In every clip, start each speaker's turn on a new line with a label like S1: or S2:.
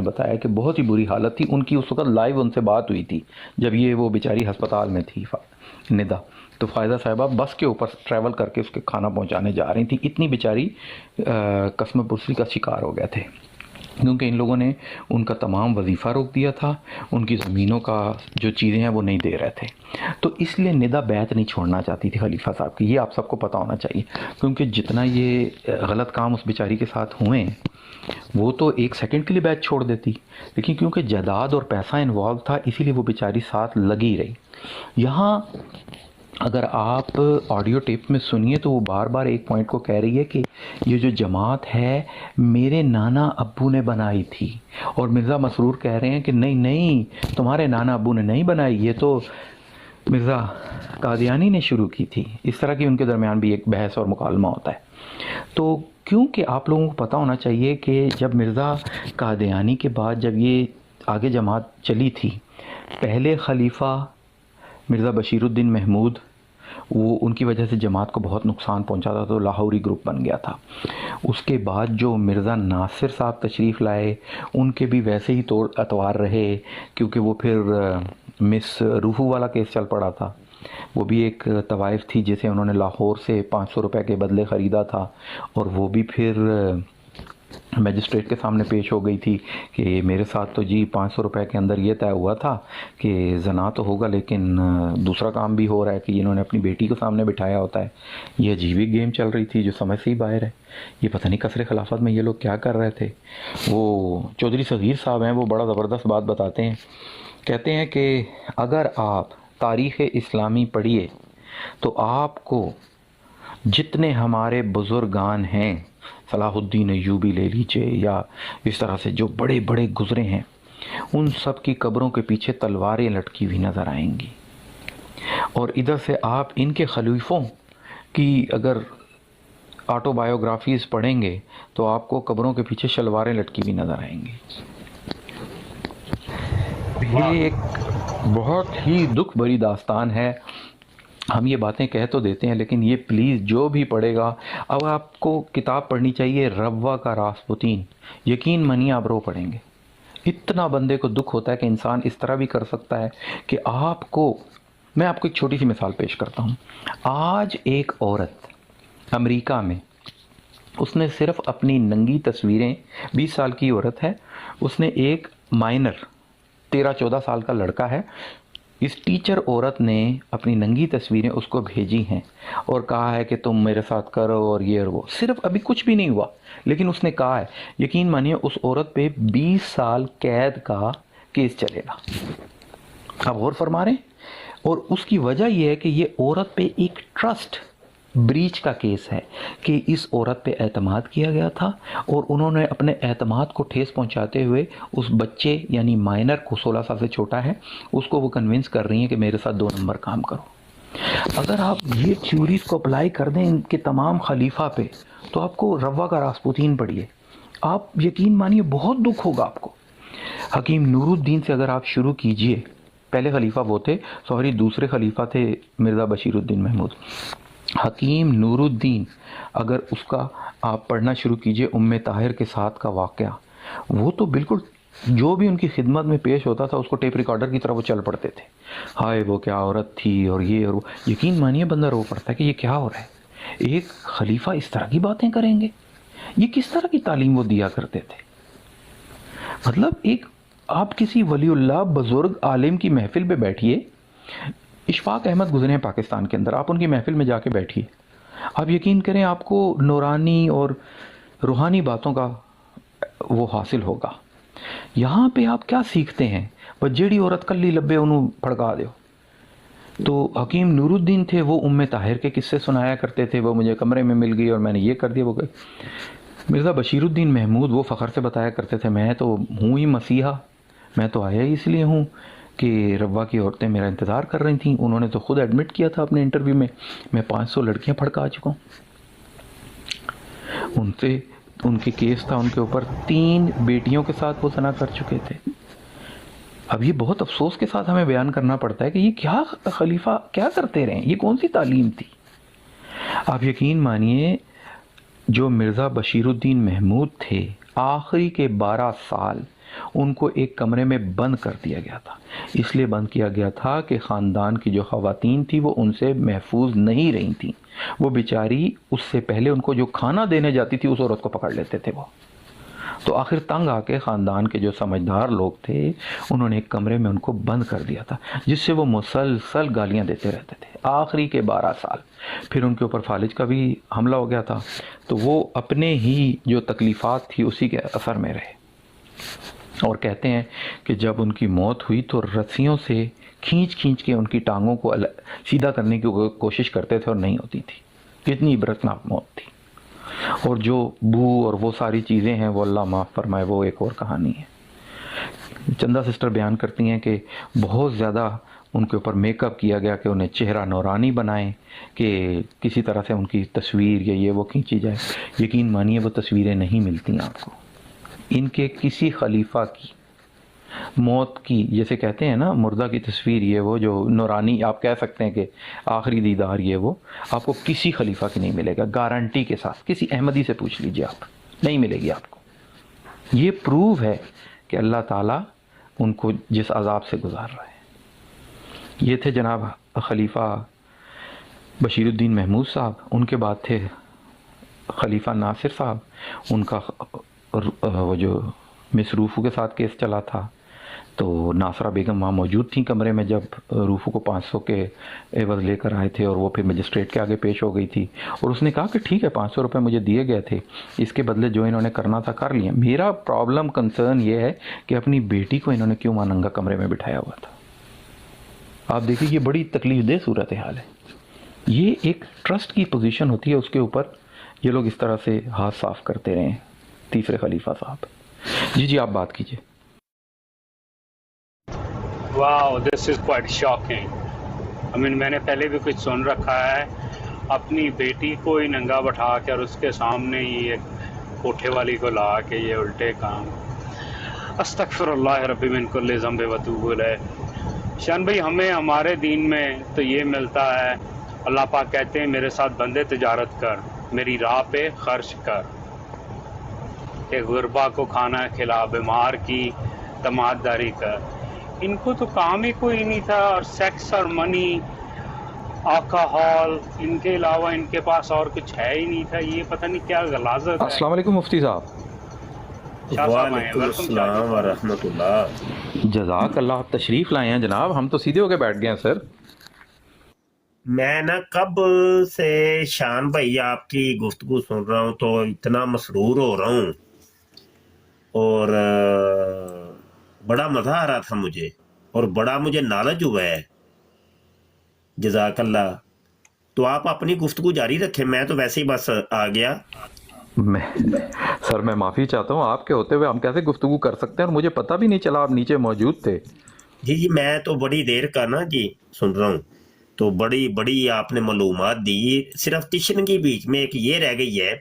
S1: بتایا کہ بہت ہی بری حالت تھی ان کی. اس وقت لائیو ان سے بات ہوئی تھی جب یہ وہ بیچاری ہسپتال میں تھی ندا. تو فائزہ صاحبہ بس کے اوپر ٹریول کر کے اس کے کھانا پہنچانے جا رہی تھی. اتنی بیچاری قسم پرسی کا شکار ہو گئے تھے کیونکہ ان لوگوں نے ان کا تمام وظیفہ روک دیا تھا, ان کی زمینوں کا جو چیزیں ہیں وہ نہیں دے رہے تھے. تو اس لیے ندا بیعت نہیں چھوڑنا چاہتی تھی خلیفہ صاحب کی. یہ آپ سب کو پتہ ہونا چاہیے کیونکہ جتنا یہ غلط کام اس بیچاری کے ساتھ ہوئے وہ تو ایک سیکنڈ کے لیے بیعت چھوڑ دیتی, لیکن کیونکہ جائیداد اور پیسہ انوالو تھا اسی لیے وہ بیچاری ساتھ لگی رہی. یہاں اگر آپ آڈیو ٹیپ میں سنیے تو وہ بار بار ایک پوائنٹ کو کہہ رہی ہے کہ یہ جو جماعت ہے میرے نانا ابو نے بنائی تھی, اور مرزا مسرور کہہ رہے ہیں کہ نہیں نہیں تمہارے نانا ابو نے نہیں بنائی, یہ تو مرزا قادیانی نے شروع کی تھی. اس طرح کی ان کے درمیان بھی ایک بحث اور مکالمہ ہوتا ہے. تو کیونکہ آپ لوگوں کو پتہ ہونا چاہیے کہ جب مرزا قادیانی کے بعد جب یہ آگے جماعت چلی تھی, پہلے خلیفہ مرزا بشیر الدین محمود وہ ان کی وجہ سے جماعت کو بہت نقصان پہنچا تھا تو لاہوری گروپ بن گیا تھا. اس کے بعد جو مرزا ناصر صاحب تشریف لائے ان کے بھی ویسے ہی طور اتوار رہے کیونکہ وہ پھر مس روحو والا کیس چل پڑا تھا. وہ بھی ایک طوائف تھی جسے انہوں نے لاہور سے 500 روپے کے بدلے خریدا تھا, اور وہ بھی پھر میجسٹریٹ کے سامنے پیش ہو گئی تھی کہ میرے ساتھ تو جی 500 روپے کے اندر یہ طے ہوا تھا کہ زنا تو ہوگا لیکن دوسرا کام بھی ہو رہا ہے کہ انہوں نے اپنی بیٹی کو سامنے بٹھایا ہوتا ہے. یہ عجیب ہی گیم چل رہی تھی جو سمجھ سے ہی باہر ہے. یہ پتہ نہیں قصر خلافت میں یہ لوگ کیا کر رہے تھے. وہ چودھری صغیر صاحب ہیں, وہ بڑا زبردست بات بتاتے ہیں. کہتے ہیں کہ اگر آپ تاریخ اسلامی پڑھیے تو آپ کو جتنے ہمارے بزرگان ہیں, صلاح الدین ایوبی لے لیجئے یا اس طرح سے جو بڑے بڑے گزرے ہیں, ان سب کی قبروں کے پیچھے تلواریں لٹکی ہوئی نظر آئیں گی. اور ادھر سے آپ ان کے خلیفوں کی اگر آٹو بایوگرافیز پڑھیں گے تو آپ کو قبروں کے پیچھے شلواریں لٹکی ہوئی نظر آئیں گی. یہ ایک بہت ہی دکھ بھری داستان ہے. ہم یہ باتیں کہہ تو دیتے ہیں لیکن یہ پلیز جو بھی پڑھے گا, اب آپ کو کتاب پڑھنی چاہیے روا کا راسپوتین. یقین مانیے آپ رو پڑھیں گے. اتنا بندے کو دکھ ہوتا ہے کہ انسان اس طرح بھی کر سکتا ہے کہ آپ کو, میں آپ کو ایک چھوٹی سی مثال پیش کرتا ہوں. آج ایک عورت امریکہ میں, اس نے صرف اپنی ننگی تصویریں, 20 سال کی عورت ہے, اس نے ایک مائنر 13-14 سال کا لڑکا ہے, اس ٹیچر عورت نے اپنی ننگی تصویریں اس کو بھیجی ہیں اور کہا ہے کہ تم میرے ساتھ کرو اور یہ اور وہ. صرف ابھی کچھ بھی نہیں ہوا لیکن اس نے کہا ہے. یقین مانیے اس عورت پہ 20 سال قید کا کیس چلے گا. آپ غور فرما رہے ہیں. اور اس کی وجہ یہ ہے کہ یہ عورت پہ ایک ٹرسٹ بریچ کا کیس ہے کہ اس عورت پہ اعتماد کیا گیا تھا اور انہوں نے اپنے اعتماد کو ٹھیس پہنچاتے ہوئے اس بچے یعنی مائنر کو, 16 سال سے چھوٹا ہے, اس کو وہ کنونس کر رہی ہیں کہ میرے ساتھ 2 نمبر کام کرو. اگر آپ یہ تھیوریز کو اپلائی کر دیں ان کے تمام خلیفہ پہ تو آپ کو روا کا راسپوتین پڑھیے, آپ یقین مانیے بہت دکھ ہوگا آپ کو. حکیم نور الدین سے اگر آپ شروع کیجئے, پہلے خلیفہ وہ تھے, سوری دوسرے خلیفہ تھے مرزا بشیر الدین محمود. حکیم نور الدین اگر اس کا آپ پڑھنا شروع کیجئے طاہر کے ساتھ کا واقعہ, وہ تو بالکل جو بھی ان کی خدمت میں پیش ہوتا تھا اس کو ٹیپ ریکارڈر کی طرح وہ چل پڑتے تھے. ہائے وہ کیا عورت تھی اور یہ اور وہ. یقین مانیے بندہ رو پڑتا ہے کہ یہ کیا ہو رہا ہے. ایک خلیفہ اس طرح کی باتیں کریں گے. یہ کس طرح کی تعلیم وہ دیا کرتے تھے. مطلب ایک آپ کسی ولی اللہ بزرگ عالم کی محفل پہ بیٹھیے, اشفاق احمد گزرے ہیں پاکستان کے اندر, آپ ان کی محفل میں جا کے بیٹھیے, آپ یقین کریں آپ کو نورانی اور روحانی باتوں کا وہ حاصل ہوگا. یہاں پہ آپ کیا سیکھتے ہیں, بس جیڑی عورت کلی لبے انہوں پھڑکا دیو. تو حکیم نور الدین تھے, وہ طاہر کے قصے سنایا کرتے تھے, وہ مجھے کمرے میں مل گئی اور میں نے یہ کر دیا وہ. مرزا بشیر الدین محمود وہ فخر سے بتایا کرتے تھے میں تو ہوں ہی مسیحا, میں تو آیا ہی اس لیے ہوں کہ روا کی عورتیں میرا انتظار کر رہی تھیں. انہوں نے تو خود ایڈمٹ کیا تھا اپنے انٹرویو میں 500 لڑکیاں پھڑکا چکا ہوں. ان کے کیس تھا ان کے اوپر, 3 بیٹیوں کے ساتھ وہ زنا کر چکے تھے. اب یہ بہت افسوس کے ساتھ ہمیں بیان کرنا پڑتا ہے کہ یہ کیا خلیفہ کیا کرتے رہے, یہ کون سی تعلیم تھی. آپ یقین مانیے جو مرزا بشیر الدین محمود تھے, آخری کے 12 سال ان کو ایک کمرے میں بند کر دیا گیا تھا. اس لیے بند کیا گیا تھا کہ خاندان کی جو خواتین تھی وہ ان سے محفوظ نہیں رہی تھیں. وہ بیچاری اس سے پہلے ان کو جو کھانا دینے جاتی تھی اس عورت کو پکڑ لیتے تھے وہ. تو آخر تنگ آ کے خاندان کے جو سمجھدار لوگ تھے انہوں نے ایک کمرے میں ان کو بند کر دیا تھا، جس سے وہ مسلسل گالیاں دیتے رہتے تھے آخری کے 12 سال. پھر ان کے اوپر فالج کا بھی حملہ ہو گیا تھا، تو وہ اپنے ہی جو تکلیفات تھی اسی کے اثر میں رہے. اور کہتے ہیں کہ جب ان کی موت ہوئی تو رسیوں سے کھینچ کھینچ کے ان کی ٹانگوں کو سیدھا کرنے کی کوشش کرتے تھے اور نہیں ہوتی تھی. کتنی عبرتناک موت تھی. اور جو بو اور وہ ساری چیزیں ہیں وہ اللہ معاف فرمائے، وہ ایک اور کہانی ہے. چندہ سسٹر بیان کرتی ہیں کہ بہت زیادہ ان کے اوپر میک اپ کیا گیا کہ انہیں چہرہ نورانی بنائیں، کہ کسی طرح سے ان کی تصویر یا یہ وہ کھینچی جائے. یقین مانیے وہ تصویریں نہیں ملتی آپ کو. ان کے کسی خلیفہ کی موت کی، جیسے کہتے ہیں نا مردہ کی تصویر، یہ وہ جو نورانی آپ کہہ سکتے ہیں کہ آخری دیدار، یہ وہ آپ کو کسی خلیفہ کی نہیں ملے گا گارنٹی کے ساتھ. کسی احمدی سے پوچھ لیجئے، آپ نہیں ملے گی آپ کو. یہ پروو ہے کہ اللہ تعالیٰ ان کو جس عذاب سے گزار رہا ہے. یہ تھے جناب خلیفہ بشیر الدین محمود صاحب. ان کے بعد تھے خلیفہ ناصر صاحب. ان کا وہ جو مس روفو کے ساتھ کیس چلا تھا، تو ناصرہ بیگم وہاں موجود تھیں کمرے میں جب روفو کو 500 کے عوض لے کر آئے تھے، اور وہ پھر مجسٹریٹ کے آگے پیش ہو گئی تھی. اور اس نے کہا کہ ٹھیک ہے 500 روپے مجھے دیے گئے تھے، اس کے بدلے جو انہوں نے کرنا تھا کر لیا. میرا پرابلم کنسرن یہ ہے کہ اپنی بیٹی کو انہوں نے کیوں وہاں ننگا کمرے میں بٹھایا ہوا تھا. آپ دیکھیں یہ بڑی تکلیف دہ صورتحال ہے. یہ ایک ٹرسٹ کی پوزیشن ہوتی ہے، اس کے اوپر یہ لوگ اس طرح سے ہاتھ صاف کرتے رہے ہیں. تیسرے خلیفہ صاحب. جی آپ بات کیجئے.
S2: واو دس از کوائٹ شاکنگ. میں نے پہلے بھی کچھ سن رکھا ہے، اپنی بیٹی کو ہی ننگا بٹھا کر اس کے سامنے ہی ایک کوٹھے والی کو لا کے یہ الٹے کام. استغفر اللہ ربی من کل ذنب و اتوب الیہ. شان بھائی ہمیں ہمارے دین میں تو یہ ملتا ہے، اللہ پاک کہتے ہیں میرے ساتھ بندے تجارت کر، میری راہ پہ خرچ کر، کہ غربا کو کھانا کھلا، بیمار کی تماداری کر. ان کو تو کام ہی کوئی نہیں تھا، اور سیکس اور منی، الکحل، ان کے علاوہ ان کے پاس اور کچھ ہے ہی نہیں تھا. یہ پتہ نہیں کیا غلاظت ہے.
S1: السلام علیکم مفتی صاحب.
S2: شاہ صاحب آئے ہیں.
S3: وعلیکم
S2: ویلکم شاہ جی.
S3: السلام ورحمۃ اللہ.
S1: جزاک اللہ، آپ تشریف لائے ہیں جناب. ہم تو سیدھے ہو کے بیٹھ گئے ہیں سر.
S3: میں نا کب سے شان بھائی آپ کی گفتگو سن رہا ہوں تو اتنا مسرور ہو رہا ہوں، اور بڑا مزہ آ رہا تھا مجھے، اور بڑا مجھے نالج ہوا ہے. جزاک اللہ. تو آپ اپنی گفتگو جاری رکھیں، میں تو ویسے ہی بس آ گیا.
S1: سر میں معافی چاہتا ہوں، آپ کے ہوتے ہوئے ہم کیسے گفتگو کر سکتے ہیں، اور مجھے پتہ بھی نہیں چلا آپ نیچے موجود تھے.
S3: جی میں تو بڑی دیر کا نا جی سن رہا ہوں، تو بڑی بڑی آپ نے معلومات دی. صرف تشنگی بیچ میں ایک یہ رہ گئی ہے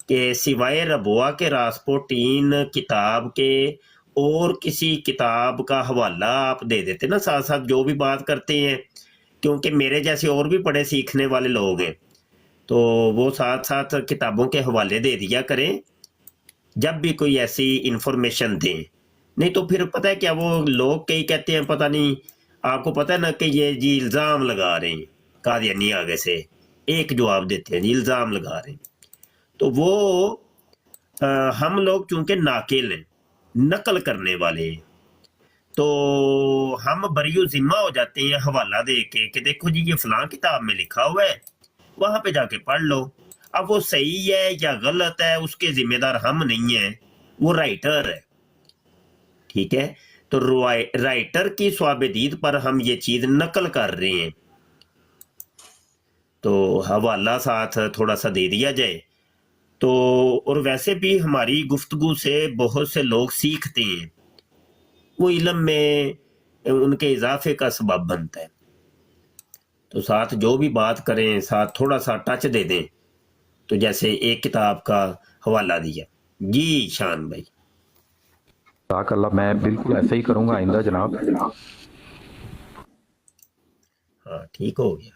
S3: کہ سوائے ربوہ کے راسپوٹین کتاب کے اور کسی کتاب کا حوالہ آپ دے دیتے نا ساتھ ساتھ جو بھی بات کرتے ہیں، کیونکہ میرے جیسے اور بھی پڑھے سیکھنے والے لوگ ہیں، تو وہ ساتھ ساتھ کتابوں کے حوالے دے دیا کریں جب بھی کوئی ایسی انفارمیشن دیں. نہیں تو پھر پتہ ہے کیا، وہ لوگ کئی کہتے ہیں پتہ نہیں، آپ کو پتہ ہے نا کہ یہ جی الزام لگا رہے ہیں قادیانی آگے سے ایک جواب دیتے ہیں، جی الزام لگا رہے ہیں. تو وہ ہم لوگ چونکہ ناقل ہیں، نقل کرنے والے ہیں، تو ہم بریو ذمہ ہو جاتے ہیں حوالہ دے کے کہ دیکھو جی یہ فلاں کتاب میں لکھا ہوا ہے، وہاں پہ جا کے پڑھ لو. اب وہ صحیح ہے یا غلط ہے اس کے ذمہ دار ہم نہیں ہیں، وہ رائٹر ہے. ٹھیک ہے، تو رائٹر کی صواب دید پر ہم یہ چیز نقل کر رہے ہیں، تو حوالہ ساتھ تھوڑا سا دے دیا جائے تو. اور ویسے بھی ہماری گفتگو سے بہت سے لوگ سیکھتے ہیں، وہ علم میں ان کے اضافے کا سبب بنتا ہے. تو ساتھ جو بھی بات کریں ساتھ تھوڑا سا ٹچ دے دیں. تو جیسے ایک کتاب کا حوالہ دیا. جی شان بھائی.
S1: جزاک اللہ، میں بالکل ایسے ہی کروں گا آئندہ جناب.
S3: ہاں ٹھیک ہو گیا.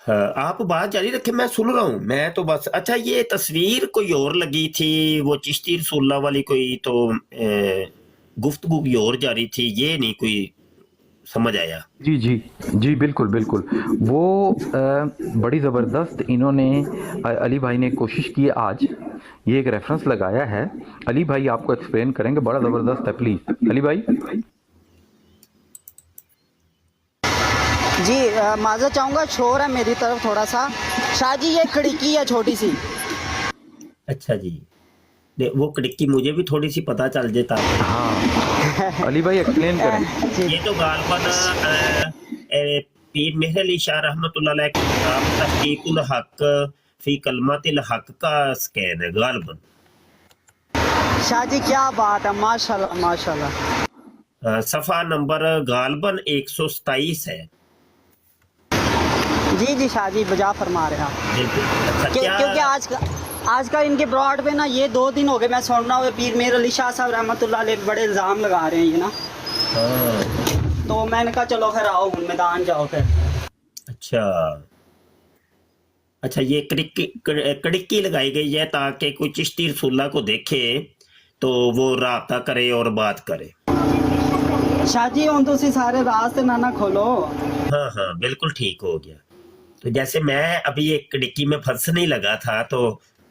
S3: हाँ, आप बात जारी रखें, मैं सुन रहा हूँ। मैं तो बस, अच्छा ये तस्वीर कोई और लगी थी, वो चिश्ती रसूलुल्लाह वाली कोई, तो गुफ्तगू की और जारी थी, ये नहीं कोई समझ आया।
S1: जी जी जी, बिल्कुल बिल्कुल। वो बड़ी ज़बरदस्त इन्होंने अली भाई ने कोशिश की है आज, ये एक रेफरेंस लगाया है। अली भाई आपको एक्सप्लेन करेंगे, बड़ा ज़बरदस्त है, प्लीज़ अली भाई।
S4: जी माजरत चाहूँगा, शोर है मेरी तरफ थोड़ा सा। शाह जी ये खिड़की है छोटी सी।
S3: अच्छा जी, वो कड़की मुझे भी थोड़ी सी पता चल जाता।
S1: हाँ अली भाई एक्सप्लेन करें।
S4: जी
S3: ये तो गालबन पीर मेहर अली शाह रहमतुल्लाह अलैह की किताब तहकीकुल हक फी कलमातिल हक का स्कैन है गालबन।
S4: शाह जी क्या बात है, माशाल्लाह माशाल्लाह।
S3: सफ़ा नंबर गालबन 127 है।
S4: जी जी शाह जी बजा फरमा रहे हैं आप।
S3: अच्छा,
S4: क्योंकि आज का इनके ब्रॉड पे ना, ये 2 दिन हो गए मैं सुन रहा हूँ, पीर मेहर अली शाह साहब रहमतुल्लाह अलैह बड़े इल्ज़ाम लगा रहे हैं ये ना।
S3: हाँ,
S4: तो मैंने कहा चलो फिर आओ मैदान जाओ फिर।
S3: अच्छा अच्छा, ये कड़की लगाई गई है ताकि कोई चिश्ती रसूलुल्लाह को देखे तो वो राब्ता करे और बात करे।
S4: शाह जी ਹੁਣ ਤੁਸੀਂ ਸਾਰੇ रास्ते ना खोलो।
S3: हाँ हाँ, बिल्कुल ठीक हो गया। तो जैसे मैं अभी एक कड़की में फंस नहीं लगा था, तो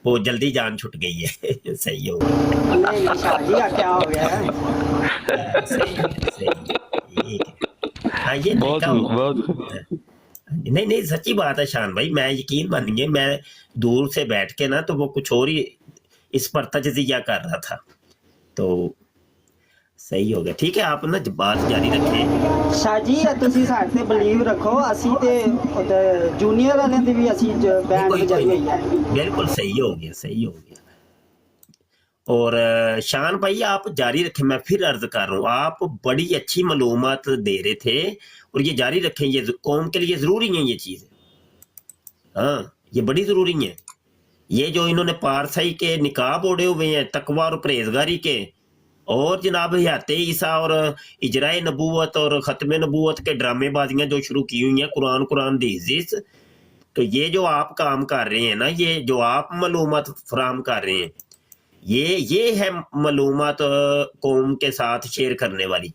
S3: वो जल्दी जान छुट गई है। सही हो गया।
S4: नहीं शाह जी क्या हो गया है।
S3: सही ठीक है। हाँ, ये
S1: बहुत
S3: देखा होगा।
S1: बहुत
S3: नहीं नहीं, सच्ची बात है शान भाई, मैं यकीन मानिए, मैं दूर से बैठ के ना तो वो कुछ और ही इस पर तजजिया कर रहा था, तो सही हो गया। ठीक है, आप ना बात जारी रखें।
S4: शाह जी ਤੁਸੀਂ ਸਾਡੇ ਤੇ ਬਲੀਵ ਰੱਖੋ, ਅਸੀਂ ਤੇ ਜੂਨੀਅਰ ਵਾਲਿਆਂ ਦੇ ਵੀ ਅਸੀਂ ਬੈਂਡ
S3: कोई
S4: ਵਜਾਈ ਹੋਈ ਹੈ।
S3: बिल्कुल सही हो गया, सही हो गया। और शान भाई आप जारी रखें, मैं फिर अर्ज कर रहा हूँ, आप बड़ी अच्छी मालूमात दे रहे थे और ये जारी रखें, ये कौम के लिए जरूरी है ये चीज़। हाँ, ये बड़ी जरूरी है। ये जो इन्होंने पारसाई के निकाब ओढ़े हुए हैं तकवा और परहेजगारी के, और जनाब हयाते ईसा और इजराए नबूवत और ख़त्म नबूवत के ड्रामेबाजियां जो शुरू की हुई हैं, कुरान कुरान दी हदीस, तो ये जो आप काम कर रहे हैं ना, ये जो आप मालूमात फराहम कर रहे हैं, ये है मालूमात कौम के साथ शेयर करने वाली,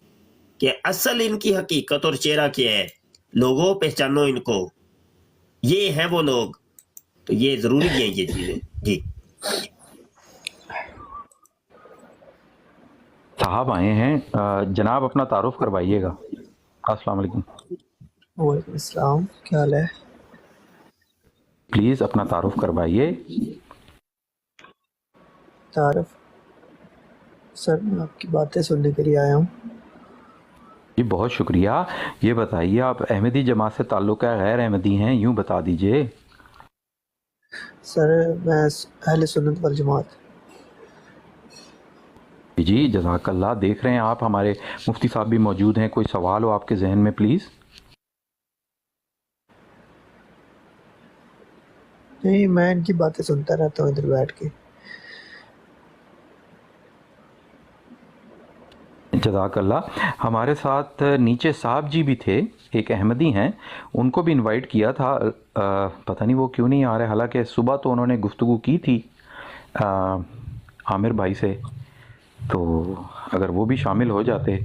S3: कि असल इनकी हकीकत और चेहरा क्या है, लोगों पहचानो इनको, ये हैं वो लोग। तो ये जरूरी है ये चीजें। जी
S1: साहब आए हैं, जनाब अपना तारुफ करवाइएगा। अस्सलाम वालेकुम।
S5: वालेकुम अस्सलाम, क्या हाल है?
S1: प्लीज़ अपना तारुफ करवाइए।
S5: तारफ सर, मैं आपकी बातें सुनने के लिए आया हूँ।
S1: जी बहुत शुक्रिया। ये बताइए आप अहमदी जमात से ताल्लुक़ है, गैर अहमदी हैं, यूँ बता दीजिए।
S5: सर मैं अहले सुन्नत वल जमात।
S1: जी जज़ाकल्लाह। देख रहे हैं आप हमारे मुफ्ती साहब भी मौजूद हैं, कोई सवाल हो आपके जहन में प्लीज़।
S5: नहीं, मैं इनकी बातें सुनता रहता हूँ इधर बैठ के।
S1: जज़ाकल्लाह। हमारे साथ नीचे साहब जी भी थे, एक अहमदी हैं, उनको भी इनवाइट किया था, पता नहीं वो क्यों नहीं आ रहे, हालांकि सुबह तो उन्होंने गुफ्तगू की थी आमिर भाई से, तो अगर वो भी शामिल हो जाते।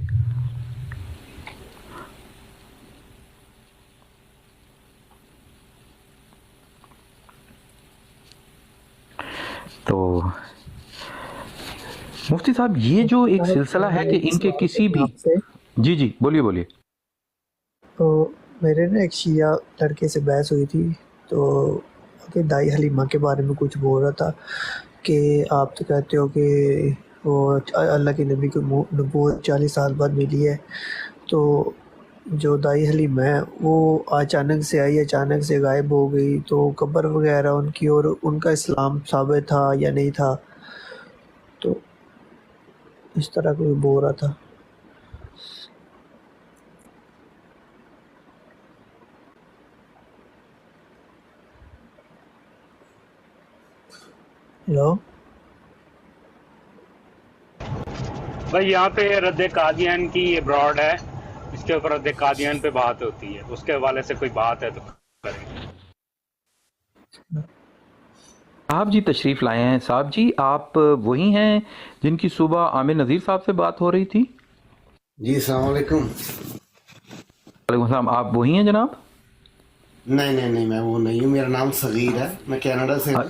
S1: तो मुफ्ती साहब ये जो एक सिलसिला है कि इनके किसी भी, जी जी बोलिए बोलिए।
S5: तो मेरे ना एक शिया लड़के से बहस हुई थी, तो दाई हलीमा के बारे में कुछ बोल रहा था कि आप तो कहते हो कि वो अल्लाह के नबी को नबूवत 40 साल बाद मिली है, तो जो दाई हलीमा है वो अचानक से आई, अचानक से गायब हो गई, तो कब्र वगैरह उनकी और उनका इस्लाम साबित था या नहीं था, तो इस तरह कोई बोल रहा था। हेलो
S2: भाई, यहाँ पे रद्द कादियान की ये ब्रॉड है, इसके ऊपर रद्द कादियान पे बात होती है, उसके हवाले से कोई बात है तो करेंगे।
S1: साहब जी तशरीफ़ लाए हैं। साहब जी आप वही हैं जिनकी सुबह आमिर नज़ीर साहब से बात हो रही थी?
S6: जी अस्सलाम वालेकुम।
S1: वालेकुम सलाम। आप वही हैं जनाब?
S6: नहीं मैं वो नहीं हूँ, मेरा नाम सगीर है, मैं कनाडा से हूँ।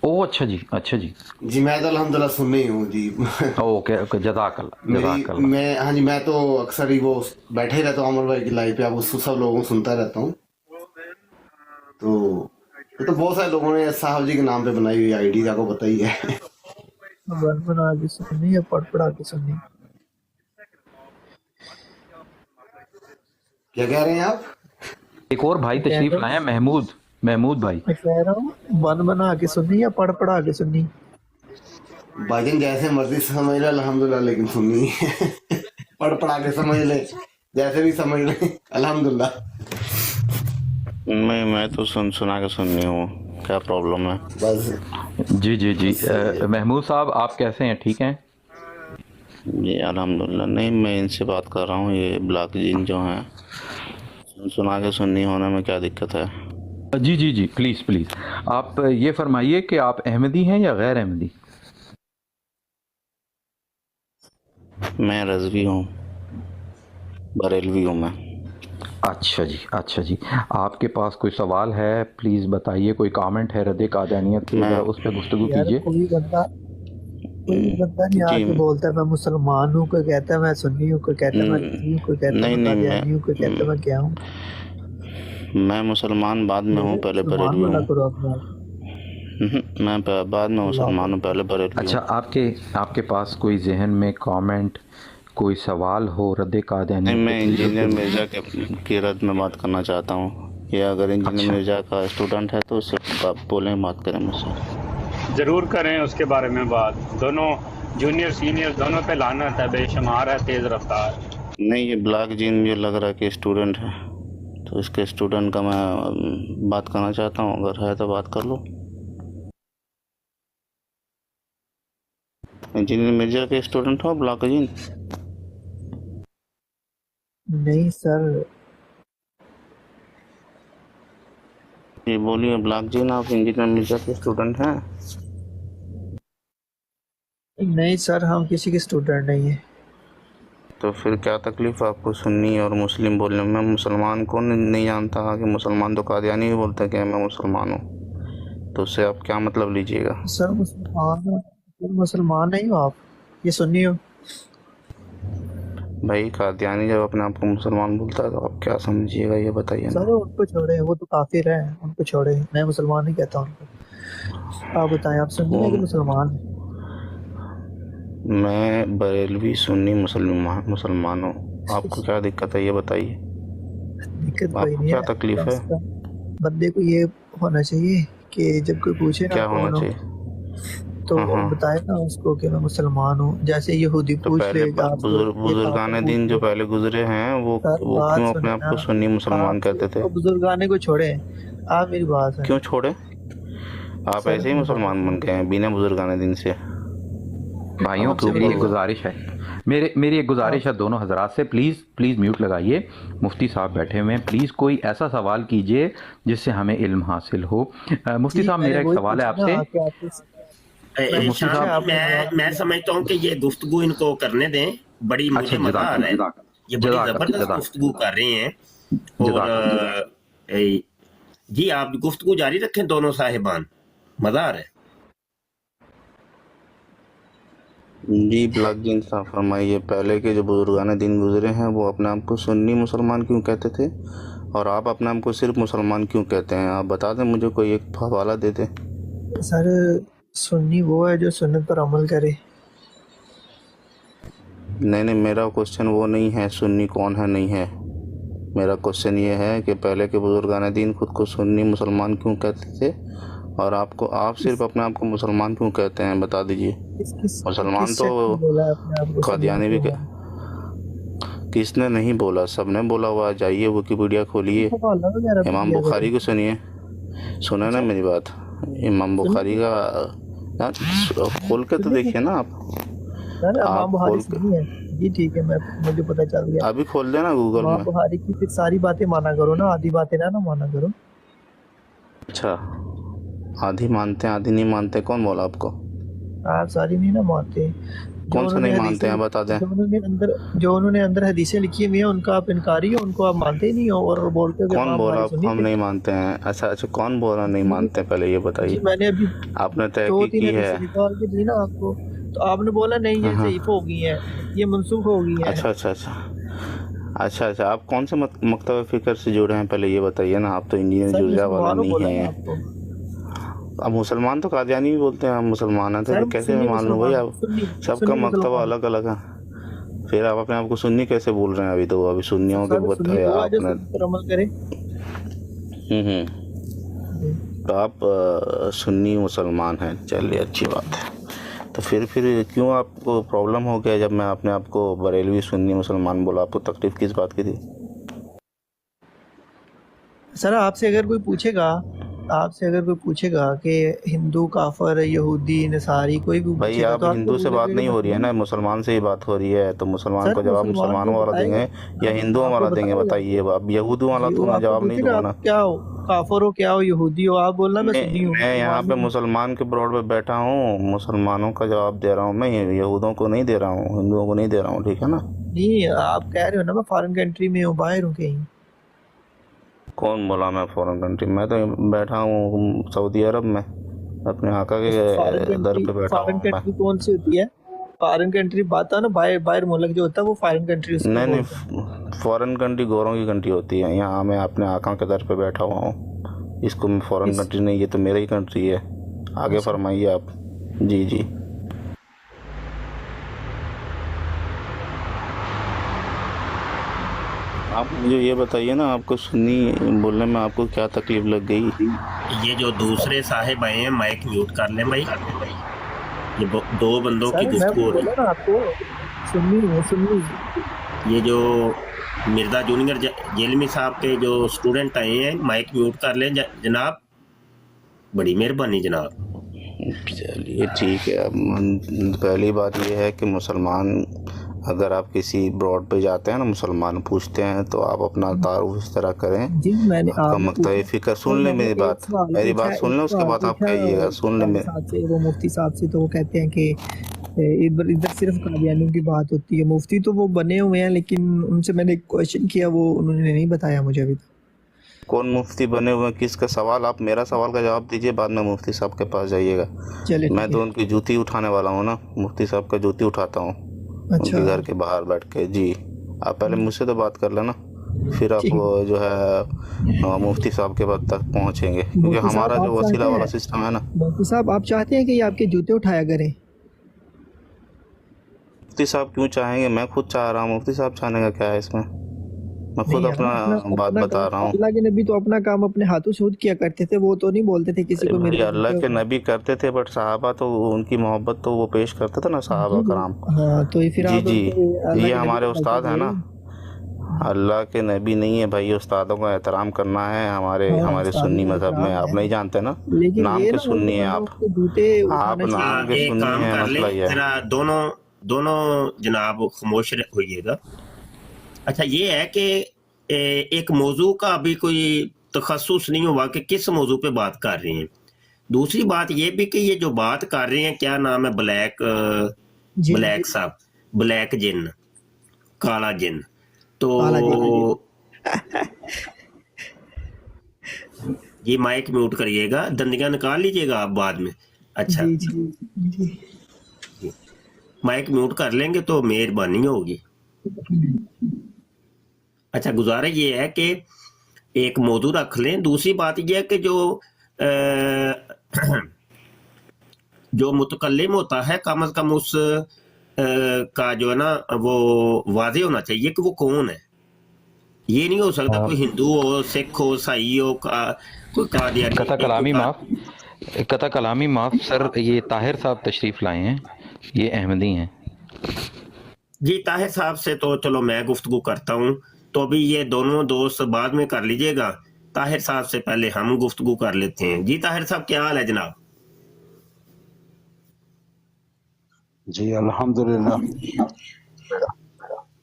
S1: ओह अच्छा जी, अच्छा जी।
S6: जी मैं तो अल्हम्दुलिल्लाह सुन्नी हूँ जी।
S1: ओके ओके, जज़ाकल्लाह
S6: मेरी
S1: जज़ाकल्लाह।
S6: मैं हाँ जी, मैं तो अक्सर ही वो बैठे ही रहता हूँ अमर भाई की लाइव पे, आप उसको सब लोगों को सुनता रहता हूँ। तो ये तो बहुत सारे लोगों ने साहब जी के नाम पे बनाई हुई आईडी, आपको पता ही है।
S5: बन बना के सुननी या पढ़ पढ़ा के सुननी?
S6: क्या कह रहे हैं आप?
S1: एक और भाई
S5: मैं कह
S1: तशरीफ़
S5: रहा
S1: लाए
S5: हूँ
S1: हैं, महमूद भाई।
S5: मैं कह रहा हूँ बन बना के सुननी या पढ़ पढ़ा के सुननी?
S6: भाईजान जैसे मर्जी समझ ले अल्हम्दुलिल्लाह, लेकिन सुननी है। पढ़ पढ़ा के समझ ले, जैसे भी समझ ले अल्हम्दुलिल्लाह।
S7: मैं तो सुना के सुननी हूँ, क्या प्रॉब्लम है?
S6: बस
S1: जी महमूद साहब आप कैसे हैं, ठीक हैं?
S7: जी अल्हम्दुलिल्लाह। नहीं, मैं इनसे बात कर रहा हूँ, ये ब्लॉक जिन जो हैं, सुना के सुननी होने में क्या दिक्कत है?
S1: जी प्लीज़ आप ये फरमाइए कि आप अहमदी हैं या गैर अहमदी?
S7: मैं रज़वी हूँ, बरेलवी हूँ मैं।
S1: अच्छा जी। आपके पास कोई सवाल है प्लीज़ बताइए, कोई कमेंट है रद्द कादियानियत पे, ज़रा उस पर गुफ्तगू
S5: यार
S1: कीजिए।
S5: कोई बंदा नहीं आके
S7: जी
S5: बोलता है मैं मुसलमान हूँ, कोई कहता है मैं सुन्नी हूँ, कोई कहता है मैं रज़वी हूँ, कोई कहता है
S7: नहीं
S5: मैं
S7: नहीं
S5: कादियानी हूँ, कोई कहता है मैं क्या हूँ।
S7: मैं मुसलमान बाद में हूँ, पहले
S5: मुसलमान
S7: बरेलवी
S5: वाला
S7: हूँ।
S5: करो अपना।
S7: मैं बाद में मुसलमान हूँ, पहले बरेलवी
S1: अच्छा,
S7: हूँ।
S1: आपके पास कोई जहन में कमेंट, कोई सवाल हो रद्द कादियानियत
S7: नहीं,
S1: पे,
S7: मैं
S1: प्लीज़
S7: इंजीनियर
S1: उसको
S7: मिर्ज़ा की रद्द में बात करना चाहता हूँ, या अगर इंजीनियर
S1: अच्छा
S7: मिर्ज़ा का स्टूडेंट है तो उससे आप बोलें, बात करें मुझसे।
S2: ज़रूर करें उसके बारे में बात। दोनों जूनियर सीनियर दोनों पे लानत है, बेशुमार है, तेज़ रफ्तार।
S7: नहीं, ये ब्लॉक जिन मुझे लग रहा है कि स्टूडेंट है, तो इसके स्टूडेंट का मैं बात करना चाहता हूँ, अगर है तो बात कर लो। इंजीनियर मिर्जा के स्टूडेंट हो ब्लॉक जिन?
S5: नहीं सर,
S7: ये बोलिए ब्लॉक जिन, आप इंजीनियर मिर्जा के स्टूडेंट हैं?
S5: नहीं सर, हम किसी के स्टूडेंट नहीं है।
S7: तो फिर क्या तकलीफ आपको सुन्नी और मुस्लिम बोलने में? मुसलमान को नहीं जानता कि मुसलमान तो कादियानी भी बोलते हैं कि मैं मुसलमान हूँ, तो उससे आप क्या मतलब लीजिएगा?
S5: सर मुसलमान नहीं हो आप, ये सुन्नी हो।
S7: भाई कादियानी जब अपने आप को मुसलमान बोलता है तो आप क्या समझिएगा, ये बताइए
S5: सर
S7: ना।
S5: उनको छोड़े, वो तो काफिर है, उनको छोड़े, मैं मुसलमान नहीं कहता उनको। आप बताएं, आप सुन्नी है कि मुसलमान है?
S7: मैं बरेलवी सुन्नी मुसलमान हूँ, आपको क्या दिक्कत है ये बताइए,
S5: दिक्कत कोई
S7: आपको
S5: नहीं
S7: क्या
S5: है,
S7: तकलीफ
S5: कम
S7: है?
S5: से कम बंदे को ये होना चाहिए कि जब कोई पूछे ना
S7: क्या
S5: कौन
S7: होना
S5: हो,
S7: चाहिए?
S5: तो
S7: हाँ
S5: बताए ना उसको कि मैं मुसलमान हूँ। जैसे यहूदी
S7: तो
S5: पूछ
S7: पहले
S5: लेगा आपसे, ये
S7: बुजुर्गाने
S5: काफिर
S7: दिन
S5: पूछ
S7: जो
S5: ले।
S7: पहले गुजरे हैं
S5: सर
S7: वो
S5: बात
S7: क्यों अपने
S5: सुने
S7: आप
S5: ना,
S7: को सुन्नी मुसलमान
S5: आप
S7: कहते थे?
S5: तो बुजुर्गाने को छोड़े, आप मेरी बात सुने।
S7: क्यों छोड़े? आप
S5: सर
S7: ऐसे ही
S5: मेरी बात
S7: मुसलमान बन गए हैं बिना बुजुर्गाने दिन से।
S1: भाइयों
S7: आपको
S1: मेरी एक गुजारिश है, मेरी एक गुजारिश है दोनों हजरात से, प्लीज़ म्यूट लगाइए। मुफ्ती साहब बैठे हुए हैं, प्लीज़ कोई ऐसा सवाल कीजिए जिससे हमें इल्म हासिल हो। मुफ्ती
S5: जी
S1: साहब
S5: मैंने
S1: मेरा एक
S5: वही
S1: सवाल है
S5: पूछा ना
S1: आपसे।
S5: आपके मैंने
S1: मुफ्ती
S3: शाम
S5: पूछा,
S1: साहब,
S5: आपने जवाब
S3: मैं
S5: दिया।
S3: समझता हूँ कि ये गुफ्तगू इनको करने दें, बड़ी
S1: अच्छा
S3: मुझे मजा आ रहा है, ये बड़ी जबरदस्त गुफ्तगू कर रहे हैं। और जी आप गुफ्तगू जारी रखें दोनों साहिबान, मजा आ रहा है।
S7: जी ब्लॉक जिन साहब फरमाइए, पहले के जो बुजुर्गाने दिन गुजरे हैं वो अपने आप को सुन्नी मुसलमान क्यों कहते थे, और आप अपने आप को सिर्फ मुसलमान क्यों कहते हैं? आप बता दें, मुझे कोई एक हवाला दे दें।
S5: सर सुन्नी वो है जो सुन्नत पर अमल करे।
S7: नहीं, मेरा क्वेश्चन वो नहीं है सुन्नी कौन है नहीं है, मेरा क्वेश्चन ये है कि पहले के बुजुर्गाने दिन खुद को सुन्नी मुसलमान क्यों कहते थे, और आप सिर्फ अपने आप को मुसलमान क्यों कहते हैं, बता दीजिए। मुसलमान
S5: किस
S7: तो
S5: बोला है अपने आप को
S7: कादियानी भी किसने नहीं बोला, सबने बोला हुआ। जाइए विकिपीडिया खोलिए,
S5: हवाला वगैरह
S7: इमाम
S5: दिया
S7: बुखारी
S5: करो।
S7: को सुनिए, सुने ना मेरी बात, इमाम बुखारी का यार खोल के तो देखिए ना आप
S5: इमाम बुखारी
S7: खोल के
S5: सुनी है जी, ठीक है, मुझे पता चल गया।
S7: अभी खोल लेना गूगल
S5: इमाम
S7: में।
S5: बुखारी की फिर सारी बातें माना करो ना, आधी बातें ना माना करो।
S7: अच्छा आधी मानते हैं आधी नहीं मानते, कौन बोला आपको?
S5: आप सारी नहीं ना मानते।
S7: कौन सा नहीं मानते हैं बता दें।
S5: जो उन्होंने अंदर हदीसें लिखी हुई हैं उनका आप इनकारी हो, उनको आप मानते ही नहीं हो और बोलते हो कि
S7: कौन
S5: आप
S7: बोला
S5: हमारी
S7: आपको
S5: सुन्नी
S7: हम
S5: थे।
S7: नहीं मानते हैं? अच्छा अच्छा, कौन बोला नहीं मानते, पहले ये
S5: जी
S7: बताइए।
S5: मैंने अभी
S7: आपने
S5: 2-3
S7: तहकीक की है?
S5: हदीसें निकाल के दी ना आपको, तो आपने बोला नहीं ये
S7: हाँ
S5: ज़ईफ़ हो गई हैं, ये मनसूख हो गई हैं।
S7: अच्छा अच्छा अच्छा अच्छा, आप कौन से मकतब फ़िक्र से जुड़े हैं, पहले ये बताइए ना। आप तो इंजीनियर
S5: सर
S7: जुर्जा वाला
S5: मुसलमानों
S7: नहीं
S5: बोला ना
S7: है।
S5: आपको।
S7: अब मुसलमान तो कादियानी भी बोलते हैं, हम मुसलमान हैं, तो
S5: सर
S7: फिर कैसे मैं
S5: सुन्नी
S7: मान लूँ भाई?
S5: मुसलमान,
S7: आप
S5: सुन्नी
S7: सबका
S5: सुन्नी
S7: मकतब
S5: मुसलमान।
S7: अलग अलग है, फिर आप अपने आप को सुन्नी कैसे बोल रहे हैं? अभी तो अभी सुन्नियों के
S5: सर सुन्नी
S7: बताया
S5: वो है जो
S7: आपने।
S5: सुन्नी पर अमल करे। जी।
S7: तो आप सुन्नी मुसलमान हैं, चलिए अच्छी बात है। तो फिर क्यों आपको प्रॉब्लम हो गया जब मैं अपने आप को बरेलवी सुन्नी मुसलमान बोला? आपको तकलीफ किस बात की थी?
S5: सर आपसे अगर कोई पूछेगा कि हिंदू काफर यहूदी नसारी कोई भी
S7: भाई
S5: पूछेगा
S7: आप
S5: तो आप
S7: हिंदू
S5: क्या
S7: से बात
S5: बोलेंगे?
S7: नहीं हो रही है ना, मुसलमान से ही बात हो रही है, तो मुसलमान
S5: सर
S7: को जवाब
S5: मुसलमान
S7: मुसलमानों
S5: को
S7: वाला देंगे
S5: बताएगा,
S7: या हिंदुओं
S5: आपको
S7: वाला देंगे?
S5: बताएगा।
S7: बताइए, अब यहूदियों वाला
S5: जी
S7: तो
S5: वो
S7: मैं
S5: आपको
S7: जवाब नहीं
S5: पूछेगा
S7: दूंगा
S5: आप
S7: ना।
S5: क्या हो, काफर हो, क्या हो, यहूदी हो, आप बोलना मैं सुन्नी हूँ,
S7: मैं यहाँ
S5: मुसलमान
S7: पे
S5: नहीं।
S7: मुसलमान के ब्रॉड पे बैठा हूँ, मुसलमानों का जवाब दे रहा हूँ मैं, यहूदों को नहीं दे रहा हूँ, हिंदुओं को नहीं दे रहा हूँ, ठीक है ना?
S5: नहीं आप कह रहे हो ना मैं फॉरेन कंट्री में हूँ, बाहर हूँ कहीं।
S7: कौन बोला मैं फॉरेन कंट्री? मैं तो बैठा हूँ सऊदी अरब में, अपने आका के दर पे बैठा
S5: फॉरेन
S7: हूँ मैं।
S5: कंट्री कौन सी होती है? फॉरेन कंट्री बात है ना, बाहर बाहर मुल्क जो होता है वो फॉरेन कंट्री उसको
S7: नहीं
S5: बोलते हैं।
S7: नहीं, फॉरेन कंट्री गोरों की कंट्री होती है। यहाँ मैं अपने आका के दर पे बैठा हुआ हूँ, इसको मैं फॉरेन
S5: इस
S7: कंट्री नहीं, ये तो मेरी ही कंट्री है। आगे
S5: अच्छा
S7: फरमाइए आप। जी जी। आप मुझे ये बताइए ना, आपको सुन्नी बोलने में आपको क्या तकलीफ लग गई?
S3: ये जो दूसरे साहिब आए हैं माइक म्यूट कर लें भाई, ये दो बंदों की
S5: सर मैं
S3: गुफ्तगू हो रही
S5: बोला
S3: है।
S5: ना आपको सुन्नी हूँ, सुन्नी।
S3: ये जो मिर्जा जूनियर जेलमी साहब के जो स्टूडेंट आए हैं माइक म्यूट कर लें जनाब, बड़ी मेहरबानी जनाब।
S7: चलिए ठीक है। अब पहली बात ये है कि मुसलमान, अगर आप किसी ब्रॉड पे जाते हैं ना, मुसलमान पूछते हैं तो आप अपना तारुफ इस तरह करें।
S5: जी मैंने
S7: आपका
S5: आपने
S7: मकतब
S5: पूछा
S7: फ़िक्र
S5: सर,
S7: सुन ले,
S5: मैंने
S7: मेरी
S5: एक
S7: बात
S5: सवाल पूछा,
S7: सुन लें, उसके बाद आप कहिएगा। सुन ले
S5: काजी साहब से, वो मुफ्ती साहब से, तो वो कहते हैं कि इधर इधर सिर्फ कादियानियों की बात होती है। मुफ्ती तो वो बने हुए हैं, लेकिन उनसे मैंने एक क्वेश्चन किया, वो उन्होंने नहीं बताया मुझे अभी तक।
S7: कौन मुफ्ती बने हुए हैं, किसका सवाल? आप मेरा सवाल का जवाब दीजिए, बाद में मुफ्ती साहब के पास जाइएगा।
S5: चले
S7: मैं
S5: ठीक
S7: तो
S5: है।
S7: उनकी जूती उठाने वाला हूँ ना, मुफ्ती साहब का जूती उठाता हूँ
S5: अच्छा
S7: उनके घर के बाहर बैठ के। जी, आप पहले मुझसे तो बात कर लेना, फिर आप
S5: ठीक है।
S7: जो है मुफ्ती साहब के पास तक पहुँचेंगे, क्योंकि
S5: मुफ्ती साहब
S7: हमारा
S5: आप
S7: जो वसीला
S5: चाहते
S7: वाला
S5: हैं,
S7: सिस्टम है ना।
S5: मुफ्ती साहब आप चाहते हैं कि ये आपके जूते उठाया करें?
S7: मुफ्ती साहब क्यों चाहेंगे? मैं खुद चाह रहा हूँ, मुफ्ती साहब चाहने का क्या है इसमें? मैं खुद
S5: नहीं यार,
S7: अपना बात
S5: अपना
S7: बता
S5: काम,
S7: रहा हूँ।
S5: अल्लाह के नबी तो अपना काम अपने हाथों से खुद किया करते थे, वो तो नहीं बोलते थे किसी
S7: अरे
S5: को
S7: भाई,
S5: मेरे
S7: अल्लाह
S5: जूते
S7: के
S5: उठा।
S7: नबी करते थे, बट सहाबा तो उनकी मोहब्बत तो वो पेश करते थे ना, सहाबा
S5: जी
S7: कराम।
S5: हाँ, तो ये फिर
S7: जी
S5: आप
S7: जी,
S5: अल्लाह
S7: ये
S5: के नबी
S7: हमारे
S5: को
S7: उस्ताद हैं ना। अल्लाह के नबी नहीं है भाई, उस्तादों का एहतराम करना है हमारे
S5: हाँ
S7: हमारे
S5: उस्तादों
S7: सुन्नी
S5: का
S7: मज़हब में।
S5: एहतराम
S7: आप
S5: है,
S7: नहीं जानते ना,
S5: लेकिन
S7: नाम
S5: ये
S7: के
S5: ना वो
S7: सुन्नी हैं
S5: बंदों
S7: आप।
S5: के जूते
S7: आप
S5: उठाना चाहिए।
S7: नाम के
S3: एक
S7: सुन्नी
S3: काम
S7: हैं,
S3: कर
S7: मसला
S3: लें
S7: ये है।
S3: जरा, दोनों दोनों जनाब खामोश होइएगा। अच्छा ये है कि एक मौजू का अभी कोई तखस्सुस नहीं हुआ कि किस मौजू पे बात कर रहे हैं। दूसरी बात ये भी कि ये जो बात कर रहे हैं, क्या नाम है,
S5: जिन
S3: ब्लैक साहब, ब्लैक जिन, काला जिन,
S5: काला जी।
S3: तो ये माइक म्यूट करिएगा, दंदियां निकाल लीजिएगा आप बाद में। अच्छा
S5: जी जी जी
S3: माइक म्यूट कर लेंगे तो मेहरबानी होगी। अच्छा गुजारिश ये है कि एक मौजू रख लें। दूसरी बात यह है कि अ, जो मुतकल्लिम होता है कम से कम उस का जो है ना वो वाज़ेह होना चाहिए कि वो कौन है। ये नहीं हो सकता कोई हिंदू हो, सिख हो, ईसाई हो, कोई कादियानी,
S1: कता कलामी माफ़ सर, ये ताहिर साहब तशरीफ़ लाए हैं, ये अहमदी हैं।
S3: जी ताहिर साहब से तो चलो मैं गुफ्तगू करता हूँ, तो अभी ये दोनों दोस्त बाद में कर लीजिएगा। ताहिर साहब से पहले हम गुफ्तगू कर लेते हैं। जी ताहिर साहब क्या हाल है जनाब?
S8: जी अल्हम्दुलिल्लाह।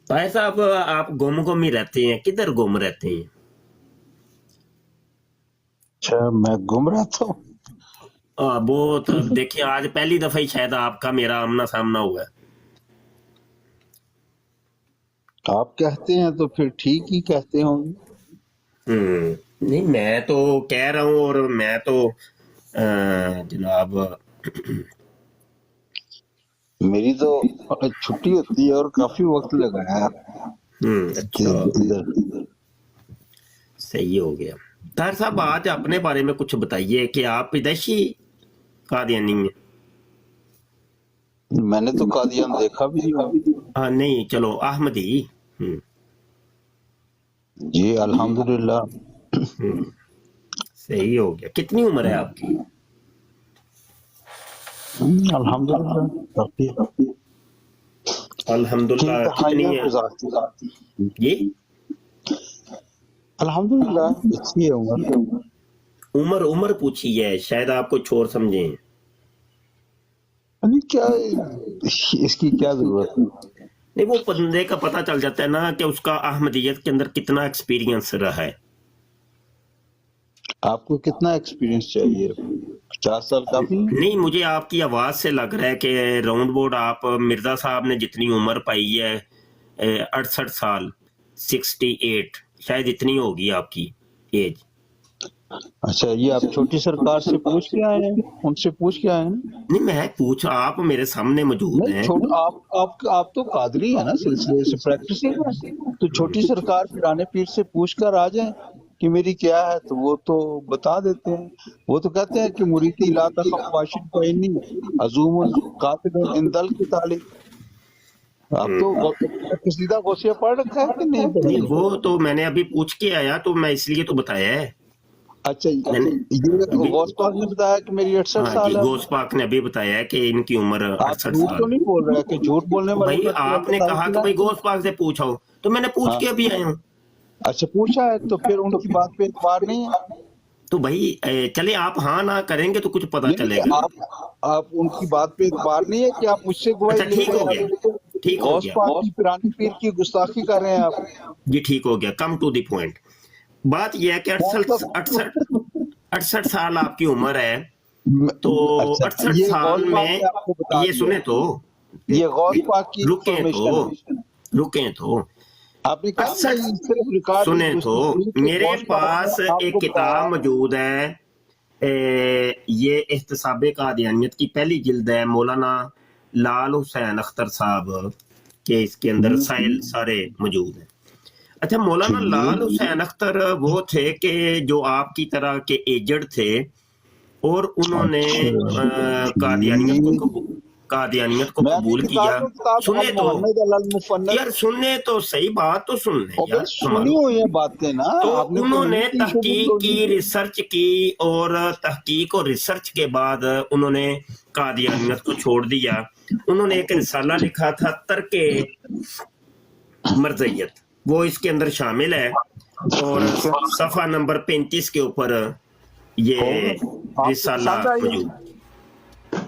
S3: ताहिर साहब आप गुम ही रहते हैं, किधर गुम रहते हैं?
S8: अच्छा मैं गुम रहता हूँ?
S3: वो तो देखिए आज पहली दफा ही शायद आपका मेरा आमना सामना हुआ है।
S8: आप कहते हैं तो फिर ठीक ही कहते होंगे।
S3: नहीं मैं तो कह रहा हूँ, और मैं तो जनाब
S8: मेरी तो छुट्टी होती है और काफी वक्त लगा है
S3: अच्छा
S8: इधर।
S3: सही हो गया। ताहिर साहब आज अपने बारे में कुछ बताइए कि आप पैदाइशी कादियानी हैं?
S8: मैंने तो कादियान देखा भी नहीं।
S3: हाँ नहीं चलो अहमदी।
S8: जी अल्हम्दुलिल्लाह।
S3: सही हो गया। कितनी उम्र है आपकी?
S8: अल्हम्दुलिल्लाह काफी
S3: अल्हम्दुलिल्लाह कितनी है ये?
S8: अल्हम्दुलिल्लाह अच्छी है उम्र।
S3: उम्र पूछी है, शायद आप कुछ और समझे।
S8: अरे क्या इसकी क्या जरूरत है?
S3: नहीं वो बंदे का पता चल जाता है ना कि उसका अहमदियत के अंदर कितना एक्सपीरियंस रहा है।
S8: आपको कितना एक्सपीरियंस चाहिए? 50 साल काफी?
S3: नहीं मुझे आपकी आवाज से लग रहा है कि राउंड बोर्ड आप मिर्जा साहब ने जितनी उम्र पाई है 68 साल 68 शायद इतनी होगी आपकी एज।
S8: अच्छा ये आप छोटी सरकार से पूछ के आए हैं, उनसे पूछ के आए हैं?
S3: नहीं मैं पूछ, आप मेरे सामने मौजूद हैं।
S8: आप तो कादरी है ना, सिलसिले से प्रैक्टिसिंग है, तो छोटी सरकार पिराने पीर से पूछ कर आ जाए कि मेरी क्या है, तो वो तो बता देते हैं। वो तो कहते हैं कि मुरीदी ला तखफ वाशिद पैनी अजूमुल कातिल इंदल की तालीम। आप तो कसीदा गौसिया पढ़ रखा है कि नहीं?
S3: नहीं वो तो मैंने अभी पूछ के आया, तो मैं इसलिए तो बताया है।
S8: अच्छा ये गौस पाक ने बताया कि मेरी 68 साल है।
S3: गौस पाक ने अभी बताया है कि इनकी उम्र 68
S8: झूठ
S3: साल।
S8: तो नहीं बोल रहा है कि झूठ बोलने वाले?
S3: भाई आपने कहा कि भाई गौस पाक से पूछो, तो मैंने पूछ के अभी आया हूँ।
S8: अच्छा पूछा है, तो फिर उनकी बात पे एतबार नहीं है?
S3: तो भाई चले आप हाँ ना करेंगे तो कुछ पता चलेगा।
S8: आप उनकी बात पे एतबार नहीं है कि आप मुझसे गवाही
S3: अच्छा ठीक हो गया, ठीक हो
S8: गौस
S3: गया।
S8: पाक की पिरानी पीर की गुस्ताखी कर रहे हैं आप।
S3: जी ठीक हो गया, कम टू द पॉइंट। बात यह है कि 68 साल आपकी उम्र है, तो 68 साल में ये सुने तो
S8: ये गौस पाक की
S3: रुके तो
S8: आपने कहा सिर्फ रिकॉर्ड
S3: सुने तो मेरे पास एक किताब मौजूद है, ये एहतसाब कादियानियत की पहली जिल्द है, मौलाना लाल हुसैन अख्तर साहब के, इसके अंदर साइल सारे मौजूद हैं। अच्छा मौलाना लाल हुसैन अख्तर वो थे कि जो आपकी तरह के एजेड थे, और उन्होंने कादियानियत को कबूल किया। सुने तो यार, सुनने तो सही बात तो सुन यार,
S8: सुनी हुई है बातें ना।
S3: तो उन्होंने तहकीक की, रिसर्च की, और तहकीक और रिसर्च के बाद उन्होंने कादियानियत को छोड़ दिया। उन्होंने एक रिसाला लिखा था तरके मर्ज़ियत, वो इसके अंदर शामिल है, और सफ़ा नंबर 35 के ऊपर ये रिसाला मौजूद।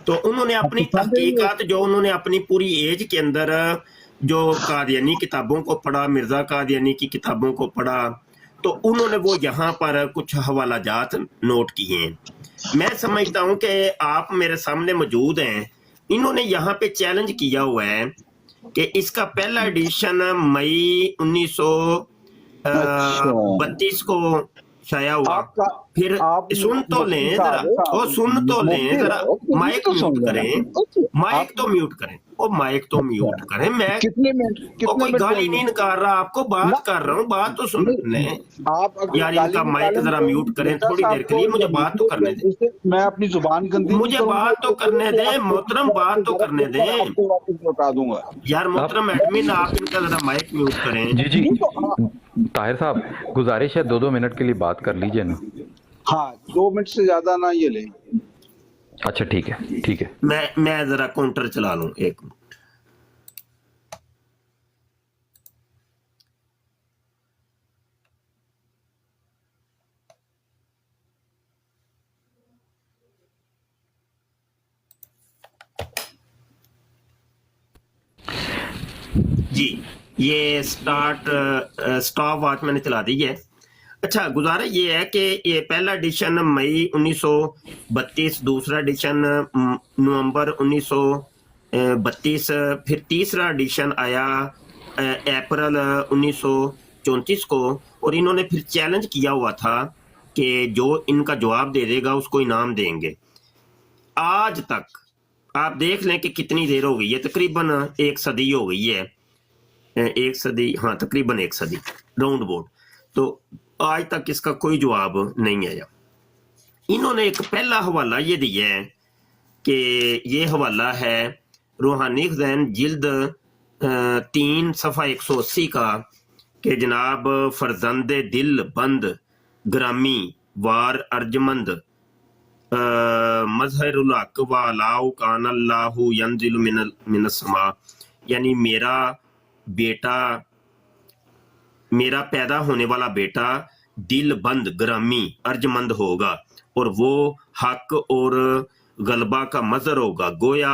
S3: तो उन्होंने अपनी तहकीकात, जो उन्होंने अपनी पूरी एज के अंदर जो कादियानी किताबों को पढ़ा, मिर्ज़ा कादियानी की किताबों को पढ़ा, तो उन्होंने वो यहाँ पर कुछ हवालाजात नोट किए हैं। मैं समझता हूँ कि आप मेरे सामने मौजूद हैं। इन्होंने यहाँ पे चैलेंज किया हुआ है कि इसका पहला एडिशन मई 1932 को शाया हुआ। फिर सुन तो लें जरा, वो सुन तो लें जरा, माइक म्यूट करें, माइक तो म्यूट करें, वो माइक तो म्यूट करें। मैं
S8: कितने मिनट
S3: कोई गाली नहीं निकाल रहा, आपको बात कर रहा हूँ, बात तो सुन लें यार। इनका माइक जरा म्यूट करें थोड़ी देर के लिए, मुझे बात तो करने दें।
S8: मैं अपनी जुबान गंदी,
S3: मुझे बात तो करने दें मोहतरम, बात तो करने दें
S8: बता दूंगा
S3: यार। मोहतरम एडमिन आप इनका जरा माइक म्यूट करें।
S1: जी ताहिर साहब गुजारिश है 2-2 मिनट के लिए बात कर लीजिए ना।
S8: हाँ 2 मिनट से ज्यादा ना ये लें।
S1: अच्छा ठीक है ठीक है।
S3: मैं जरा काउंटर चला लूं, 1 मिनट। जी ये स्टॉप वॉच मैंने चला दी है। अच्छा, गुजारा ये है कि ये पहला एडिशन मई 1932, दूसरा एडिशन नवंबर 1932, फिर तीसरा एडिशन आया अप्रैल 1934 को, और इन्होंने फिर चैलेंज किया हुआ था कि जो इनका जवाब दे देगा उसको इनाम देंगे। आज तक आप देख लें कि कितनी देर हो गई है, तकरीबन 1 सदी हो गई है, 1 सदी, हाँ तकरीबन 1 सदी राउंड बोर्ड, तो आज तक इसका कोई जवाब नहीं आया। इन्होंने एक पहला हवाला ये दिया है कि ये हवाला है रूहानी खज़ाइन जिल्द 3 सफ़ा 180 का, कि जनाब फरजंदे दिल बंद ग्रामी वार अर्जमंद मजहरुल हक व लाउ कान अल्लाहु यंजिलु मिनस समा, यानी मेरा पैदा होने वाला बेटा दिल बंद ग्रामी अर्जमंद होगा, और वो हक और गलबा का मजहर होगा, गोया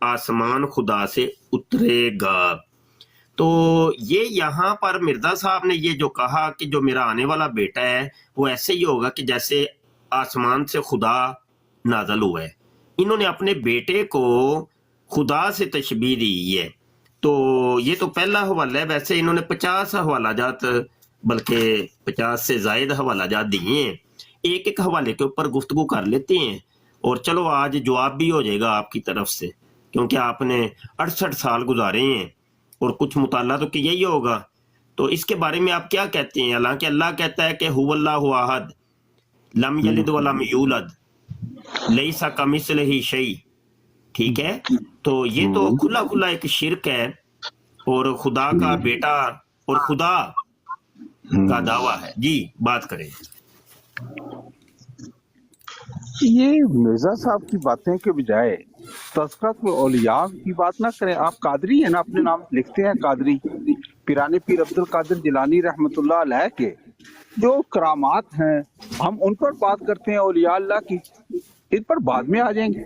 S3: आसमान खुदा से उतरेगा। तो ये यहाँ पर मिर्जा साहब ने ये जो कहा कि जो मेरा आने वाला बेटा है वो ऐसे ही होगा कि जैसे आसमान से खुदा नाजल हुआ है। इन्होंने अपने बेटे को खुदा से तशबीह दी है। तो ये तो पहला हवाला है। वैसे इन्होंने 50 हवाला जात, बल्कि 50 से जायद हवाला जात दिए हैं। एक एक हवाले के ऊपर गुफ्तगू कर लेते हैं, और चलो आज जवाब भी हो जाएगा आपकी तरफ से, क्योंकि आपने 68 साल गुजारे हैं और कुछ मुताला तो किया ही होगा। तो इसके बारे में आप क्या कहते हैं? हालांकि अल्लाह कहता है कि हुवल्लाहु अहद लम यलिद वलम यूलद लैसा कमिस्लिही शै, ठीक है। तो ये तो खुला खुला एक शिरक है और खुदा का बेटा और खुदा का दावा है। जी बात करें।
S8: ये मिर्जा साहब की बातें के बजाय तज़किरत औलिया की बात ना करें। आप कादरी है ना, अपने नाम लिखते हैं कादरी। पिराने पीर अब्दुल कादिर जिलानी रहमतुल्लाह अलैह के जो करामात हैं हम उन पर बात करते हैं, औलिया अल्लाह की, इन पर बाद में आ जाएंगे।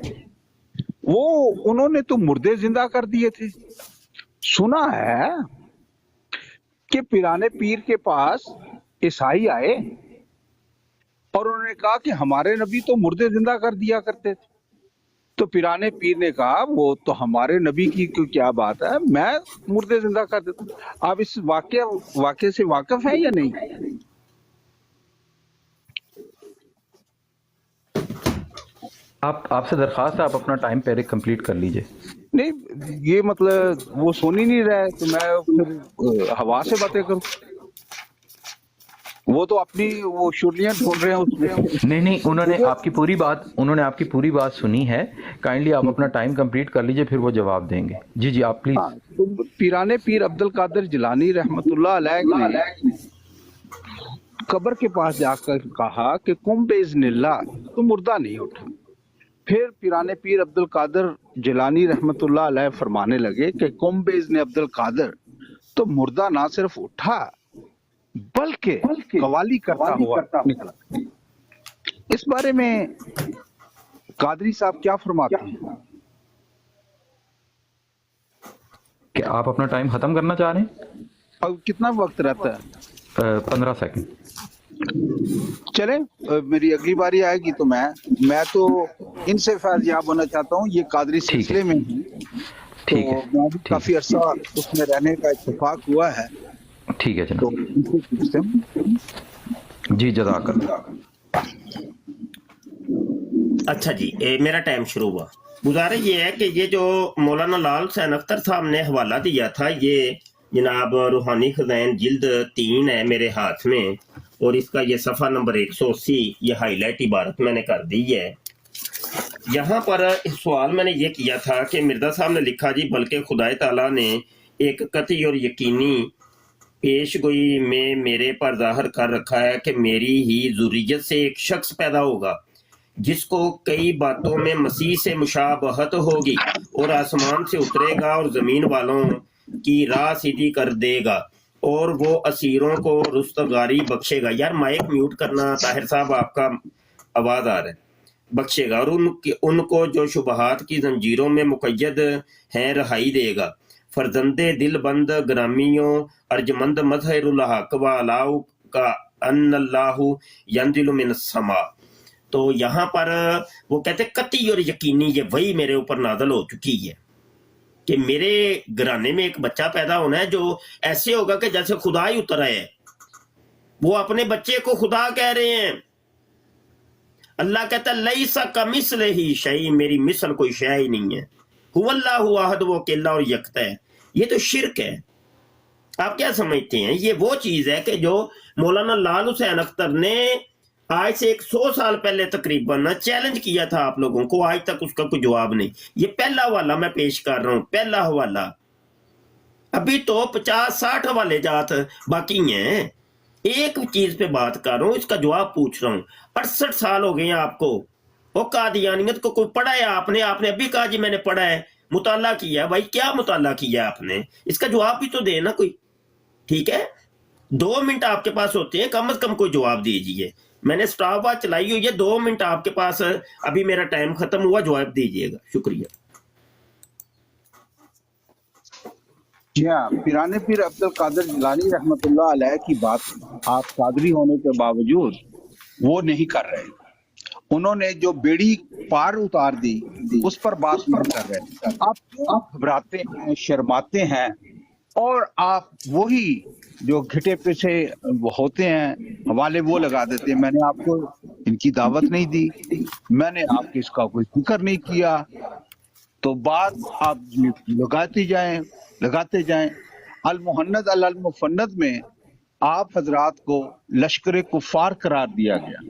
S8: वो उन्होंने तो मुर्दे जिंदा कर दिए थे। सुना है कि पिराने पीर के पास ईसाई आए और उन्होंने कहा कि हमारे नबी तो मुर्दे जिंदा कर दिया करते थे। तो पिराने पीर ने कहा वो तो हमारे नबी की क्या बात है, मैं मुर्दे जिंदा कर देता हूं। आप इस वाक्य से वाकिफ है या नहीं?
S1: आपसे दरख्वास्त है, आप अपना टाइम पहले कंप्लीट कर लीजिए।
S8: नहीं, ये मतलब वो सुन ही नहीं रहा है तो मैं फिर हवा से बातें करूं। वो तो अपनी वो शुर्लियां ढूंढ रहे हैं उसमें।
S1: नहीं, उन्होंने आपकी पूरी बात सुनी है। काइंडली आप अपना टाइम कंप्लीट कर लीजिए, फिर वो जवाब देंगे। जी आप प्लीज।
S8: तो पिराने पीर अब्दुल कादिर जिलानी रहमतुल्लाह अलैह ने कब्र के पास जाकर कहा कि कुम बेइज़्निल्लाह, तो मुर्दा नहीं उठा। फिर पिराने पीर अब्दुल कादिर जिलानी रहमतुल्लाह अलैह फरमाने लगे कि कुम बेइज़्नि अब्दुल कादिर, तो मुर्दा ना सिर्फ उठा बल्कि कवाली करता हुआ निकला। इस बारे में कादरी साहब क्या फरमाते हैं?
S1: क्या आप अपना टाइम खत्म करना चाह रहे हैं?
S8: अब कितना वक्त रहता है?
S1: 15 सेकंड।
S8: चले, मेरी अगली बारी आएगी तो मैं तो इनसे फैज़याब होना चाहता हूँ। ये कादरी सिलसिले में हूँ, तो मैं भी काफी अरसा उसमें रहने का इत्तेफाक हुआ है।
S1: ठीक है
S8: तो
S1: जनाब।
S8: पूछते हैं।
S1: जी जज़ाकल्लाह।
S3: अच्छा जी, मेरा टाइम शुरू हुआ। गुजारा ये है कि ये जो मौलाना लाल हुसैन अख्तर साहब ने हवाला दिया था, ये जनाब रूहानी खज़ाइन जिल्द 3 है मेरे हाथ में, और इसका ये सफ़ा नंबर 180, ये हाईलाइट इबारत मैंने कर दी है। यहाँ पर सवाल मैंने ये किया था कि मिर्जा साहब ने लिखा जी, बल्कि खुदाए ताला ने एक कतई और यकीनी पेशगोई में मेरे पर जाहिर कर रखा है कि मेरी ही ज़ुर्रियत से एक शख्स पैदा होगा जिसको कई बातों में मसीह से मुशाबहत होगी, और आसमान से उतरेगा और ज़मीन वालों की राह सीधी कर देगा, और वो असीरों को रुस्तगारी बख्शेगा। यार माइक म्यूट करना ताहिर साहब, आपका आवाज़ आ रहा है। बख्शेगा और उनको जो शुबहात की जंजीरों में मुक़य्यद हैं रहाई देगा। फरजंदे दिल बंद ग्रामियों अर्जमंद मजहरुल हक व अलाउ का अन्नल्लाहु यंजिलु मिनस समा। तो यहाँ पर वो कहते कती और यकीनी ये वही मेरे ऊपर नाज़िल हो चुकी है कि मेरे घराने में एक बच्चा पैदा होना है जो ऐसे होगा कि जैसे खुदा ही उतर आए। वो अपने बच्चे को खुदा कह रहे हैं। अल्लाह कहता है लैसा कमिस्लिही शै, मेरी मिसल कोई शै ही नहीं है। हुवल्लाहु अहद, वो अकेला और यकता है। ये तो शिरक है। आप क्या समझते हैं? ये वो चीज है कि जो मौलाना लाल हुसैन अख्तर ने आज से 100 साल पहले तकरीबन चैलेंज किया था आप लोगों को, आज तक उसका कोई जवाब नहीं। ये पहला हवाला मैं पेश कर रहा हूं, पहला हवाला। अभी तो 50-60 हवाले जात बाकी हैं। एक चीज पे बात कर रहा हूं, इसका जवाब पूछ रहा हूं। 68 साल हो गए हैं आपको। वो कादियानियत को कोई पढ़ा है आपने? आपने अभी कहा जी मैंने पढ़ा है, मुताला किया। भाई क्या मुताला किया आपने? इसका जवाब भी तो देना कोई। ठीक है, 2 मिनट आपके पास होते हैं, कम से कम कोई जवाब दीजिए। मैंने स्टॉप वॉच चलाई हुई है, 2 मिनट आपके पास, अभी मेरा टाइम खत्म हुआ, जवाब दीजिएगा। शुक्रिया।
S8: जी हाँ, पिराने पीर अब्दुल कादिर जिलानी रहमतुल्लाह अलैह की बात आप कादरी होने के बावजूद वो नहीं कर रहे। उन्होंने जो बेड़ी पार उतार दी उस पर बात नहीं कर रहे। आप क्यों घबराते हैं, शर्माते हैं, और आप वही जो घिटे पिछे होते हैं हवाले वो लगा देते हैं। मैंने आपको इनकी दावत नहीं दी, मैंने आपके इसका कोई जिक्र नहीं किया, तो बात आप लगाते जाएं। अल मुहन्नद अल मुफन्नद में आप हजरात को लश्कर कुफार करार दिया गया,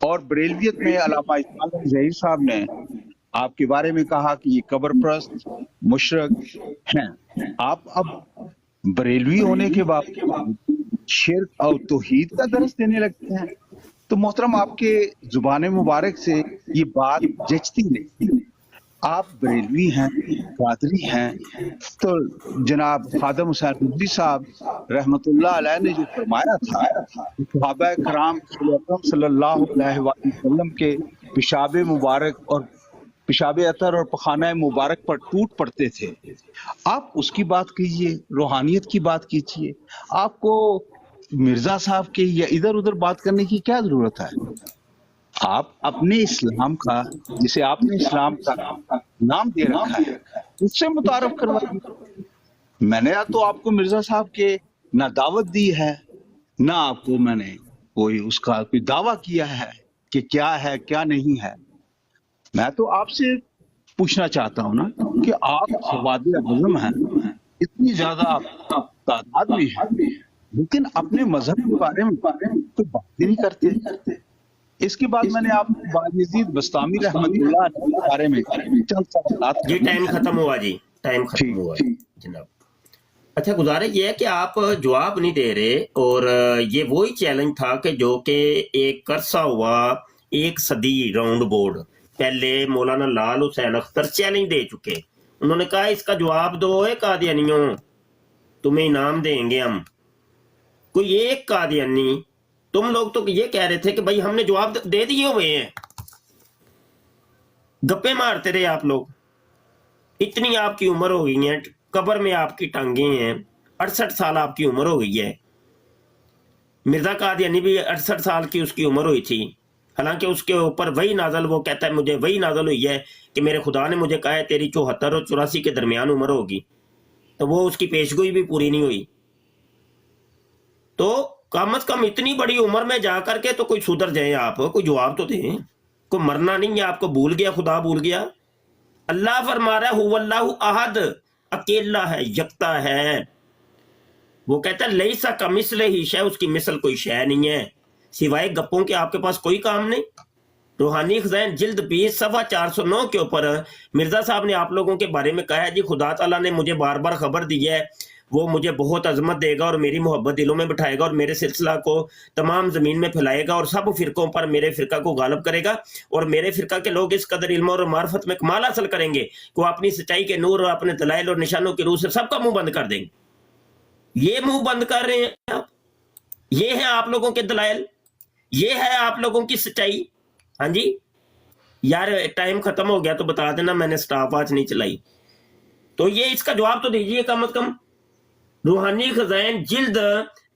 S8: और बरेलवियत में अल्लामा इस्माइल ज़हीर साहब ने आपके बारे में कहा कि ये कब्र परस्त मुशरक हैं। आप अब बरेलवी होने के बाद शिर्क और तौहीद का दर्स देने लगते हैं। तो मोहतरम, आपके जुबान मुबारक से ये बात जचती नहीं। आप बरेलवी हैं, कादरी हैं, तो जनाब खादम हुसैन रिजवी साहब रहमतुल्लाह अलैह ने जो फरमाया था, सहाबा कराम सल्लल्लाहु अलैहि वसल्लम के पेशाब मुबारक और पेशाब अतर और पखाना मुबारक पर टूट पड़ते थे, आप उसकी बात कीजिए, रूहानियत की बात कीजिए। आपको मिर्जा साहब के या इधर उधर बात करने की क्या जरूरत है? आप अपने इस्लाम का, जिसे आपने इस्लाम का नाम दे रखा है, उससे मुतारफ करवाइए। मैंने तो आपको मिर्जा साहब के ना दावत दी है, ना आपको मैंने कोई उसका कोई दावा किया है कि क्या है क्या नहीं है। मैं तो आपसे पूछना चाहता हूं ना कि आप सवादे आज़म हैं, इतनी ज्यादा आप तादाद में है, लेकिन अपने मजहब के बारे में कोई बात ही नहीं करते। इसके बाद मैंने आपको बायजीद बस्तामी रहमतुल्लाह अलैह के बारे में चंद सवालात
S3: जी टाइम खत्म हुआ जी, टाइम खत्म हुआ जनाब। अच्छा, गुजारिश ये है कि आप जवाब नहीं दे रहे, और ये वही चैलेंज था कि जो कि एक अरसा हुआ, 1 सदी राउंड बोर्ड पहले मौलाना लाल हुसैन अख्तर चैलेंज दे चुके। उन्होंने कहा इसका जवाब दो कादियानियों, तुम्हें इनाम देंगे हम। कोई एक कादियानी, तुम लोग तो ये कह रहे थे कि भाई हमने जवाब दे दिए हुए हैं, गप्पे मारते रहे आप लोग। इतनी आपकी उम्र हो गई है, कब्र में आपकी टांगे हैं, 68 साल आपकी उम्र हो गई है। मिर्जा कादियानी भी 68 साल की उसकी उम्र हुई थी, हालांकि उसके ऊपर वही नाजल, वो कहता है मुझे वही नाजल हुई है कि मेरे खुदा ने मुझे कहा है तेरी 74 और 84 के दरमियान उम्र होगी, तो वो उसकी पेशगोई भी पूरी नहीं हुई। तो कम से कम इतनी बड़ी उम्र में जाकर के तो कोई सुधर जाए, आप कोई जवाब तो दें। कोई मरना नहीं है, आपको भूल गया, खुदा भूल गया। अल्लाह फरमा रहा है हुवल्लाहु अहद, अकेला है, यकता है। वो कहता है लैसा कमिस्लिही शै, उसकी मिसल कोई शै नहीं है, सिवाय गप्पों के आपके पास कोई काम नहीं। रूहानी खज़ाइन जिल्द 20 सफ़ा 409 के ऊपर मिर्जा साहब ने आप लोगों के बारे में कहा है जी खुदा ताला ने मुझे बार बार खबर दी है, वो मुझे बहुत अजमत देगा और मेरी मोहब्बत दिलों में बिठाएगा और मेरे सिलसिला को तमाम ज़मीन में फैलाएगा और सब फ़िरकों पर मेरे फ़िरका को गालब करेगा, और मेरे फ़िरका के लोग इस कदर इल्म और मार्फत में कमाल हासिल करेंगे कि वो अपनी सच्चाई के नूर और अपने दलाइल और निशानों की रूह से सबका मुंह बंद कर देंगे। ये मुंह बंद कर रहे हैं आप, ये है आप लोगों के दलाइल, ये है आप लोगों की सच्चाई। हाँ जी यार, टाइम खत्म हो गया तो बता देना, मैंने स्टॉप वॉच नहीं चलाई। तो ये इसका जवाब तो दीजिए कम से कम। रूहानी खज़ाइन जिल्द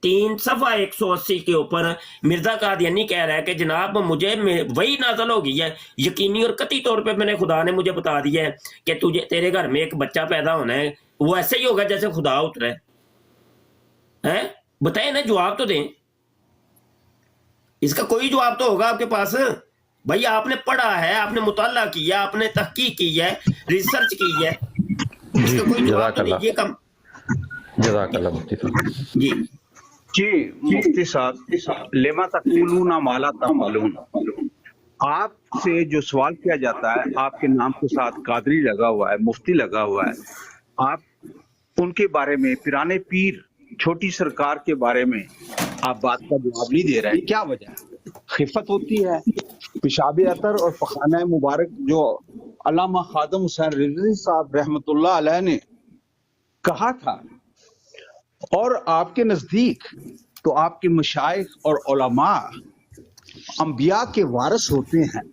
S3: 3 सफ़ा 180 के ऊपर मिर्जा कादियानी कह रहा है कि जनाब मुझे वही नाज़िल हो गई है, यकीनी और कतई तौर पे मैंने खुदा ने मुझे बता दिया है कि तुझे तेरे घर में एक बच्चा पैदा होना है, वो ऐसे ही होगा जैसे खुदा उतरा है। बताए ना, जवाब तो दें, इसका कोई जवाब तो होगा आपके पास। भाई आपने पढ़ा है, आपने मुताला किया, आपने तहकीक की है, रिसर्च की है,
S1: जी
S3: इसका कोई जवाब तो
S1: जज़ाकल्लाह
S3: दीजिए कम।
S1: जज़ाकल्लाह मुफ्ती साहब।
S3: जी
S8: जी मुफ्ती साहब, लेमा तक़ूलूना मा ला तफ़अलून, आपसे जो सवाल किया जाता है, आपके नाम के साथ कादरी लगा हुआ है, मुफ्ती लगा हुआ है, आप उनके बारे में, पिराने पीर छोटी सरकार के बारे में आप बात का जवाब नहीं दे रहे हैं, क्या वजह है? खिफत होती है? पेशाब अतर और पखाना मुबारक जो अल्लामा खादम हुसैन रिजवी साहब रहमतुल्लाह अलैह ने कहा था, और आपके नजदीक तो आपके मशाइख और उलमा अंबिया के वारिस होते हैं,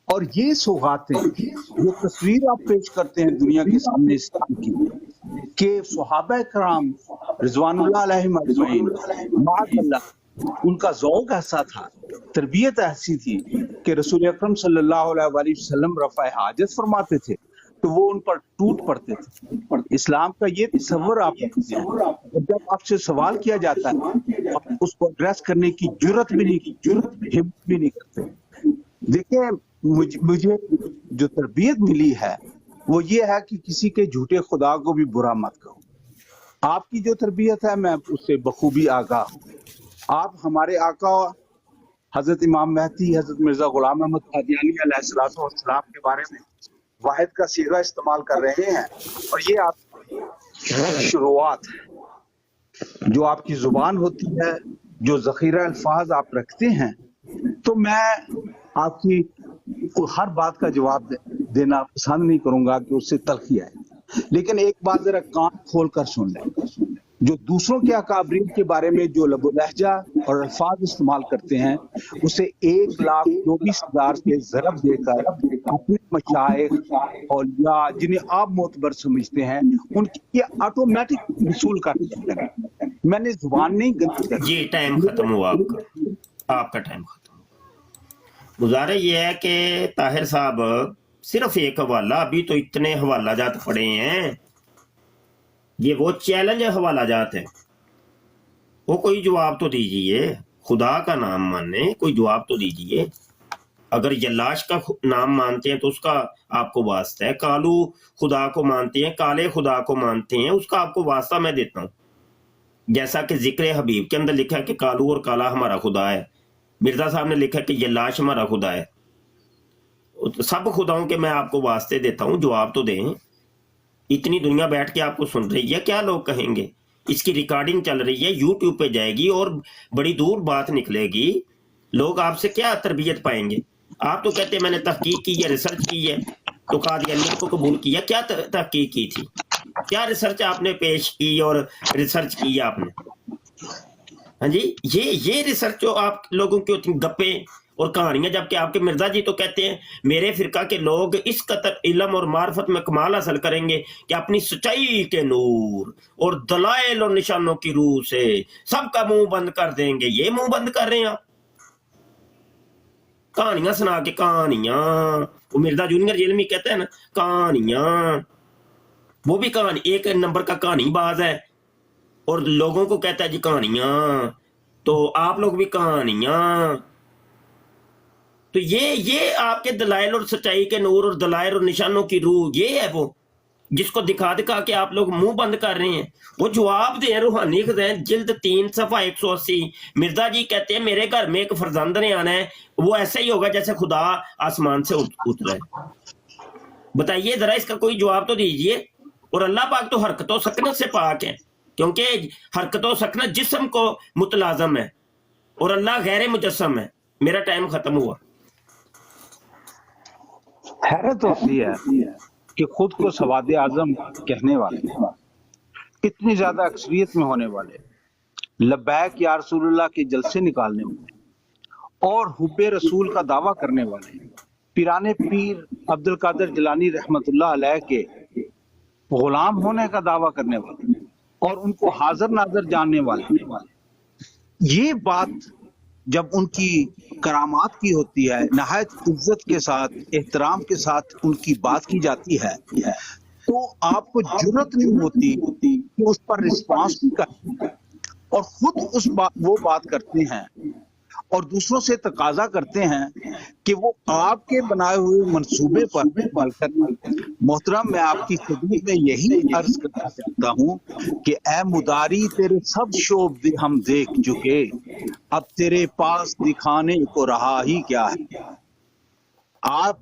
S8: और ये सौगातें, ये तस्वीर आप पेश करते हैं दुनिया के सामने इस्लाम की कि सहाबा कराम रिजवानुल्लाह अलैहिम अजमईन माअल्लाह, उनका ज़ौक़ ऐसा था, तरबियत ऐसी थी कि रसूल अकरम सल्लल्लाहु अलैहि वसल्लम रफ़ा हाजत फरमाते थे तो वो उन पर टूट पड़ते थे। इस्लाम का ये तस्वर आप रखते हैं, और जब आपसे सवाल किया जाता है आप उसको एड्रेस करने की जुर्रत भी नहीं करते। देखिए, मुझे जो तरबियत मिली है वो ये है कि किसी के झूठे खुदा को भी बुरा मत कहो। आपकी जो तरबियत है मैं उससे बखूबी आगाह हूँ। आप हमारे आका हजरत इमाम मेहदी, हजरत मिर्जा गुलाम अहमद कादियानी अलैहिस्सलाम के बारे में वाहिद का सीगा इस्तेमाल कर रहे हैं, और ये आप शुरुआत है, जो आपकी जुबान होती है, जो जखीरा अल्फाज आप रखते हैं, तो मैं आपकी हर बात का जवाब देना पसंद नहीं करूंगा कि उससे तलखी आए, लेकिन एक बात जरा कान खोल कर सुन लें। जो दूसरों के अकाबरीन के बारे में जो लबो लहजा और अल्फाज इस्तेमाल करते हैं, उसे 1,24,000 के ज़रब देकर अपने मशाइख और या जिन्हें आप मोतबर समझते हैं उनकी ऑटोमेटिक वसूल कर सकते हैं। मैंने जुबान नहीं गंदी कर।
S3: जी टाइम खत्म हुआ आपका टाइम खत्म हुआ। गुजारा ये है कि ताहिर साहब सिर्फ एक हवाला, अभी तो इतने हवाला जात पड़े हैं, ये वो चैलेंज हवाला जात है, वो कोई जवाब तो दीजिए, खुदा का नाम मानने कोई जवाब तो दीजिए। अगर यल्लाश का नाम मानते हैं तो उसका आपको वास्ता है, कालू खुदा को मानते हैं, काले खुदा को मानते हैं, उसका आपको वास्ता मैं देता हूँ। जैसा कि जिक्र हबीब के अंदर लिखा है कि कालू और काला हमारा खुदा है, मिर्जा साहब ने लिखा है कि यल्लाश हमारा खुदा है। सब खुदाओं के मैं आपको वास्ते देता हूँ, जवाब तो दें। इतनी दुनिया बैठ के आपको सुन रही है, क्या लोग कहेंगे? इसकी रिकॉर्डिंग चल रही है, यूट्यूब पे जाएगी और बड़ी दूर बात निकलेगी, लोग आपसे क्या तरबियत पाएंगे? आप तो कहते हैं मैंने तहकीक की है, रिसर्च की है, तो कादियानियत को कबूल किया। क्या तहकीक की थी, क्या रिसर्च आपने पेश की और रिसर्च की आपने? हाँ जी, ये रिसर्च जो आप लोगों की होती गप्पे और कहानियां, जबकि आपके मिर्जा जी तो कहते हैं मेरे फिरका के लोग इस कदर इल्म और मार्फत में कमाल हासिल करेंगे कि अपनी सच्चाई के नूर और दलाइल और निशानों की रूह से सबका मुंह बंद कर देंगे। ये मुंह बंद कर रहे हैं आप, कहानियां सुना के। कहानियां, वो मिर्जा जूनियर जेल में कहते हैं ना कहानियां, वो भी कहानी एक नंबर का कहानी बाज है, और लोगों को कहता है जी कहानियां, तो आप लोग भी कहानियां। तो ये आपके दलाइल और सच्चाई के नूर और दलाइल और निशानों की रूह, ये है वो जिसको दिखा दिखा के आप लोग मुंह बंद कर रहे हैं। वो जवाब दें। रूहानी खज़ाइन जिल्द 3 सफ़ा 180। मिर्जा जी कहते हैं मेरे घर में एक फर्जंद ने आना है, वो ऐसा ही होगा जैसे खुदा आसमान से उतरा है। बताइए जरा, इसका कोई जवाब तो दीजिए। और अल्लाह पाक तो हरकतों सकनत से पाक है, क्योंकि हरकतों सकनत जिस्म को मुतलाजम है और अल्लाह गैर मुजस्सम है। मेरा टाइम खत्म हुआ।
S8: हैरत होती है कि खुद को सवाद आजम कहने वाले, इतनी ज्यादा अक्सरियत में होने वाले, लब्बैक या रसूलुल्लाह के जलसे निकालने वाले और हुब्बे रसूल का दावा करने वाले, पिराने पीर अब्दुल कादिर जिलानी रहमतुल्लाह अलैह के गुलाम होने का दावा करने वाले और उनको हाजिर नाजर जानने वाले, یہ بات جب ان کی کرامات کی ہوتی ہے، نہایت عزت کے ساتھ، احترام کے ساتھ ان کی بات کی جاتی ہے، تو آپ کو جرأت نہیں ہوتی کہ اس پر رسپانس بھی کریں، اور خود وہ بات کرتے ہیں اور دوسروں سے تقاضا کرتے ہیں کہ وہ آپ کے بنائے ہوئے منصوبے پر عمل کریں۔ محترم، میں آپ کی خدمت میں یہی عرض کرنا چاہتا ہوں کہ اے مداری، تیرے سب شعب ہم دیکھ چکے، اب تیرے پاس دکھانے کو رہا ہی کیا ہے۔ آپ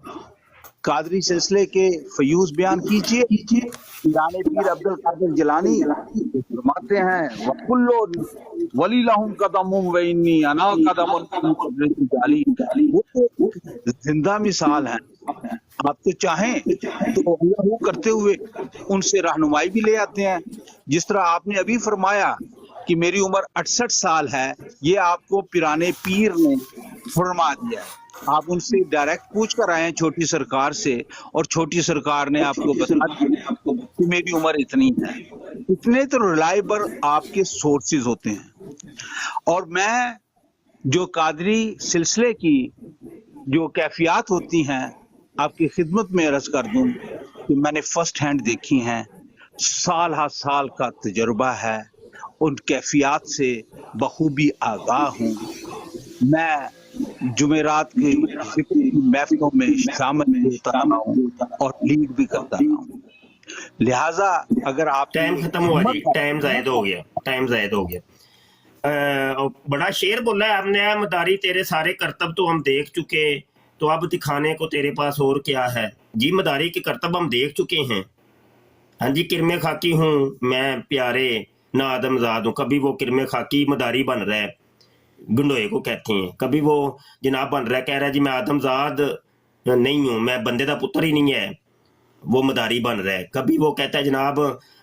S8: قادری سلسلے کے فیوز بیان کیجئے۔ پیران پیر عبد القادر جیلانی فرماتے ہیں وَكُلُّ وَلِي لَهُمْ قَدَمٌ وَإِنِّي أَنَا قَدَمٌ، وہ تو زندہ مثال ہیں۔ آپ تو چاہیں تو اللہ کرتے ہوئے ان سے رہنمائی بھی لے آتے ہیں، جس طرح آپ نے ابھی فرمایا کہ میری عمر 68 سال ہے، یہ آپ کو پیران پیر نے فرما دیا ہے۔ آپ ان سے ڈائریکٹ پوچھ کر آئے ہیں چھوٹی سرکار سے، اور چھوٹی سرکار نے آپ کو بتا دیا کہ میری عمر اتنی ہے۔ اتنے تو ریلائبل آپ کے سورسز ہوتے ہیں۔ اور میں جو قادری سلسلے کی جو کیفیات ہوتی ہیں آپ کی خدمت میں عرض کر دوں کہ میں نے فرسٹ ہینڈ دیکھی ہیں، سال ہا سال کا تجربہ ہے، ان کیفیات سے بخوبی آگاہ ہوں۔ میں جمعرات کے محفلوں میں شامل ہوتا رہا ہوں اور لیڈ بھی کرتا رہا ہوں۔ لہٰذا اگر آپ
S3: ٹائم ختم ہوا جی، ٹائم زائد ہو گیا۔ بڑا شعر بولا ہے آپ نے، اے مداری تیرے سارے کرتب تو ہم دیکھ چکے، تو اب دکھانے کو تیرے پاس اور کیا ہے۔ جی مداری کے کرتب ہم دیکھ چکے ہیں۔ ہاں جی، کرم خاکی ہوں میں پیارے نہ آدم زاد ہوں۔ کبھی وہ کرم خاکی مداری بن رہا ہے، گنڈوئے کو کہتے ہیں، کبھی وہ جناب بن رہا ہے، کہہ رہا ہے جی میں آدم زاد نہیں ہوں، میں بندے دا پتر ہی نہیں ہے، وہ مداری بن رہا ہے۔ کبھی وہ کہتا ہے جناب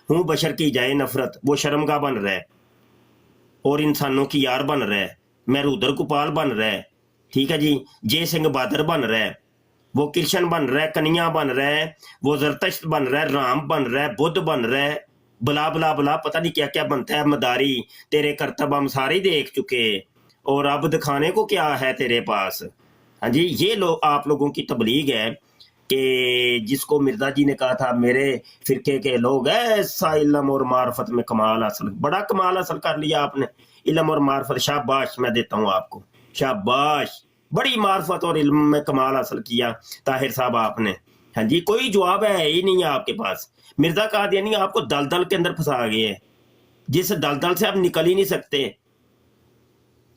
S3: ہوں بشر کی جائے نفرت، وہ شرمگاہ بن رہا ہے اور انسانوں کی یار بن رہا ہے۔ میں رودر گوپال بن رہا ہے، ٹھیک ہے جی، جے سنگھ بہادر بن رہا ہے، وہ کرشن بن رہا ہے، کنیا بن رہا ہے، وہ زرتشت بن رہا ہے، رام بن رہا ہے، بدھ بن رہا ہے، بلا بلا بلا پتہ نہیں کیا کیا بنتا ہے۔ مداری تیرے کرتب ہم سارے دیکھ چکے، اور اب دکھانے کو کیا ہے تیرے پاس۔ ہاں جی، یہ آپ لوگوں کی تبلیغ ہے کہ جس کو مرزا جی نے کہا تھا میرے فرقے کے لوگ ایسا علم اور معرفت میں کمال حاصل، بڑا کمال حاصل کر لیا آپ نے، علم اور معرفت، شاباش، میں دیتا ہوں آپ کو شاباش، بڑی معرفت اور علم میں کمال حاصل کیا طاہر صاحب آپ نے۔ ہاں جی، کوئی جواب ہے ہی نہیں ہے آپ کے پاس۔ مرزا قادیانی آپ کو دلدل کے اندر پھنسا گئے ہیں، جس دلدل سے آپ نکل ہی نہیں سکتے۔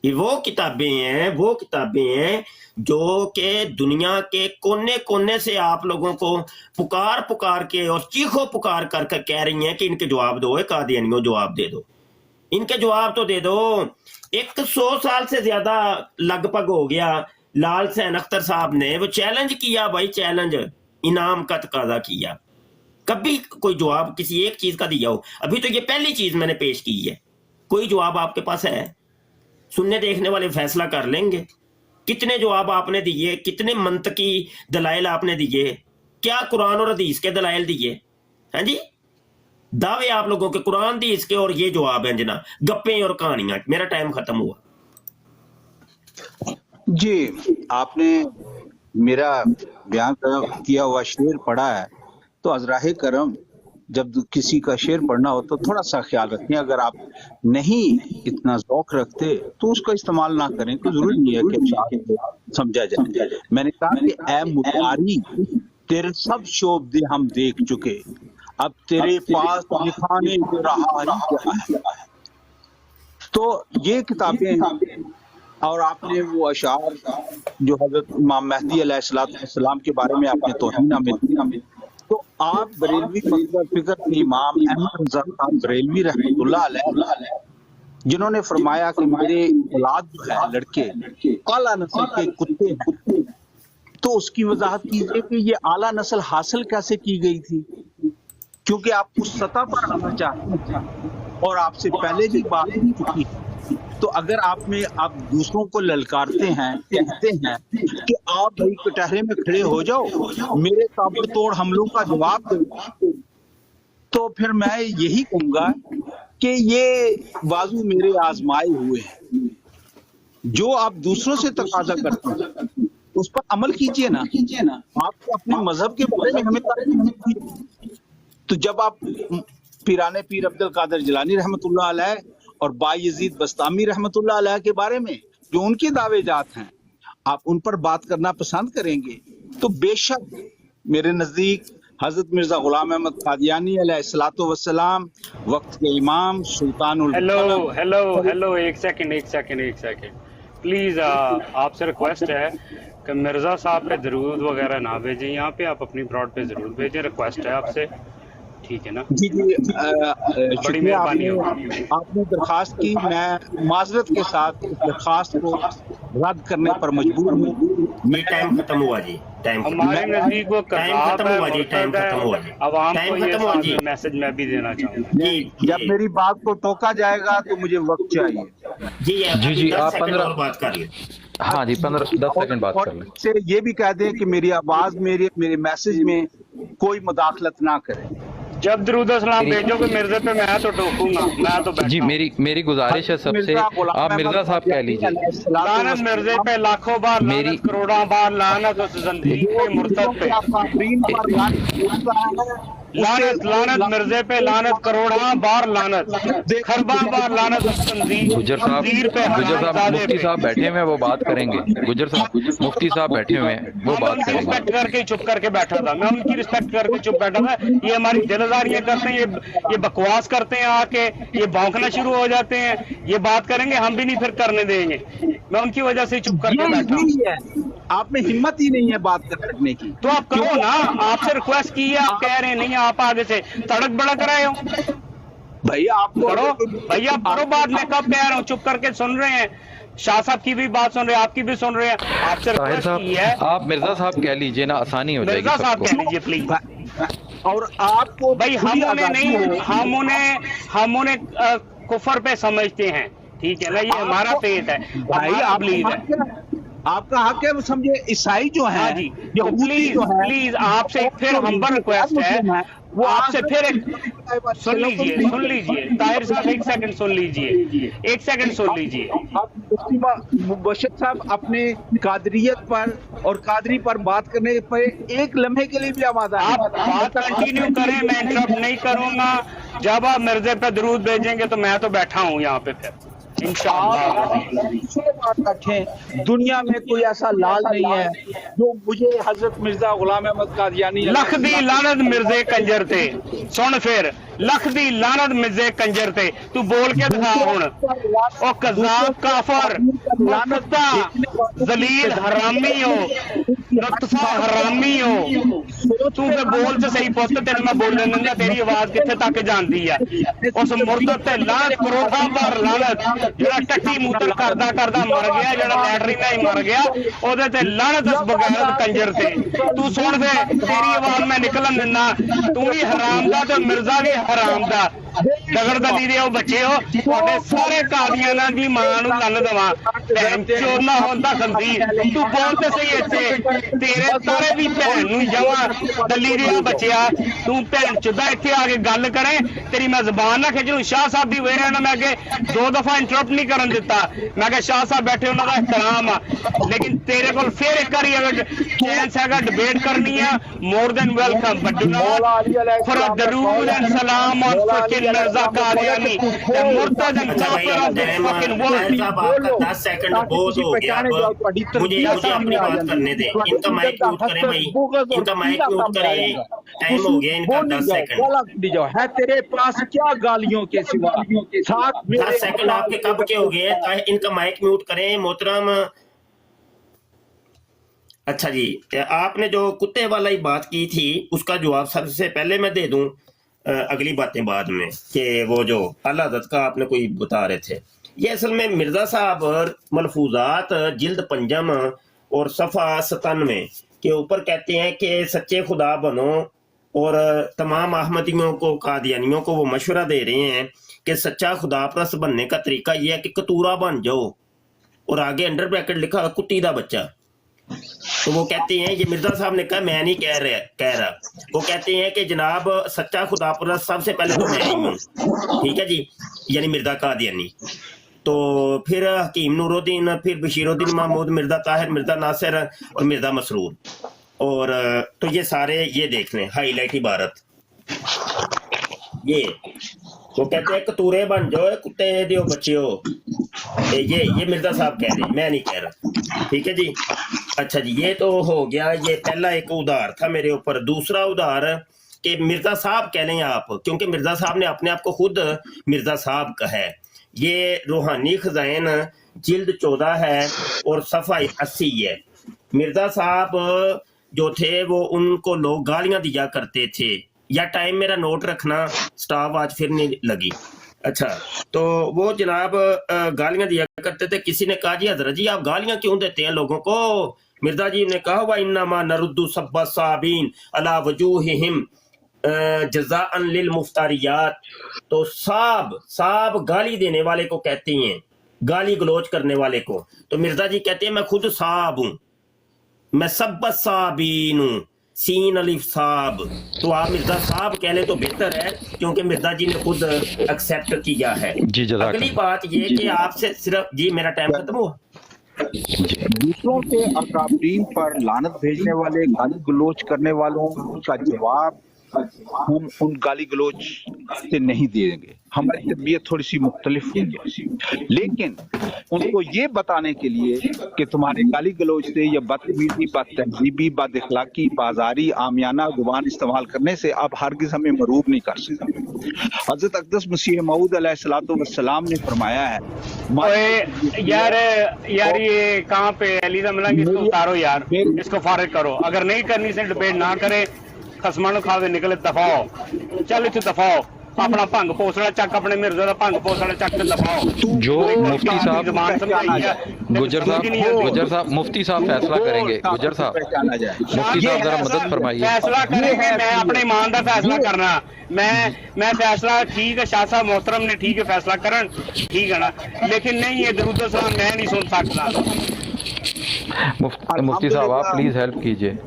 S3: وہ کتابیں ہیں جو کہ دنیا کے کونے کونے سے آپ لوگوں کو پکار کے اور چیخو پکار کر کے کہہ رہی ہیں کہ ان کے جواب دو، قادیانیوں جواب دے دو، ان کے جواب تو دے دو۔ 100 سال سے زیادہ لگ بھگ ہو گیا، لال حسین اختر صاحب نے وہ چیلنج کیا، بھائی چیلنج، انعام کا تقاضا کیا، کبھی کوئی جواب کسی ایک چیز کا دیا ہو؟ ابھی تو یہ پہلی چیز میں نے پیش کی ہے، کوئی جواب آپ کے پاس ہے؟ سننے دیکھنے والے فیصلہ کر لیں گے کتنے جواب آپ نے دیے، کتنے منطقی دلائل آپ نے دیے، کیا قرآن اور حدیث کے دلائل دیے؟ ہاں جی، دعوے آپ لوگوں کے قرآن حدیث کے، اور یہ جواب ہیں جناب گپیں اور کہانیاں۔ میرا ٹائم ختم ہوا۔
S8: جی، آپ نے میرا بیان کیا ہوا شعر پڑھا ہے، تو عذراہ کرم جب کسی کا شعر پڑھنا ہو تو تھوڑا سا خیال رکھیں، اگر آپ نہیں اتنا ذوق رکھتے تو اس کا استعمال نہ کریں، تو ضروری نہیں ہے کہ اشعار سمجھا جائے۔ میں نے کہا کہ اے مداری تیرے سب شعب ہم دیکھ چکے، اب تیرے پاس دکھانے کو رہا ہی کیا ہے۔ تو یہ کتابیں، اور آپ نے وہ اشعار جو حضرت امام مہدی علیہ السلام کے بارے میں آپ نے توہین میں، تو آپ بریلوی فکر کے امام احمد رضا خان بریلوی رحمۃ اللہ علیہ، جنہوں نے فرمایا کہ میرے اولاد جو ہے لڑکے اعلیٰ نسل کے کتے ہیں، تو اس کی وضاحت کیجئے کہ یہ اعلیٰ نسل حاصل کیسے کی گئی تھی؟ کیونکہ آپ اس سطح پر آنا چاہتے ہیں اور آپ سے پہلے بھی بات ہو چکی، تو اگر آپ دوسروں کو للکارتے ہیں، کہتے ہیں کہ آپ بھائی کٹہرے میں کھڑے ہو جاؤ، میرے تابڑ توڑ حملوں کا جواب دو، تو پھر میں یہی کہوں گا کہ یہ بازو میرے آزمائے ہوئے ہیں، जो आप दूसरों से तकाजा करते हैं उस पर अमल कीजिए ना। आप अपने मजहब के बारे में हमें, तो जब आप पीराने पीर अब्दुल कादिर जिलानी रहमतुल्लाह अलैह और बायजीद बस्तामी रहमतुल्लाह अलैह के बारे में जो उनके दावे जात हैं आप उन पर बात करना पसंद करेंगे, तो बेशक मेरे नजदीक हजरत मिर्जा गुलाम अहमद कादियानी अलैहिस्सलातु वस्सलाम वक्त के इमाम सुल्तानुल
S2: हेलो एक सेकंड प्लीज आपसे रिक्वेस्ट है कि मिर्जा साहब पे दरूद वगैरह ना भेजें, यहाँ पे आप अपनी ब्रॉड पे जरूर भेजें, रिक्वेस्ट है आपसे, ठीक है ना?
S8: जी
S2: बड़ी
S8: शुक्रिया,
S2: मेहरबानी होगी।
S8: आपने दरखास्त की, मैं माजरत के साथ इस दरखास्त को रद्द करने पर मजबूर हूँ।
S3: मैं टाइम खत्म हुआ जी, टाइम
S2: हमारे नजदीक वो
S3: टाइम खत्म हुआ जी, टाइम खत्म हुआ जी,
S2: आवाम
S3: टाइम
S2: को
S3: खत्म हुआ जी।
S2: ये मैसेज मैं भी देना चाहूँगा।
S3: जी
S8: जब मेरी बात को टोका जाएगा तो मुझे वक्त चाहिए।
S3: जी
S1: जी, आप
S3: 10 सेकंड
S1: 15
S3: और बात करिए।
S1: हाँ जी, 10 सेकंड बात कर लें।
S8: से ये भी कह दें कि मेरी आवाज मेरे मैसेज में कोई मुदाखलत ना करे।
S2: जब दरूद सलाम भेजोगे मिर्जे पे मैं तो टोकूंगा, मैं तो
S1: जी, मेरी गुजारिश है सबसे, आप मिर्जा साहब कह लीजिए।
S2: लानत मिर्जे पे लाखों बार,
S1: मेरी
S2: करोड़ों बार लानत उस ज़ंदीक पे, मुर्तद पे लानत मिर्जे पे, लानत करोड़ों बार, लानत खरबा बार, लानत उस
S1: गुजर साहब मुफ्ती साहब बैठे हुए हैं, वो बात करेंगे। गुजर साहब मुफ्ती साहब बैठे हुए हैं, वो बात करेंगे।
S2: रिस्पेक्ट करके चुप करके बैठा था, मैं उनकी रिस्पेक्ट करके चुप बैठा था। ये हमारी दिलदारियां करते हैं, ये बकवास करते हैं, आके ये भौंकना शुरू हो जाते हैं, ये बात करेंगे हम भी नहीं फिर करने देंगे। मैं उनकी वजह से चुप करके बैठा हूं।
S8: आप में हिम्मत ही नहीं है बात करने की,
S2: तो आप करो ना, आपसे रिक्वेस्ट की है, आप कह रहे हैं नहीं, आप आगे से तड़क बड़क रहे हो।
S8: भैया आप
S2: करो भैया, करो बात, मैं कब कह रहा हूँ, चुप करके सुन रहे हैं। शाह साहब की भी बात सुन रहे हैं, आपकी भी सुन रहे हैं। आपसे रिक्वेस्ट की है,
S1: आप मिर्जा साहब कह लीजिए ना, आसानी हो जाएगी
S2: मिर्जा साहब
S1: सबको।
S2: कह लीजिए प्लीज।
S8: और आपको
S2: भाई हम उन्हें नहीं, हम उन्हें कुफर पे समझते हैं, ठीक है ना? ये हमारा फेथ है,
S8: भाई
S2: हमारा
S8: आप
S2: बिलीव है।
S8: आपका हक है, वो समझे ईसाई जो है,
S2: हाँ जी, तो प्लीज आपसे फिर हम्बल रिक्वेस्ट है, वो आपसे फिर सुन लीजिए ताहिर साहब, एक सेकंड सुन लीजिए।
S8: आप मुफ्ती मुबशर साहब अपने कादरियत पर और कादरी पर बात करने पर एक लम्हे के लिए भी आवाज
S2: आप बात कंटिन्यू करें, मैं इंटरप्ट नहीं करूंगा। जब आप मिर्जे पे दरूद भेजेंगे तो मैं तो बैठा हूँ यहाँ पे फिर इंशाअल्लाह।
S8: दुनिया में कोई ऐसा लाल नहीं है जो मुझे हजरत मिर्जा गुलाम अहमद कादियानी
S2: लख दी लानत मिर्जे कंजर थे, सुन फिर, लख दी लानत मिर्जे कंजर थे, तू बोल के दिखा हुण। ओ कज़ाब काफर, कुत्ता जलील हरामी हो, लुत्फा हरामी हो, तू फिर बोल तो सही पुੱਤ, तेरे मैं बोलने दिंदा, तेरी आवाज कित्थे तक जांदी है। उस मुर्दत ते लानत, करोड़ां बार लानत, ਜਿਹੜਾ ਟੱਟੀ ਮੂਤਰ ਕਰਦਾ ਮਰ ਗਿਆ, ਜਿਹੜਾ ਲੈਟਰੀ ਨਾਲ ਹੀ ਮਰ ਗਿਆ, ਉਹਦੇ ਤੇ ਲਾਨਤ ਉਸ ਬਗੈਰਤ ਕੰਜਰ ਤੇ। ਤੂੰ ਸੁਣ ਦੇ, ਤੇਰੀ ਆਵਾਜ਼ ਮੈਂ ਨਿਕਲਣ ਦਿੰਦਾ, ਤੂੰ ਵੀ ਹਰਾਮ ਦਾ ਤੇ ਮਿਰਜ਼ਾ ਵੀ ਹਰਾਮ ਦਾ। ਦਗੜ ਦਲੀ ਦੇ ਉਹ ਬੱਚੇ ਹੋ, ਤੁਹਾਡੇ ਸਾਰੇ ਕਾਦੀਆਂ ਦੀ ਮਾਂ ਨੂੰ ਲੰਨ ਦੇਵਾਂ, ਭੈਣ ਚੋਨਾ ਹੁੰਦਾ ਖੰਦੀ। ਤੂੰ ਬੋਲ ਤੇ ਸਹੀ ਇੱਥੇ, ਤੇਰੇ ਸਾਰੇ ਵੀ ਭੈਣ ਨੂੰ ਜਵਾਂ ਦਲੀ ਦੇ ਬੱਚਿਆ, ਤੂੰ ਭੈਣ ਚੁੱਦਾ ਇੱਥੇ ਆ ਕੇ ਗੱਲ ਕਰੇ, ਤੇਰੀ ਮੈਂ ਜ਼ਬਾਨ ਨਾ ਖਿੱਚ ਲੂੰ। ਸ਼ਾਹ ਸਾਹਿਬ ਦੀ ਵੇਰੇ ਨਾ, ਮੈਂ ਅੱਗੇ 2 ਦਫਾ ਇੰਟਰਪਟ ਨਹੀਂ ਕਰਨ ਦਿੱਤਾ, ਮੈਂ ਕਿਹਾ ਸ਼ਾਹ ਸਾਹਿਬ ਬੈਠੇ, ਉਹਨਾਂ ਦਾ ਇਹਤਰਾਮ ਆ, ਲੇਕਿਨ ਤੇਰੇ ਕੋਲ ਫਿਰ ਇੱਕ ਵਾਰੀ ਅਗਰ ਚਾਂਸ ਹੈਗਾ ਡਿਬੇਟ ਕਰਨੀ ਆ, more than welcome, but do not for a दरूद एंड सलाम on fucking Mirza Qadiani the मुर्तद एंड काफिर ऑफ द फकिंग वर्ल्ड।
S3: आपका 10 सेकंड बहुत हो गया, अब मुझे अपनी बात करने दे। इनका माइक म्यूट करें भाई, इनका माइक म्यूट करें, टाइम हो गया इनका 10 सेकंड
S8: है। तेरे पास क्या गालियों के सिवा
S3: 10 सेकंड आपके कब के हो गए? इनका माइक म्यूट करें मोहतरम। अच्छा जी, आपने जो कुत्ते वाला ही बात की थी उसका जवाब सबसे पहले मैं दे दूं, अगली बातें बाद में, कि वो जो अल्लाह हज़रत का आपने कोई बता रहे थे, ये असल में मिर्ज़ा साहब मलफूजात जिल्द 5 और सफ़ा 97 के ऊपर कहते हैं कि सच्चे खुदा बनो, और तमाम अहमदियों को, कादियानियों को वो मशवरा दे रहे हैं कि सच्चा खुदा परस्त बनने का तरीका ये है कि कतूरा बन जाओ, और आगे अंडर ब्रैकेट लिखा कुत्ती दा बच्चा। तो वो कहते हैं, ये मिर्जा साहब ने कहा, मैं नहीं कह रहा, वो कहते हैं कि जनाब सच्चा खुदा परस्त सबसे पहले तो मैं ही हूँ, ठीक है जी, यानी मिर्जा कादियानी। तो फिर हकीम नूरुद्दीन, फिर बशीरुद्दीन महमूद, मिर्जा ताहिर, मिर्जा नासिर और मिर्जा मसरूर। और तो ये सारे ये देख लें, हाईलाइट इबारत ये वो कहते हैं कतूरे बन जाओ कुत्ते दियो बच्चियो, ये मिर्जा साहब कह रहे हैं, मैं नहीं कह रहा, ठीक है जी। अच्छा जी, ये तो हो गया, ये पहला एक उधार था मेरे ऊपर। दूसरा उधार कि मिर्जा साहब कह लें आप, क्योंकि मिर्जा साहब ने अपने आप को खुद मिर्जा साहब कहा है। ये रूहानी खजाइन जिल्द 14 है और सफ़ा 80 है। मिर्जा साहब जो थे वो उनको लोग गालियां दिया करते थे, या टाइम मेरा नोट रखना, स्टाफ आज फिर नहीं लगी। अच्छा, तो वो जनाब गालियां दिया करते थे। किसी ने कहा जी हजरत जी आप गालियां क्यों देते हैं लोगों को? मिर्जा जी ने कहा वा इन्नमा नरुद्दु सब्बा साबीन अला वजूहिहिम जज़ाअन लिल मुफ्तारियात। तो साब गाली देने वाले को कहते हैं, गाली गलोच करने वाले को। तो मिर्जा जी कहते हैं मैं खुद साब हूँ, मैं सब्बा साबीन हूँ, सीन अलिफ साहब। तो आप मिर्जा साहब कह लें तो बेहतर है, क्योंकि मिर्जा जी ने खुद एक्सेप्ट किया है जी। अगली बात ये कि आपसे सिर्फ जी मेरा टाइम खत्म हुआ।
S8: दूसरों के अकाबरीन पर लानत भेजने वाले, गाली गलोच करने वालों का जवाब हम उन गाली गलोच से नहीं देंगे। हमारी तबीयत थोड़ी सी मुख्तलिफ होगी, लेकिन उनको ये बताने के लिए कि तुम्हारे गाली गलोच से या बदतमीजी, बदतहजीबी, बद इखलाकी, बाजारी, आमियाना जुबान इस्तेमाल करने से आप हरगिज़ हमें मरूब नहीं कर सकते। हज़रत अक़दस मसीह मऊद अलैहिस्सलाम ने फरमाया है,
S2: यार ये कहाँ पे अलीज़ा मलंग, इसको उतारो यार, इसको फारिग करो। अगर नहीं करनी से डिबेट ना करे, खसमानो खावे निकले, दफाओ, चल इतने दफाओ, अपना भंग पोसड़ा चक, अपने मिर्जा का भंग पोसड़ा चक के दफाओ।
S1: जो मुफ्ती साहब गुजर साहब मुफ्ती साहब फैसला करेंगे। गुजर साहब, मुफ्ती साहब जरा मदद फरमाइए।
S2: फैसला करेंगे, मैं अपने ईमान का फैसला करना, मैं फैसला ठीक है, शाह साहब मोहतरम ने ठीक है फैसला करन, ठीक है ना, लेकिन नहीं ये दरूद सलाम मैं नहीं सुन सकता।
S1: मुफ्ती साहब आप प्लीज हेल्प कीजिए।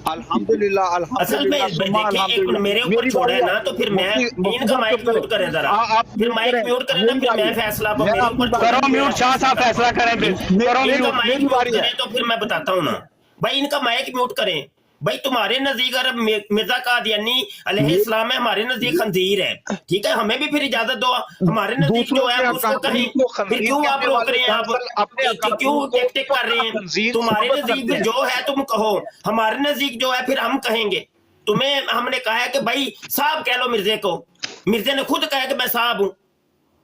S8: अल्हम्दुलिल्लाह
S3: असल में देखिए मेरे ऊपर छोड़ा है ना, तो फिर मैं इनका माइक म्यूट करें जरा, फिर माइक म्यूट करें ना, फिर मैं फैसला मेरे ऊपर
S2: करो म्यूट, शाह साहब फैसला करें, करो म्यूट,
S3: माइक म्यूट करें तो फिर मैं बताता हूँ ना भाई, इनका माइक म्यूट करें। भाई तुम्हारे नजदीक अगर मिर्जा कादियानी अलैहिस्सलाम है, हमारे नजदीक खंजीर है, ठीक है, हमें भी फिर इजाजत दो, हमारे नजदीक जो है उसको कहें। फिर क्यों आप रोक रहे हैं, आप क्यों टिक टिक कर रहे हैं? तुम्हारे नजदीक जो है तुम कहो, हमारे नजदीक जो है फिर हम कहेंगे। तुम्हें हमने कहा है कि भाई साहब कह लो मिर्जे को, मिर्जे ने खुद कहा कि मैं साहब हूँ,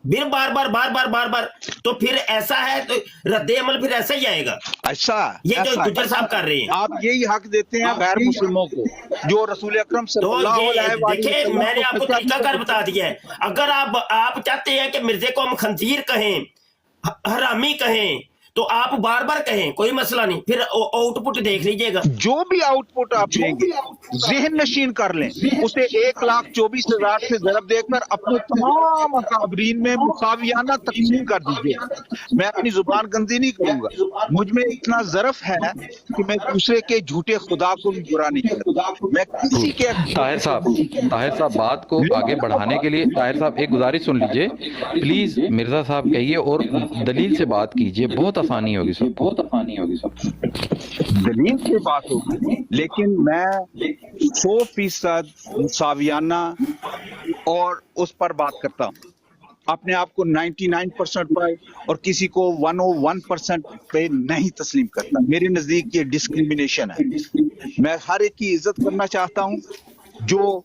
S3: फिर बार बार तो फिर ऐसा है तो रद्द अमल फिर ऐसा ही आएगा।
S8: ऐसा
S3: ये जो गुजर साहब कर रहे हैं,
S8: आप यही हक देते हैं गैर मुस्लिमों को जो रसूल अकरम सल्लल्लाहु अलैहि वसल्लम।
S3: देखिए मैंने आपको तरीका कर बता दिया है। अगर आप चाहते हैं कि मिर्जे को हम खंजीर कहें, हरामी कहें, तो आप बार बार कहें, कोई मसला नहीं, फिर आउटपुट देख लीजिएगा।
S8: जो भी आउटपुट आप देंगे ज़हन नशीन कर लें, उसे 1,24,000 से ज़रब देकर अपने तमाम अकाबरीन में मुसावियाना तकसीम कर दीजिए। मैं अपनी जुबान गंदी नहीं करूंगा, मुझ में इतना ज़रफ है कि मैं दूसरे के झूठे खुदा को भी बुरा नहीं करता। मैं किसी के
S1: ताहिर साहब बात को आगे बढ़ाने के लिए ताहिर साहब एक गुजारिश सुन लीजिए प्लीज। मिर्जा साहब कहिए और दलील से बात कीजिए, बहुत आसानी होगी सब, बहुत आसानी होगी सब।
S8: दलील से बात होगी, लेकिन मैं 100% मुसावियाना और उस पर बात करता हूँ। अपने आप को 99% पर और किसी को 101% पे नहीं तस्लीम करता। मेरे नजदीक ये डिस्क्रिमिनेशन है। मैं हर एक की इज्जत करना चाहता हूँ जो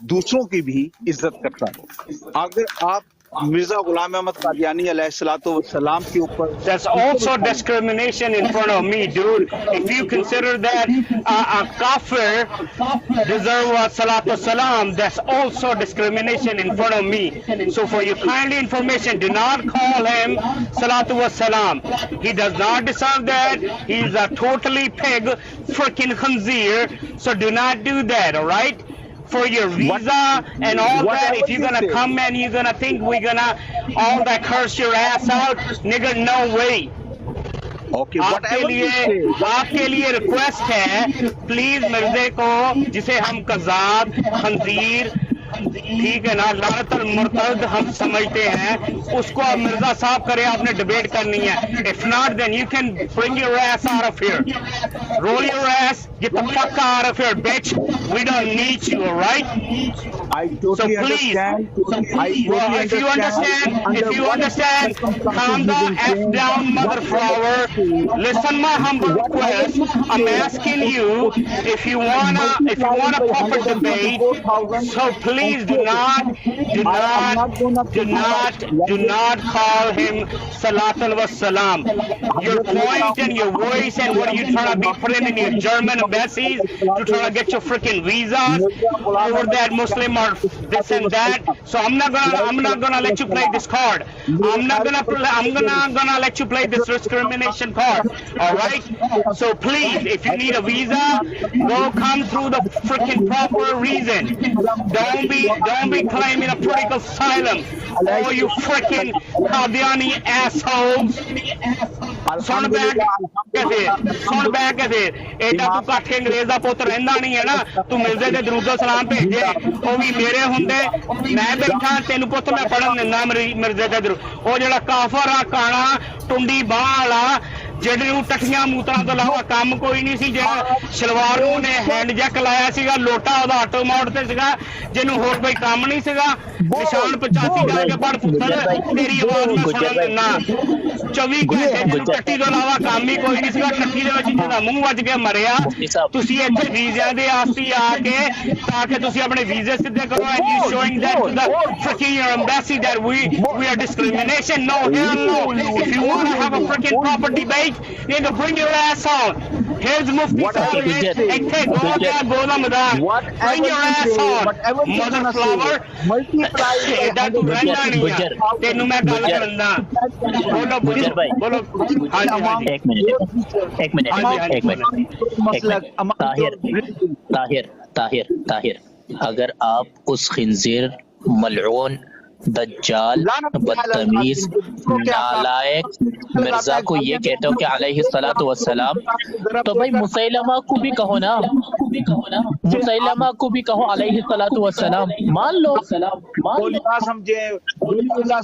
S8: दूसरों की भी इज्जत करता हो। अगर आप मिर्जा गुलाम अहमद कादियानी अलैहिस्सलातु वस्सलाम के ऊपर,
S2: That's also discrimination in front of me, dude. If you consider that a kafir deserve a salatu salam, that's also discrimination in front of me. So for your kindly information, do not call him salatu wassalam. He does not deserve that. He is a totally pig, freaking khanzir. So do not do that, all right? For your visa and all that, if you're gonna come and you're gonna think we're gonna all that curse your ass out, nigga, no way.
S8: Okay,
S2: आपके लिए request है, please Mirje को, जिसे हम कज़ाब, खंजीर ठीक है ना, लानत और मुर्तद हम समझते हैं, उसको आप मिर्जा साहब करे, आपने डिबेट करनी है. If not, then you can bring your ass out of here. Roll your ass, get the fuck out of here, bitch. We don't need you, all right?
S8: I
S2: So
S8: totally
S2: please,
S8: understand.
S2: well, if you understand, calm the F down, mother flower. Listen, my humble request. I'm asking you if you wanna proper debate. So please do not call him Salatan wa Salam. Your point and your voice and what are you trying to be putting in your German embassies to try to get your freaking visas over that Muslim or this and that. So I'm not gonna let you play this card. I'm not gonna let you play this discrimination card. All right. So please, if you need a visa, go come through the freaking proper reason. Don't be claiming a political asylum. Oh, you freaking Qadiani assholes. ਸੁਣ back ਕੇ ਐਡਾ ਤੂੰ ਕਾਠੇ ਅੰਗਰੇਜ਼ ਦਾ ਪੁੱਤ ਰਹਿੰਦਾ ਨਹੀਂ ਹੈ ਨਾ, ਤੂੰ ਮਿਰਜ਼ੇ ਦੇ ਦਰੂਦੋ ਸਲਾਮ ਭੇਜੇ, ਉਹ ਵੀ ਮੇਰੇ ਹੁੰਦੇ, ਮੈਂ ਬੈਠਾ ਤੈਨੂੰ ਪੁੱਤ ਮੈਂ ਪੜਨ ਦਿੰਦਾ ਮਿਰਜ਼ੇ ਦੇ ਦਰੂ, ਉਹ ਜਿਹੜਾ ਕਾਫਰ ਆ ਕਾਣਾ ਟੁੰਡੀ ਬਾਹ ਵਾਲਾ ਜਿਹੜੇ ਨੂੰ ਟੱਠੀਆਂ ਮੂਤਰਾਂ ਤੋਂ ਇਲਾਵਾ ਕੰਮ ਕੋਈ ਨਹੀਂ ਸੀ, ਜਿਹੜਾ ਸ਼ਲਵਾਰ ਨੂੰ ਨੇ ਹੈਂਡ ਜੈਕ ਲਾਇਆ ਸੀਗਾ, ਲੋਟਾ ਉਹਦਾ ਆਟੋ ਮੋਡ ਤੇ ਸੀਗਾ, ਜਿਹਨੂੰ ਹੋਰ ਕੋਈ ਕੰਮ ਨਹੀਂ ਸੀਗਾ, ਨਿਸ਼ਾਨ 85 ਜਾ ਕੇ ਪੜ ਪੁੱਤਰ ਤੇਰੀ ਆਵਾਜ਼ ਮੈਂ ਸੁਣਨ ਦਿੰਦਾ, 24 ਘੰਟੇ ਜਿਹਨੂੰ ਟੱਟੀ ਤੋਂ ਇਲਾਵਾ ਕੰਮ ਹੀ ਕੋਈ ਨਹੀਂ ਸੀਗਾ, ਟੱਟੀ ਦੇ ਵਿੱਚ ਜਿਹਦਾ ਮੂੰਹ ਵੱਜ ਕੇ ਮਰਿਆ, ਤੁਸੀਂ ਇੱਥੇ ਵੀਜ਼ਿਆਂ ਦੇ ਆਸਤੀ ਆ ਕੇ ਤਾਂ ਕਿ ਤੁਸੀਂ ਆਪਣੇ ਵੀਜ਼ੇ ਸਿੱਧੇ ਕਰੋ, and you showing that to the freaking your embassy that we are discrimination. No, hell no. If you want to have a freaking proper debate, you need to bring your ass on. Here's Mufti Sahib. ਇੱਥੇ ਗੋਲਾ ਮੈਦਾਨ. Bring your ass on. Mother flower. ਐਡਾ ਤੂੰ ਰਹਿੰਦਾ ਨਹੀਂ ਆ, ਤੈਨੂੰ ਮੈਂ ਗੱਲ ਕਰਦਾ. ਬੋਲੋ ਬੋਲੋ.
S9: ایک منٹ طاہر اگر آپ اس خنزیر ملعون دجال بدتمیز نالائق مرزا کو یہ کہتے ہو کہ علیہ الصلوۃ والسلام، تو بھائی مسیلمہ کو بھی کہو نا، مسیلمہ کو بھی کہو علیہ الصلوۃ والسلام، مان لو،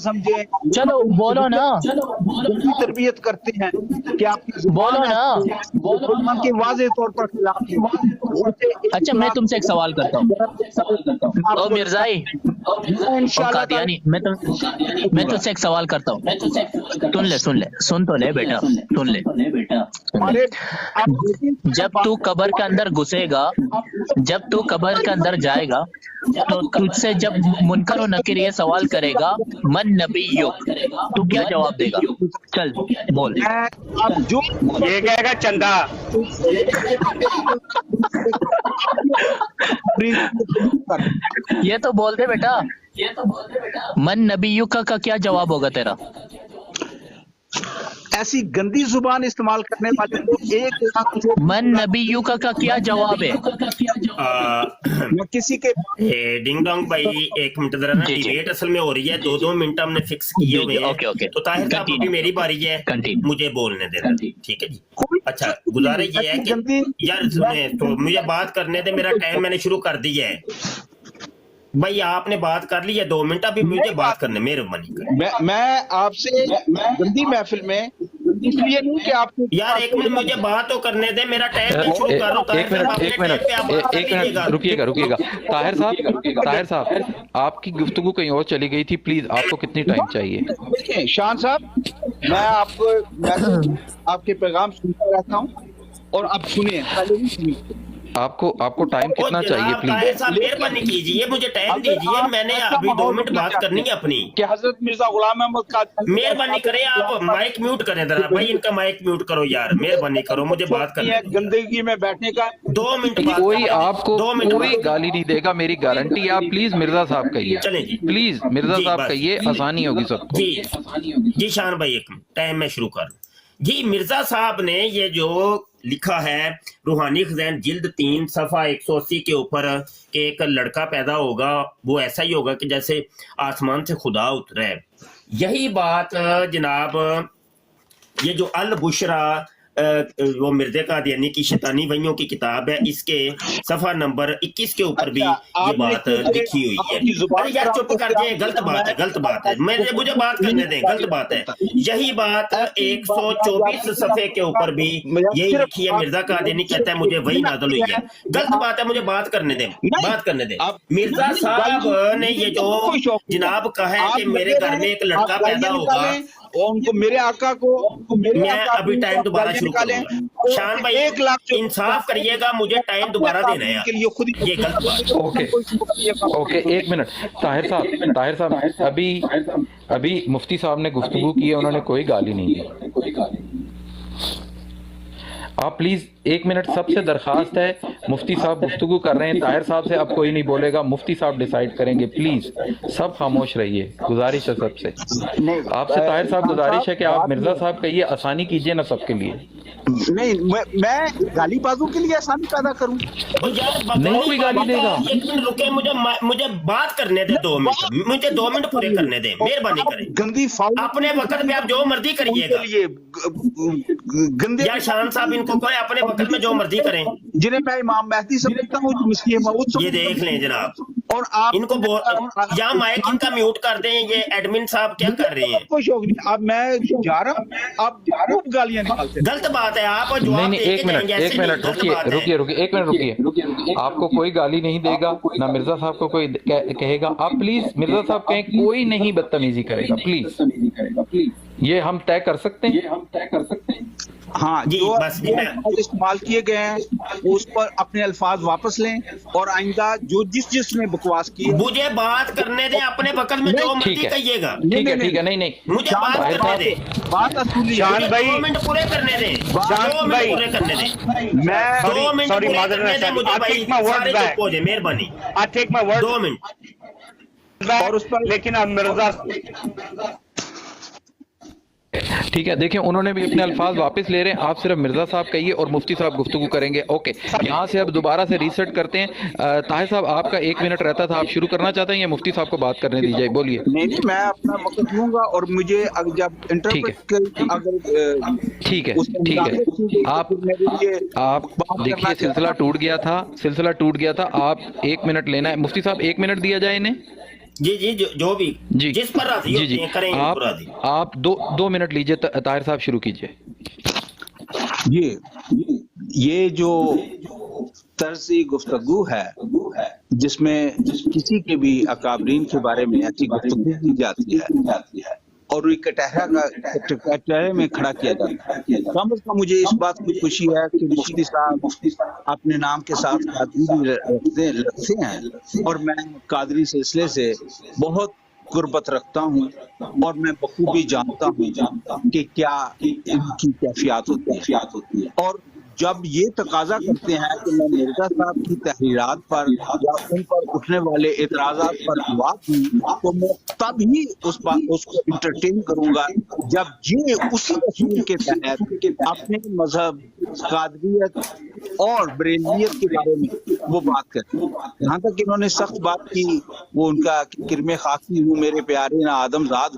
S8: سمجھے
S9: چلو بولو نا،
S8: تربیت کرتے ہیں کہ آپ
S9: بولو نا.
S8: کے واضح طور پر
S9: اچھا میں تم سے ایک سوال کرتا ہوں، او مرزائی قادیانی، میں تم سے ایک سوال کرتا ہوں، سن تو لے بیٹا، سن لے. جب تو قبر کے اندر گھسے گا، جب تو قبر کے اندر جائے گا، تو تجھ سے جب منکر و نکیر یہ سوال کرے گا من نبیک، تو کیا جواب دے گا؟ چل بول.
S2: یہ کہے گا چندہ.
S9: یہ تو بول دے بیٹا، من نبیک کا کیا جواب ہوگا تیرا؟
S8: ایسی گندی زبان استعمال کرنے والے ایک
S9: من نبیک کا کیا جواب ہے؟
S8: کسی کے
S3: ڈنگ ڈونگ بھائی ایک منٹ ذرا نا، ڈیبیٹ اصل میں ہو رہی ہے، 2 منٹ ہم نے فکس کیے ہوئے ہیں، تو طاہر صاحب ابھی میری باری ہے، مجھے بولنے دینا، ٹھیک ہے جی. اچھا گزارش یہ ہے کہ یار سنیں تو مجھے بات کرنے دے، میرا ٹائم میں نے شروع کر دیا ہے بھائی، آپ نے بات کر لی ہے 2 منٹ، ابھی مجھے بات کرنے مہربانی کریں.
S8: میں آپ سے گندی محفل میں اس لیے نہیں کہ آپ کو
S3: یار ایک منٹ مجھے بات تو کرنے دے، میرا ٹائم میں شروع کر رہا ہوں.
S1: ایک منٹ رکیے گا. طاہر صاحب آپ کی گفتگو کہیں اور چلی گئی تھی، پلیز آپ کو کتنی ٹائم چاہیے؟
S8: دیکھیں شان صاحب، میں آپ کے پیغام سنتا رہتا ہوں اور اب سنیں، پہلے بھی سنیں.
S1: آپ کو ٹائم کتنا چاہیے
S3: طاہر
S1: پلیز؟
S3: صاحب مہربانی کیجیے، مجھے ٹائم دیجیے، میں نے ابھی 2 منٹ بات کرنی ہے اپنی.
S8: کہ حضرت مرزا غلام احمد قادیانی
S3: مہربانی کریں، آپ مائک میوٹ کریں ذرا بھائی، ان کا مائک میوٹ کرو یار، مہربانی کرو، مجھے بات کرنی ہے.
S8: گندگی میں بیٹھنے کا
S3: 2 منٹ بات
S1: کوئی آپ کو
S3: 2 منٹ
S1: کوئی گالی نہیں دے گا، میری گارنٹی. آپ پلیز مرزا صاحب کہیے،
S3: چلیں جی
S1: پلیز مرزا
S3: جی،
S1: صاحب
S3: بس.
S1: کہیے، آسانی ہوگی سب کو.
S3: جی شان بھائی ایک منٹ، ٹائم میں شروع کر. جی مرزا صاحب نے یہ جو لکھا ہے روحانی خزائن جلد 3 صفحہ 180 کے اوپر کہ ایک لڑکا پیدا ہوگا، وہ ایسا ہی ہوگا کہ جیسے آسمان سے خدا اترا ہے. یہی بات جناب یہ جو البشرا वो मिर्ज़ा कादियानी की शैतानी वहियों की किताब है, इसके सफ़ा नंबर 21 के ऊपर भी ये बात लिखी हुई है। अरे यार चुप कर जाए, गलत बात है, गलत बात है, मुझे बात करने दें, गलत बात है। यही बात 124 सफ़े के ऊपर भी यही लिखी है, मिर्ज़ा कादियानी कहता है मुझे वही नाज़िल हुई है। गलत बात है, मुझे बात करने दें, बात करने दें। मिर्ज़ा साहब ने ये जो जनाब कहा है कि मेरे घर में एक लड़का पैदा होगा,
S8: उनको मेरे आका को
S3: मैं अभी टाइम दोबारा शुरू करूंगा। शान भाई
S8: 1 लाख
S3: इंसाफ करिएगा, मुझे टाइम दोबारा देना है
S8: के लिए खुद
S3: ये गलत बात।
S1: Okay 1 minute. ताहिर साहब अभी मुफ्ती साहब ने गुफ्तगू की है, उन्होंने कोई गाली नहीं दी। आप प्लीज 1 मिनट, सबसे दरखास्त है, मुफ्ती साहब गुफ्तगू कर रहे हैं, ताहिर साहब से अब कोई नहीं बोलेगा, मुफ्ती साहब डिसाइड करेंगे, प्लीज सब खामोश रहिए, गुजारिश है सबसे। आपसे ताहिर साहब गुजारिश है कि आप मिर्जा साहब कहिए, आसानी कीजिए ना सबके लिए।
S8: नहीं, मैं गालीबाजों के लिए आसानी पैदा करूं?
S1: नहीं कोई गाली देगा।
S3: 1 मिनट रुके, मुझे बात करने दे, 2 मिनट, मुझे 2 मिनट पूरे करने दें, मेहरबानी करें।
S8: गंदी फाउल
S3: अपने वक्त में आप जो मर्जी करिएगा।
S8: गंदे
S3: या शान साहब इनको कहे अपने वक्त में जो मर्जी करें,
S8: जिन्हें मैं इमाम महदी समझता हूँ, मसीह मऊद
S3: ये देख लें जनाब।
S8: और आप
S3: इनको या माइक इनका म्यूट कर दें, ये एडमिन साहब क्या कर रहे हैं?
S8: कोई शौक नहीं। अब मैं जा रहा हूँ, आप गालियां निकालते हैं।
S3: गलत बात है, आप
S1: नहीं 1 मिनट रुकिए 1 मिनट रुकिए। आपको कोई गाली नहीं देगा, ना मिर्जा साहब को कोई कहेगा। आप प्लीज मिर्जा साहब कहें, कोई नहीं बदतमीजी करेगा, प्लीज। ये हम तय कर सकते हैं।
S8: हाँ
S3: जी,
S8: जो
S3: बस जी,
S8: इस्तेमाल किए गए हैं उस पर अपने अल्फाज वापस लें, और आइंदा जो जिसने बकवास की,
S3: मुझे बात करने दें, अपने वक्त में जो मर्जी कहिएगा।
S1: ठीक है नहीं
S3: मुझे बात करने दें,
S8: बात असली
S3: शान भाई 2 मिनट पूरे करने दें, 2 मिनट पूरे करने दें,
S8: मैं
S3: 2 मिनट पूरे करने दें मुझे भाई, सारे चुप हो जाए, मेहरबानी। 2 मिनट
S8: और उस पर
S2: लेकिन अब मिर्जा
S1: ठीक है, देखिए उन्होंने भी अपने अल्फाज वापस ले रहे हैं, आप सिर्फ मिर्जा साहब कहिए और मुफ्ती साहब गुफ्तगू करेंगे। ओके, यहाँ से अब दोबारा से रीसेट करते हैं। ताहिर साहब आपका 1 मिनट रहता था, आप शुरू करना चाहते हैं या मुफ्ती साहब को बात करने दीजिए, बोलिए।
S8: नहीं, मैं अपना वक्त लूंगा, और मुझे जब
S1: ठीक है आप देखिए सिलसिला टूट गया था। आप 1 मिनट लेना है, मुफ्ती साहब 1 मिनट दिया जाए इन्हें।
S3: जी जो भी
S1: जी
S3: जिस पर राजी होते हैं करेंगे,
S1: आप 2 मिनट लीजिए। ताहिर साहब शुरू कीजिए।
S8: ये जो तर्ज़ी गुफ्तगू है, जिसमें किसी के भी अकाबरीन के बारे में ऐसी गुफ्तगू की जाती है और कटहरे में खड़ा किया जाता है, कम से कम मुझे इस बात की खुशी है कि मुफ्ती साहब अपने नाम के साथ कादरी रखते हैं, और मैं कादरी सिलसिले से बहुत गुर्बत रखता हूँ, और मैं बखूबी जानता हूँ कि क्या इनकी कैफियत होती है। और जब ये तकाजा करते हैं कि मैं मिर्जा साहब की तहरीरात पर या उन पर उठने वाले एतराज़ात पर जवाब दूं, तो मैं तब ही उसको इंटरटेन करूंगा जब ये उसी असूल के तहत अपने मजहब, कादरियत और बरेलियत के बारे में वो बात करते हैं। यहाँ तक इन्होंने सख्त बात की, वो उनका किरमे खाकी हूँ मेरे प्यारे ना आदमजाद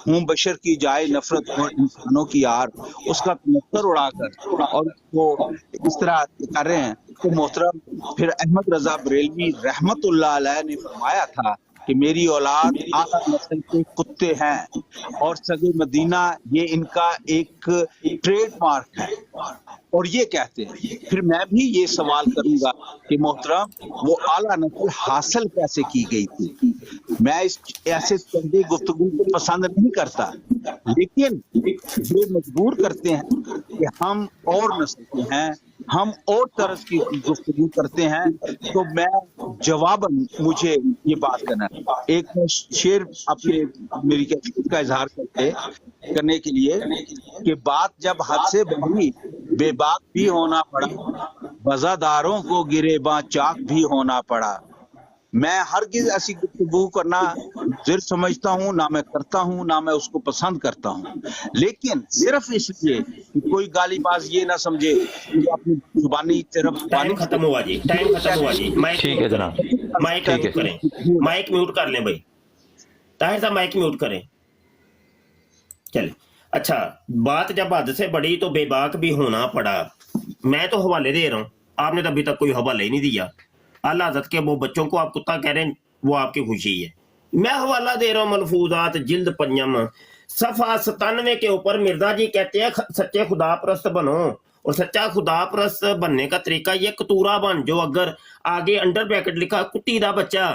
S8: हूँ बशर की जाए नफरत और इंसानों की यार, उसका पत्थर उड़ाकर और वो इस तरह कर रहे हैं। तो मोहतरम फिर अहमद रजा बरेलवी रहमतुल्लाह अलैह ने फरमाया था कि मेरी औलाद आला नस्ल के कुत्ते हैं और सगे मदीना ये इनका एक ट्रेडमार्क है, और ये कहते हैं। फिर मैं भी ये सवाल करूंगा कि मोहतरम वो आला नस्ल हासिल कैसे की गई थी? मैं इस ऐसे चंदे गुफ्तगू को पसंद नहीं करता, लेकिन ये मजबूर करते हैं कि हम और नस्ल के हैं, हम और तरह की गुफ्तगू करते हैं, तो मैं जवाबन मुझे ये बात करना है। एक शेर अपने मेरी कैफियत का इजहार करने के लिए कि बात जब हद से बढ़ी बेबाक भी होना पड़ा, वज़ादारों को गिरेबां चाक भी होना पड़ा। मैं हरगिज ऐसी गुफ्तगू करना ज़िर समझता हूँ, ना मैं करता हूँ, ना मैं उसको पसंद करता हूँ, लेकिन सिर्फ इसलिए कि कोई गालीबाज ये ना समझे कि अपनी जुबानी तरफ।
S3: टाइम खत्म हुआ जी, टाइम खत्म हुआ जी।
S1: ठीक है जनाब,
S3: माइक म्यूट करें, माइक म्यूट कर लें भाई, ताहिर साहब माइक म्यूट करें। चले अच्छा, बात जब हद से बड़ी तो बेबाक भी होना पड़ा। मैं तो हवाले दे रहा हूँ, आपने तो अभी तक कोई हवाला ही नहीं दिया। आला हज़रत के वो बच्चों को आप कुत्ता कह रहे हैं, वो आपकी खुशी है। मैं हवाला दे रहा हूँ मलफूजात जिल्द पंजम सफ़ा 97 के ऊपर। मिर्जा जी कहते हैं सच्चे खुदा परस्त बनो, और सच्चा खुदा परस्त बनने का तरीका ये कतूरा बन, जो अगर आगे अंडर ब्रैकेट लिखा कुत्ती दा बच्चा।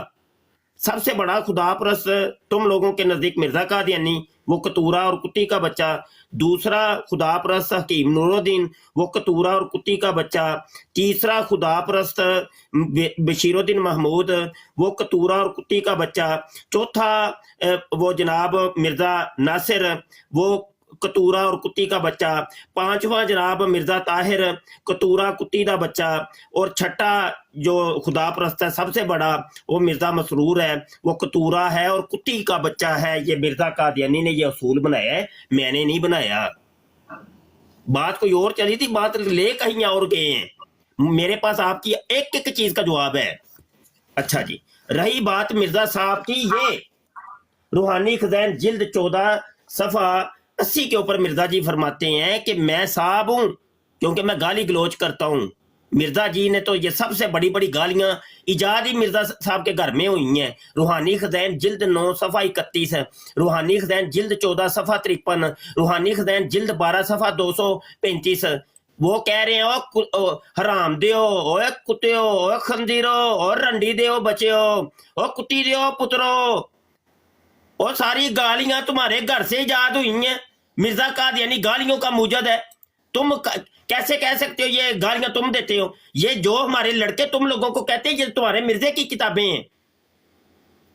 S3: सबसे बड़ा खुदा परस्त तुम लोगों के नजदीक मिर्जा कादियानी, वो कतूरा और कुत्ती का बच्चा। दूसरा खुदा परस्त हकीम नूरुद्दीन, वो कतूरा और कुत्ती का बच्चा। तीसरा खुदा परस्त बशीरुद्दीन महमूद, वो कतूरा और कुत्ती का बच्चा। चौथा वो जनाब मिर्जा नासिर, वो कतूरा और कुत्ती का बच्चा। पांचवा जनाब मिर्जा ताहिर, कतूरा कुत्ती का बच्चा। और छठा जो खुदा परस्त है सबसे बड़ा, वो मिर्जा मसरूर है, वो कतूरा है और कुत्ती का बच्चा है। ये मिर्जा कादियानी ने ये असूल बनाया है, मैंने नहीं बनाया। बात कोई और चली थी, बात ले कहीं और गए हैं। मेरे पास आपकी एक एक चीज का जवाब है। अच्छा जी, रही बात मिर्जा साहब की, ये रूहानी खज़ाइन जिल्द 14 सफ़ा 80 के ऊपर मिर्जा जी फरमाते हैं कि मैं साहब हूं क्योंकि मैं गाली गलोच करता हूं। मिर्जा जी ने तो ये सबसे बड़ी बड़ी गालियां इजाद ही मिर्जा साहब के घर में हुई हैं। रूहानी खज़ाइन जिल्द 9 सफ़ा 31 है, रूहानी खज़ाइन जिल्द 14 सफ़ा 53, रूहानी खज़ाइन जिल्द 12 सफ़ा 235। वो कह रहे हैं ओ हराम दियो, ओए कुत्तियो, ओए खंजीरो, और रंडी दियो बच्चियो, ओ कुत्ती दियो पुत्रो। और सारी गालियां तुम्हारे घर से इजाद हुई हैं। मिर्जा कादियानी गालियों का मुजद है। तुम कैसे कह सकते हो ये गालियां तुम देते हो? ये जो हमारे लड़के तुम लोगों को कहते हैं ये तुम्हारे मिर्जे की किताबें हैं,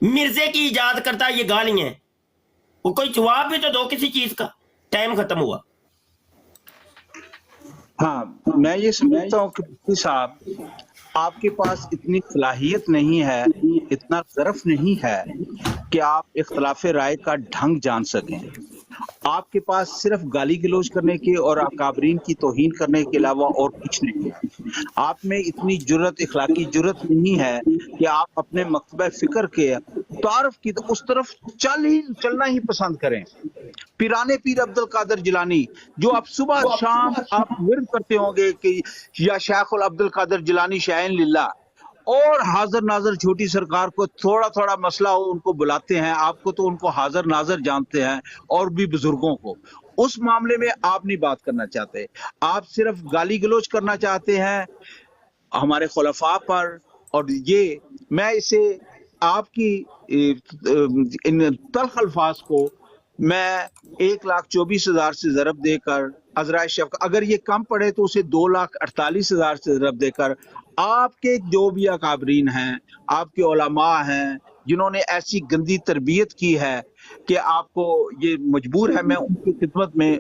S3: मिर्जे की इजाद करता है ये गालियां। वो कोई जवाब भी तो दो किसी चीज का। टाइम खत्म हुआ।
S8: हाँ, मैं ये समझता हूँ कि मुफ्ती साहब आपके पास इतनी सलाहियत नहीं है, इतना ज़रफ़ नहीं है कि आप इख्तलाफ राय का ढंग जान सकें। आपके पास सिर्फ गाली गलौज करने के और अकाबरीन की तौहीन करने के अलावा और कुछ नहीं है। आप में इतनी जुर्रत, इखलाकी जुर्रत नहीं है कि आप अपने मकतबा फिक्र के तारफ की तो उस तरफ चलना ही पसंद करें। पिराने पीर अब्दुल कादिर जिलानी, जो आप सुबह शाम आप विर्द करते होंगे कि या शेख अब्दुल कादिर जिलानी शाइन लिल्ला, और हाजिर नाजर छोटी सरकार को थोड़ा थोड़ा मसला हो उनको बुलाते हैं, आपको तो उनको हाजिर नाजर जानते हैं, और भी बुजुर्गों को। उस मामले में आप नहीं बात करना चाहते, आप सिर्फ गाली गलौज करना चाहते हैं हमारे खुलफा पर। और ये मैं इसे आपकी इन तल्ख अल्फाज को मैं 1,24,000 से ज़रब देकर अज़राए शफ़क़त, अगर ये कम पड़े तो उसे 2,48,000 से ज़रब देकर आपके जो भी अकाबरीन हैं, आपके उलमा हैं जिन्होंने ऐसी गंदी तरबियत की है कि आपको ये मजबूर है, मैं उनकी खिदमत में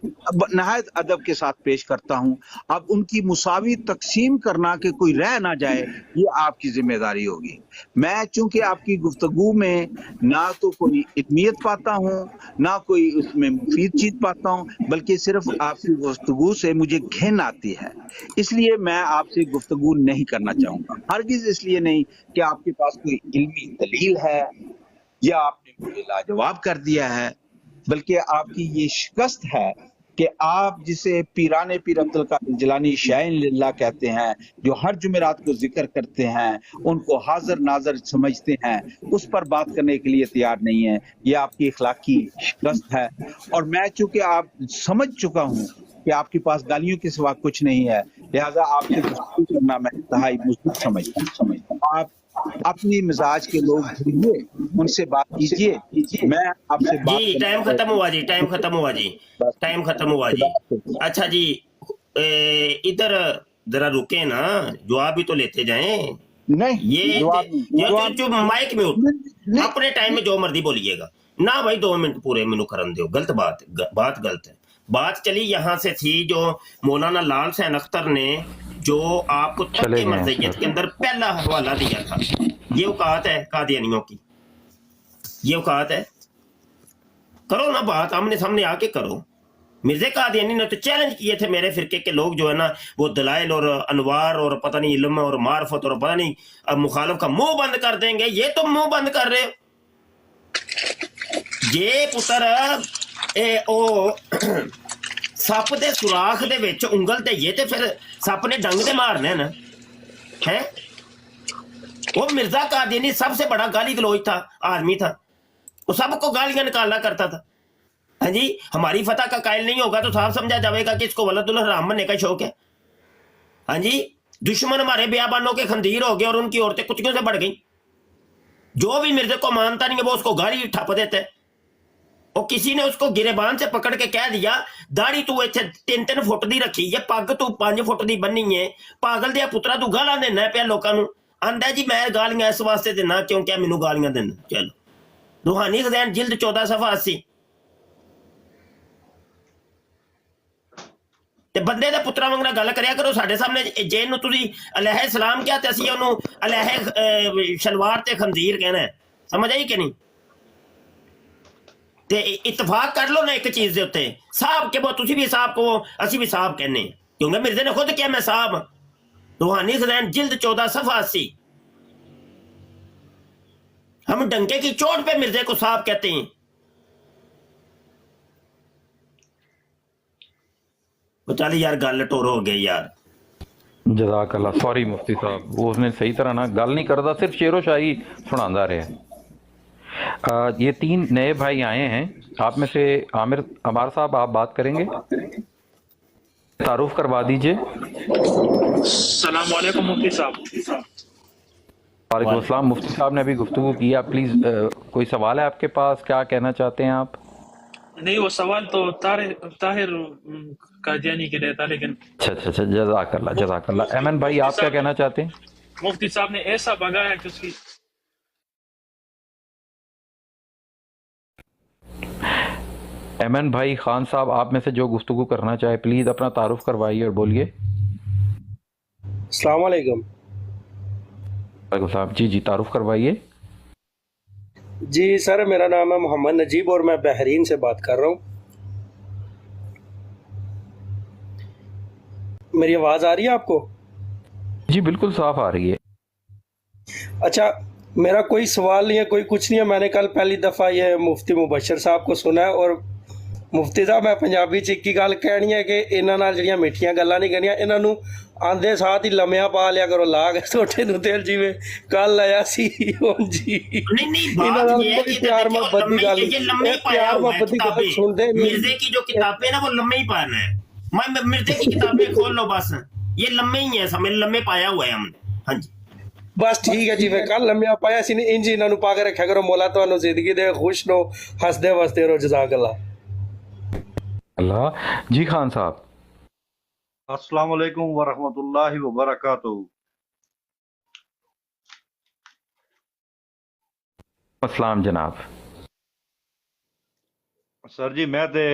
S8: नहायत अदब के साथ पेश करता हूँ। अब उनकी मुसावी तकसीम करना कि कोई रह ना जाए, ये आपकी जिम्मेदारी होगी। मैं चूंकि आपकी गुफ्तगू में ना तो कोई इल्मियत पाता हूँ, ना कोई उसमें मुफीद चीज पाता हूँ, बल्कि सिर्फ आपकी गुफ्तगू से मुझे घिन आती है, इसलिए मैं आपसे गुफ्तगू नहीं करना चाहूँगा। हरगिज इसलिए नहीं कि आपके पास कोई इल्मी दलील है या आपने मुझे लाजवाब कर दिया है, बल्कि आपकी ये शिकस्त है कि आप जिसे पीराने पीर अब्दुल कादिर जिलानी शाइन लिल्लाह कहते हैं, जो हर जुमेरात को जिक्र करते हैं, उनको हाजिर नाजर समझते हैं, उस पर बात करने के लिए तैयार नहीं है। ये आपकी इखलाकी शिकस्त है। और मैं चूंकि आप समझ चुका हूँ कि आपके पास गालियों के सिवा कुछ नहीं है, लिहाजा आपसे गुफ्तगू करना मैं इंतहाई मुश्किल समझता हूँ। आप अपनी मिजाज के लोग ढूंढिए, उनसे बात कीजिए। मैं आपसे बात
S3: जी टाइम खत्म हुआ जी, टाइम खत्म हुआ जी, टाइम खत्म हुआ जी। अच्छा जी, इधर जरा रुके ना, जवाब भी तो लेते जाएं।
S8: नहीं,
S3: ये जो माइक में अपने टाइम में जो मर्जी बोलिएगा ना भाई, 2 मिनट पूरे मैनू करन दो। गलत बात गलत है। बात चली यहाँ से थी जो मौलाना लाल हुसैन अख्तर ने जो आपको तर्क मर्ज़ियत के अंदर पहला हवाला दिया था, ये औकात है कादियानियों की, ये औकात है। करो ना बात, आमने सामने आके करो। मिर्ज़ा कादियानी ने तो चैलेंज किए थे मेरे फिरके के लोग जो है ना, वो दलाइल और अनवार और पता नहीं इल्म और मार्फत और पता नहीं अब मुखालिफ का मुंह बंद कर देंगे। ये तुम मुंह बंद कर रहे हो। ये पुत्र ओ ਸੱਪ ਦੇ ਸੁਰਾਖ ਦੇ ਵਿੱਚ ਉਂਗਲ ਦੇਈਏ ਤੇ ਫਿਰ ਸੱਪ ਨੇ ਡੰਗ ਦੇ ਮਾਰਨੇ ਨਾ है। वो मिर्जा कादियानी सबसे बड़ा गाली गलौज था, आदमी था, वो सबको गालियां निकाला करता था। हाँ जी, हमारी फतह का कायल नहीं होगा तो साफ समझा जाएगा कि इसको वलदुल हराम बनने का शौक है। हाँ जी, दुश्मन हमारे बियाबानों के खंदीर हो गए और उनकी औरतें कुत्तियों से बढ़ गई। जो भी मिर्जे को मानता नहीं है वो उसको गाली ठप देते हैं। और किसी ने उसको गिरेबान से पकड़ के कह दिया, दाढ़ी तू इत्थे 3-3 फुट दी रखी है, पग तू 5 फुट दी बन्नी है, पागल दिया पुत्रा तू गालां देना पिया लोकां नूं। आंदा जी मैं गालियां इस वास्ते देना क्योंकि मैनू गालियां देना। चलो रूहानी खज़ान जिल्द 14 सफ़ा 80। ते बंदे दे पुत्रा वांग गल करया करो साडे सामने। जे इहनूं तुसीं अलैह सलाम किया ते असीं ओहनूं अलैह शलवार ते खंजीर कहना है। समझ आई कि नहीं? ते इतफाक कर लो ना एक चीज दे उत्ते, साहब के बहुत तुसी भी साहब को असी भी साहब कहने, क्योंकि मिर्जे ने खुद किया मैं साहब। रूहानी खज़ान जिल्द 14 सफ़ा 80। हम डंके की चोट पे मिर्जे को साहब कहते हैं। तो चल यार गल टोर हो गई यार।
S1: जज़ाकल्लाह। सॉरी मुफ्ती साहब, वो उसने सही तरह ना गल नहीं करता, सिर्फ शेरो शाही सुनांदा रहे। ये 3 नए भाई आए हैं, आप में से आमिर अमार साहब आप बात करेंगे, तारुफ करवा दीजिए।
S10: अस्सलाम वालेकुम मुफ्ती साहब।
S1: वालेकुम अस्सलाम। मुफ्ती साहब ने अभी गुफ्तगू की, आप प्लीज़ कोई सवाल है आपके पास, क्या कहना चाहते हैं आप?
S10: नहीं, वो सवाल तो ताहिर कादियानी के लिए था, लेकिन
S1: अच्छा, जज़ाकल्लाह जज़ाकल्लाह। एमन भाई आप क्या कहना चाहते हैं?
S10: मुफ्ती साहब ने ऐसा भगाया कि उसकी
S1: एमन भाई खान साहब आप में से जो गुफ्तगू करना चाहे प्लीज़ अपना तारुफ करवाइए और बोलिए।
S11: अस्सलाम वालेकुम।
S1: वालेकुम साहब, जी तारुफ करवाइए।
S11: जी सर, मेरा नाम है मोहम्मद नजीब और मैं बहरीन से बात कर रहा हूँ। मेरी आवाज़ आ रही है आपको?
S1: जी बिल्कुल साफ आ रही है।
S11: अच्छा, मेरा कोई सवाल नहीं है, कोई कुछ नहीं है। मैंने कल पहली दफ़ा ये मुफ्ती मुबशर साहब को सुना है। और मुफ्ती साहब मैं पंजाबी च एक ही गल कहनी है कि इन्हां नाल जिहड़ियां मिठियां गल्लां नहीं करनियां, इन्हां नूं आंदे साथ ही लम्मिया पा लिया करो, ला के सोटे नूं तेल जिवें कल आया सी। जी इन्हां नाल कोई प्यार मोहब्बत दी गल नहीं, प्यार मोहब्बत दी गल सुनदे नहीं।
S3: मिर्जे की जो किताबें ना वो लम्बे ही पाना है। मैं मिर्जे की किताबें खोल लो बस, ये लम्बे ही है, समझ लम्बे पाया हुआ है हमने। हाँ जी
S11: बस ठीक है, जिवें कल लम्मिया पाया सी इंज इन्हां नूं पा के रखा करो। मौला तुहानूं जिंदगी दे, खुश रहो, हसदे वसदे रहो। जज़ाकल्लाह।
S1: अल्लाह जी। खान साहब
S12: अस्सलाम वालेकुम वरहमतुल्लाहि वबरकातुहू।
S1: अस्सलाम जनाब।
S12: सर जी मैं ते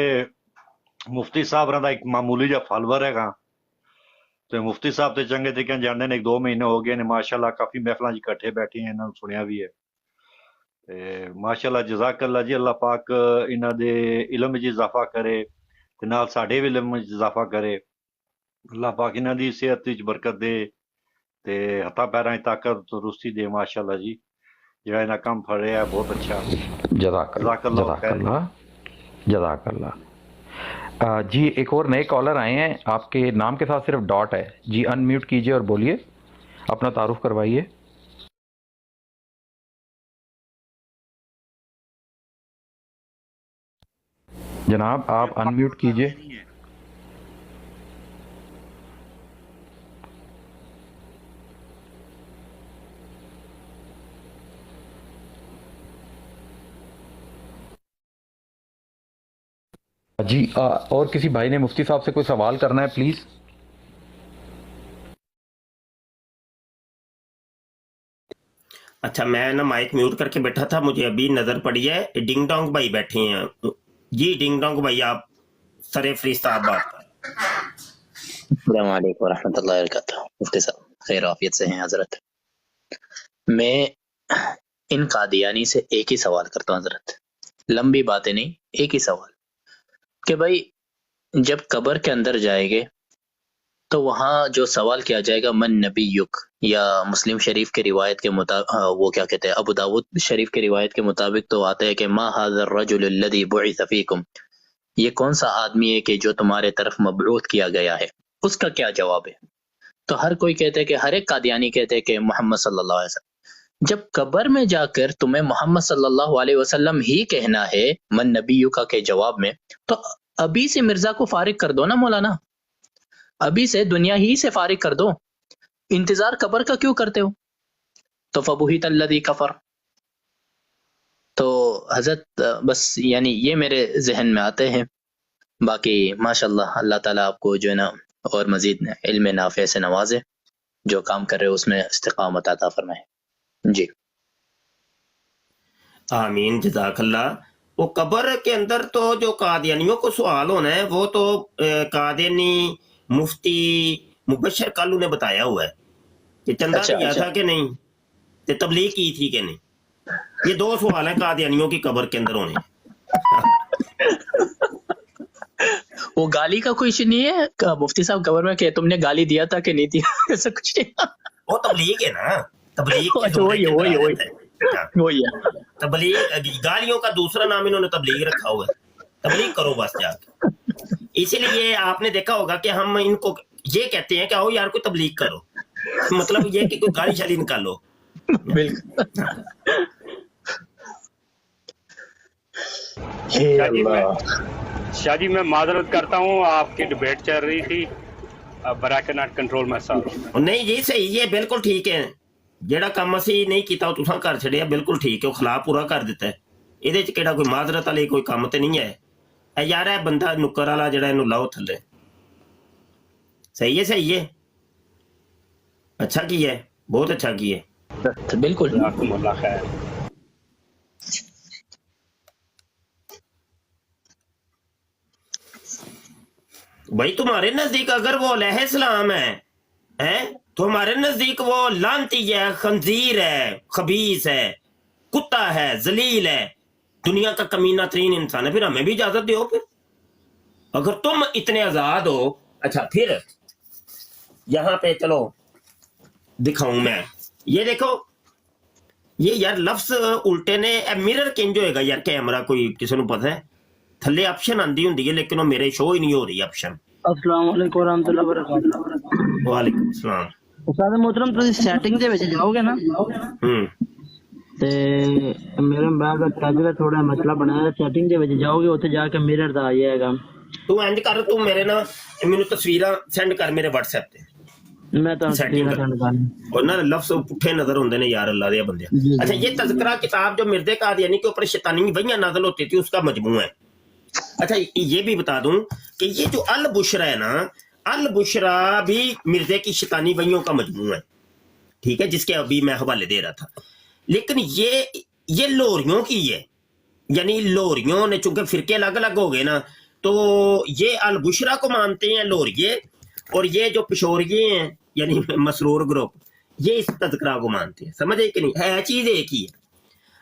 S12: मुफ्ती साहब दा एक मामूली जा फॉलोअर हैगा, ते मुफ्ती साहब ते चंगे तरीके जानदे ने। 1-2 महीने हो गए ने माशाल्लाह, काफी महफिलां च इकट्ठे बैठे हैं, इन्हां नूं सुनिया भी है। ते माशाल्लाह जज़ाकल्लाह जी, अल्लाह पाक इन्हां दे इल्म च इजाफा करे ते नाल साडे भी इल्म च इजाफा करे। अल्लाह पाक इन्हां दी सेहत च बरकत दे ते हत्थां पैरां च ताकत तंदुरुस्ती दे। माशाल्लाह जी, जेड़ा इन्हां कम फड़िया है बहुत अच्छा।
S1: जज़ाकल्लाह जज़ाकल्लाह। जी एक और नए कॉलर आए हैं, आपके नाम के साथ सिर्फ डॉट है जी। अनम्यूट कीजिए और बोलिए, अपना तारुफ करवाइए। जनाब आप अनम्यूट कीजिए। जी और किसी भाई ने मुफ्ती साहब से कोई सवाल करना है प्लीज।
S3: अच्छा मैं ना माइक म्यूट करके बैठा था, मुझे अभी नजर पड़ी है डिंग डोंग भाई बैठे हैं। जी डिंग डोंग भाई आप सरे फरिश्ता आप बात कर।
S9: अस्सलाम वालेकुम रहमतुल्लाहि व बरकातहू। मुफ्ती साहब खैर आफियत से हैं हजरत। मैं इन कादियानी से एक ही सवाल करता हूँ हजरत, लंबी बातें नहीं, एक ही सवाल कि भाई जब कब्र के अंदर जाएंगे तो वहाँ जो सवाल किया जाएगा मन नबीयुक, या मुस्लिम शरीफ के रिवायत के मुताबिक वो क्या कहते हैं, अबू दाऊद शरीफ के रिवायत के मुताबिक तो आता है कि मा हाज़ा रजुल लज़ी बुइस फीकुम, یہ کون سا آدمی ہے کہ جو تمہارے طرف مبعوث کیا گیا ہے؟ اس کا کیا جواب ہے؟ تو ہر کوئی کہتے ہے کہ ہر ایک قادیانی کہتے ہے کہ محمد صلی اللہ علیہ وسلم۔ جب قبر میں جا کر تمہیں محمد صلی اللہ علیہ وسلم ہی کہنا ہے من نبیو کا کے جواب میں، تو ابھی سے مرزا کو فارغ کر دو نا مولانا، ابھی سے دنیا ہی سے فارغ کر دو، انتظار قبر کا کیوں کرتے ہو؟ تو فبہت الذی کفر۔ تو حضرت بس یعنی یہ میرے ذہن میں آتے ہیں، باقی ماشاءاللہ اللہ تعالیٰ آپ کو جو ہے نا اور مزید علم نافع سے نوازے، جو کام کر رہے ہو اس میں استقامت عطا فرمائے۔ جی
S3: آمین، جزاک اللہ۔ وہ قبر کے اندر تو جو قادیانیوں کو سوال ہونا ہے وہ تو قادیانی مفتی مبشر کالو نے بتایا ہوا ہے کہ چندہ دیا تھا کہ نہیں، تے تبلیغ کی تھی کہ نہیں۔ یہ دو سوال ہیں قادیانیوں کی قبر کے اندر ہونے۔
S9: وہ گالی کا کوئی نہیں ہے مفتی صاحب قبر میں کہ تم نے گالی دیا تھا کہ نہیں دیا، ایسا کچھ نہیں۔
S3: وہ تبلیغ ہے نا، تبلیغ
S9: وہی ہے
S3: تبلیغ، گالیوں کا دوسرا نام انہوں نے تبلیغ رکھا ہوا ہے۔ تبلیغ کرو بس جا کے۔ اسی لیے آپ نے دیکھا ہوگا کہ ہم ان کو یہ کہتے ہیں کہ آؤ یار کوئی تبلیغ کرو، مطلب یہ کہ کوئی گالی شالی نکالو۔
S9: بالکل۔
S2: شاہ جی میں معذرت کرتا ہوں، آپ کی ڈبیٹ چل رہی تھی، but I cannot control myself۔
S3: نہیں جی صحیح ہے، بالکل ٹھیک ہے۔ جیڑا کام اسی نہیں کیتا تساں کر چھڑیا، بالکل ٹھیک ہے، خلا پورا کر دیتا ہے۔ یہ کہڑا کوئی معذرت والی کوئی کام تے نہیں ہے۔ اے یار ہے بندہ نکر والا جڑا اینو لاؤ تھلے۔ صحیح ہے، صحیح ہے، اچھا کی ہے، بہت اچھا کی ہے،
S9: بالکل۔
S2: جزاکم اللہ خیر۔
S3: بھائی تمہارے نزدیک اگر وہ علیہ السلام ہے تو ہمارے نزدیک وہ لعنتی ہے، خنزیر ہے، خبیث ہے، کتا ہے، ذلیل ہے، دنیا کا کمینہ ترین انسان ہے۔ پھر ہمیں بھی اجازت دیو۔ پھر اگر تم اتنے آزاد ہو، اچھا پھر یہاں پہ چلو دکھاؤں میں، یہ دیکھو، یہ یار لفظ الٹے نے مرر کنج ہوئے گا یار، کیمرہ کوئی کسی نو پتہ ہے تھلے آپشن آندی ہوں ہے لیکن وہ میرے شو ہی نہیں ہو رہی آپشن۔
S13: السلام علیکم ورحمۃ اللہ وبرکاتہ۔
S3: وعلیکم السلام۔
S13: استاد محترم تسی سیٹنگ دے وچ جاؤ گے نا تے میرے بعد تاجر تھوڑا مسئلہ بنایا، سیٹنگ دے وچ جاؤ گے اوتھے جا کے مرر دا آ جائے گا۔
S3: تو انج کر، تو میرے نا مینوں تصویراں سینڈ کر میرے واٹس ایپ تے،
S13: میں تو سیٹنگ سینڈ کر
S3: اور نا لفظ پٹھے نظر ہوندے نے یار اللہ دے بندے۔ اچھا یہ تذکرہ کتاب جو مرد قادیانی کے اوپر شیطانی وحیاں نازل ہوتی تھی اس کا مجموعہ ہے۔ اچھا یہ بھی بتا دوں کہ یہ جو البشرا ہے نا، البشرا بھی مرزے کی شیطانی وحیوں کا مجموعہ ہے، ٹھیک ہے، جس کے ابھی میں حوالے دے رہا تھا۔ لیکن یہ لوریوں کی ہے، یعنی لوریوں نے چونکہ فرقے الگ الگ ہو گئے نا، تو یہ البشرا کو مانتے ہیں لوریے، اور یہ جو پشوریے ہیں یعنی مسرور گروپ، یہ اس تذکرہ کو مانتے ہیں۔ سمجھے کہ نہیں؟ ہے چیز ایک ہی ہے۔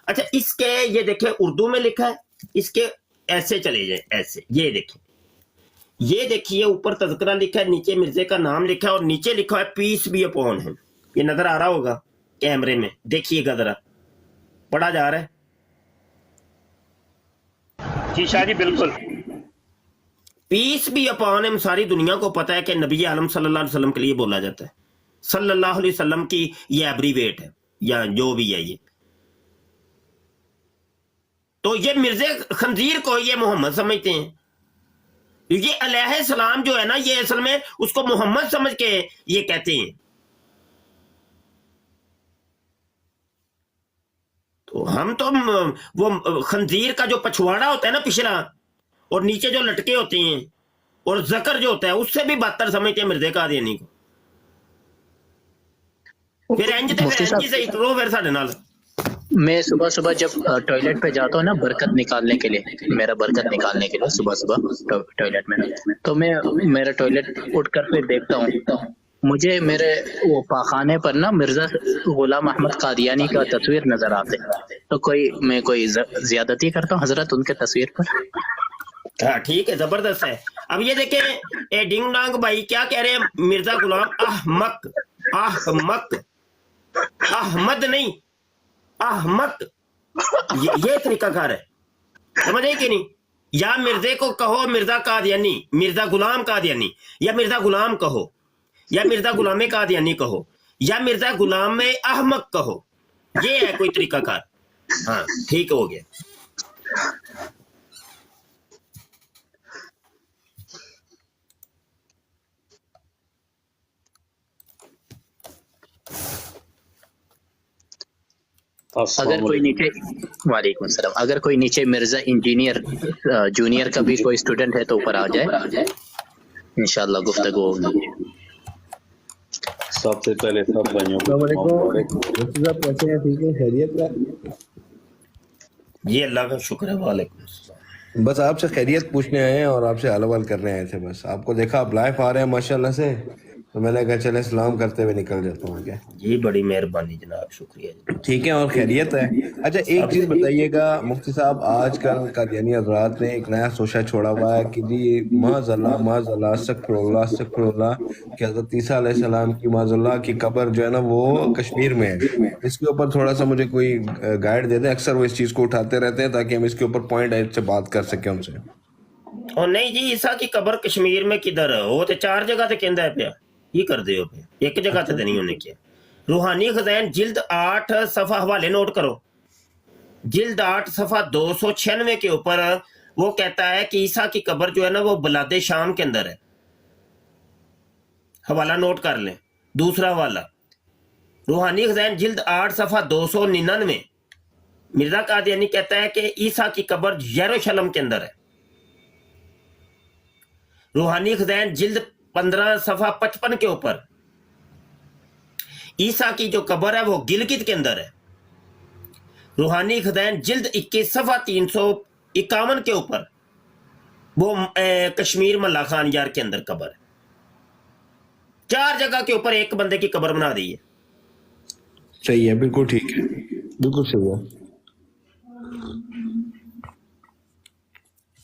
S3: اچھا اس کے یہ دیکھیں اردو میں لکھا ہے، اس کے ایسے چلے جائیں، ایسے یہ دیکھیں، یہ دیکھیے اوپر تذکرہ لکھا ہے، نیچے مرزے کا نام لکھا ہے، اور نیچے لکھا ہے پیس بی اپون ہم۔ یہ نظر آ رہا ہوگا کیمرے میں، دیکھیے گا ذرا، پڑھا جا رہا ہے؟
S2: جی شاہ جی بالکل۔
S3: پیس بی اپون ہم ساری دنیا کو پتہ ہے کہ نبی عالم صلی اللہ علیہ وسلم کے لیے بولا جاتا ہے۔ صلی اللہ علیہ وسلم کی یہ ایبری ویٹ ہے یا جو بھی ہے یہ۔ تو یہ مرزے خنزیر کو یہ محمد سمجھتے ہیں۔ یہ علیہ السلام جو ہے نا، یہ اصل میں اس کو محمد سمجھ کے یہ کہتے ہیں۔ تو ہم تو وہ خنزیر کا جو پچھواڑا ہوتا ہے نا پچھلا، اور نیچے جو لٹکے ہوتے ہیں، اور ذکر جو ہوتا ہے، اس سے بھی بدتر سمجھتے ہیں مرزے قادیانی کو۔ پھر ساڈے نال
S9: میں صبح صبح جب ٹوائلٹ پہ جاتا ہوں نا برکت نکالنے کے لیے، میرا برکت نکالنے کے لیے صبح صبح ٹوائلٹ میں، تو میں میرا ٹوائلٹ اٹھ کر پھر دیکھتا ہوں، مجھے میرے وہ پاخانے پر نا مرزا غلام احمد قادیانی کا تصویر نظر آتے، تو میں کوئی زیادتی کرتا ہوں حضرت ان کے تصویر پر؟
S3: ہاں ٹھیک ہے، زبردست ہے۔ اب یہ دیکھیں اے ڈنگ ڈانگ بھائی کیا کہہ رہے ہیں، مرزا غلام احمق، احمق، احمد نہیں، احمق، یہ طریقہ کار ہے، سمجھے کہ نہیں؟ یا مرزے کو کہو مرزا قادیانی، مرزا غلام قادیانی، یا مرزا غلام کہو، یا مرزا غلام قادیانی کہو، یا مرزا غلام احمق کہو، یہ ہے کوئی طریقہ کار؟ ہاں ٹھیک ہو گیا.
S9: اگر کوئی نیچے وعلیکم السلام، اگر کوئی نیچے مرزا انجینئر جونیئر کا بھی کوئی اسٹوڈنٹ ہے تو اوپر آ جائے، انشاءاللہ گفتگو ہوگی.
S14: سب سے پہلے سب بھائیوں کو
S15: کیسے ہیں؟ ٹھیک ہے، خیریت ہے؟
S3: جی اللہ کا شکر ہے. وعلیکم السلام.
S15: بس آپ سے خیریت پوچھنے آئے ہیں اور آپ سے حال احوال کرنے آئے تھے. بس آپ کو دیکھا آپ لائف آ رہے ہیں ماشاءاللہ سے، تو میں نے کہا چلے سلام کرتے ہوئے نکل جاتا ہوں. کیا
S3: جی بڑی مہربانی جناب، شکریہ.
S15: ٹھیک ہے اور خیریت ہے. اچھا ایک چیز بتائیے گا مفتی صاحب، آج کل قادیانی حضرات نے ایک نیا سوچا چھوڑا ہوا ہے کہ جی معاذ اللہ استغفر اللہ کہ حضرت عیسیٰ علیہ السلام کی معاذ اللہ کی قبر جو ہے نا وہ کشمیر میں ہے. اس کے اوپر تھوڑا سا مجھے کوئی گائیڈ دے دیں. اکثر وہ اس چیز کو اٹھاتے رہتے ہیں تاکہ ہم اس کے اوپر پوائنٹ سے بات کر سکیں ان سے.
S3: اور نہیں جی، عیسیٰ کی قبر کشمیر میں کدھر ہے؟ وہ تو 4 جگہ تے کہندا ہے پیا. یہ کر دے ہو پہ ایک جگہ تے نہیں ہونے کیا. روحانی خزائن جلد 8 صفحہ حوالے نوٹ کرو، جلد 8 صفحہ 296 کے اوپر وہ کہتا ہے کہ عیسیٰ کی قبر جو ہے نا وہ بلاد شام کے اندر ہے. حوالہ نوٹ کر لیں. دوسرا حوالہ روحانی خزائن جلد 8 صفحہ 299، مرزا قادیانی کہتا ہے کہ عیسیٰ کی قبر یروشلم کے اندر ہے. روحانی خزائن جلد 15 صفحہ 55 کے اوپر عیسیٰ کی جو قبر ہے وہ گلگت کے اندر ہے. روحانی خزائن جلد 21 صفحہ 351 کے اوپر وہ کشمیر ملا خان یار کے اندر قبر ہے. 4 جگہ کے اوپر ایک بندے کی قبر بنا دی ہے.
S15: صحیح ہے، بالکل ٹھیک ہے، بالکل صحیح ہے،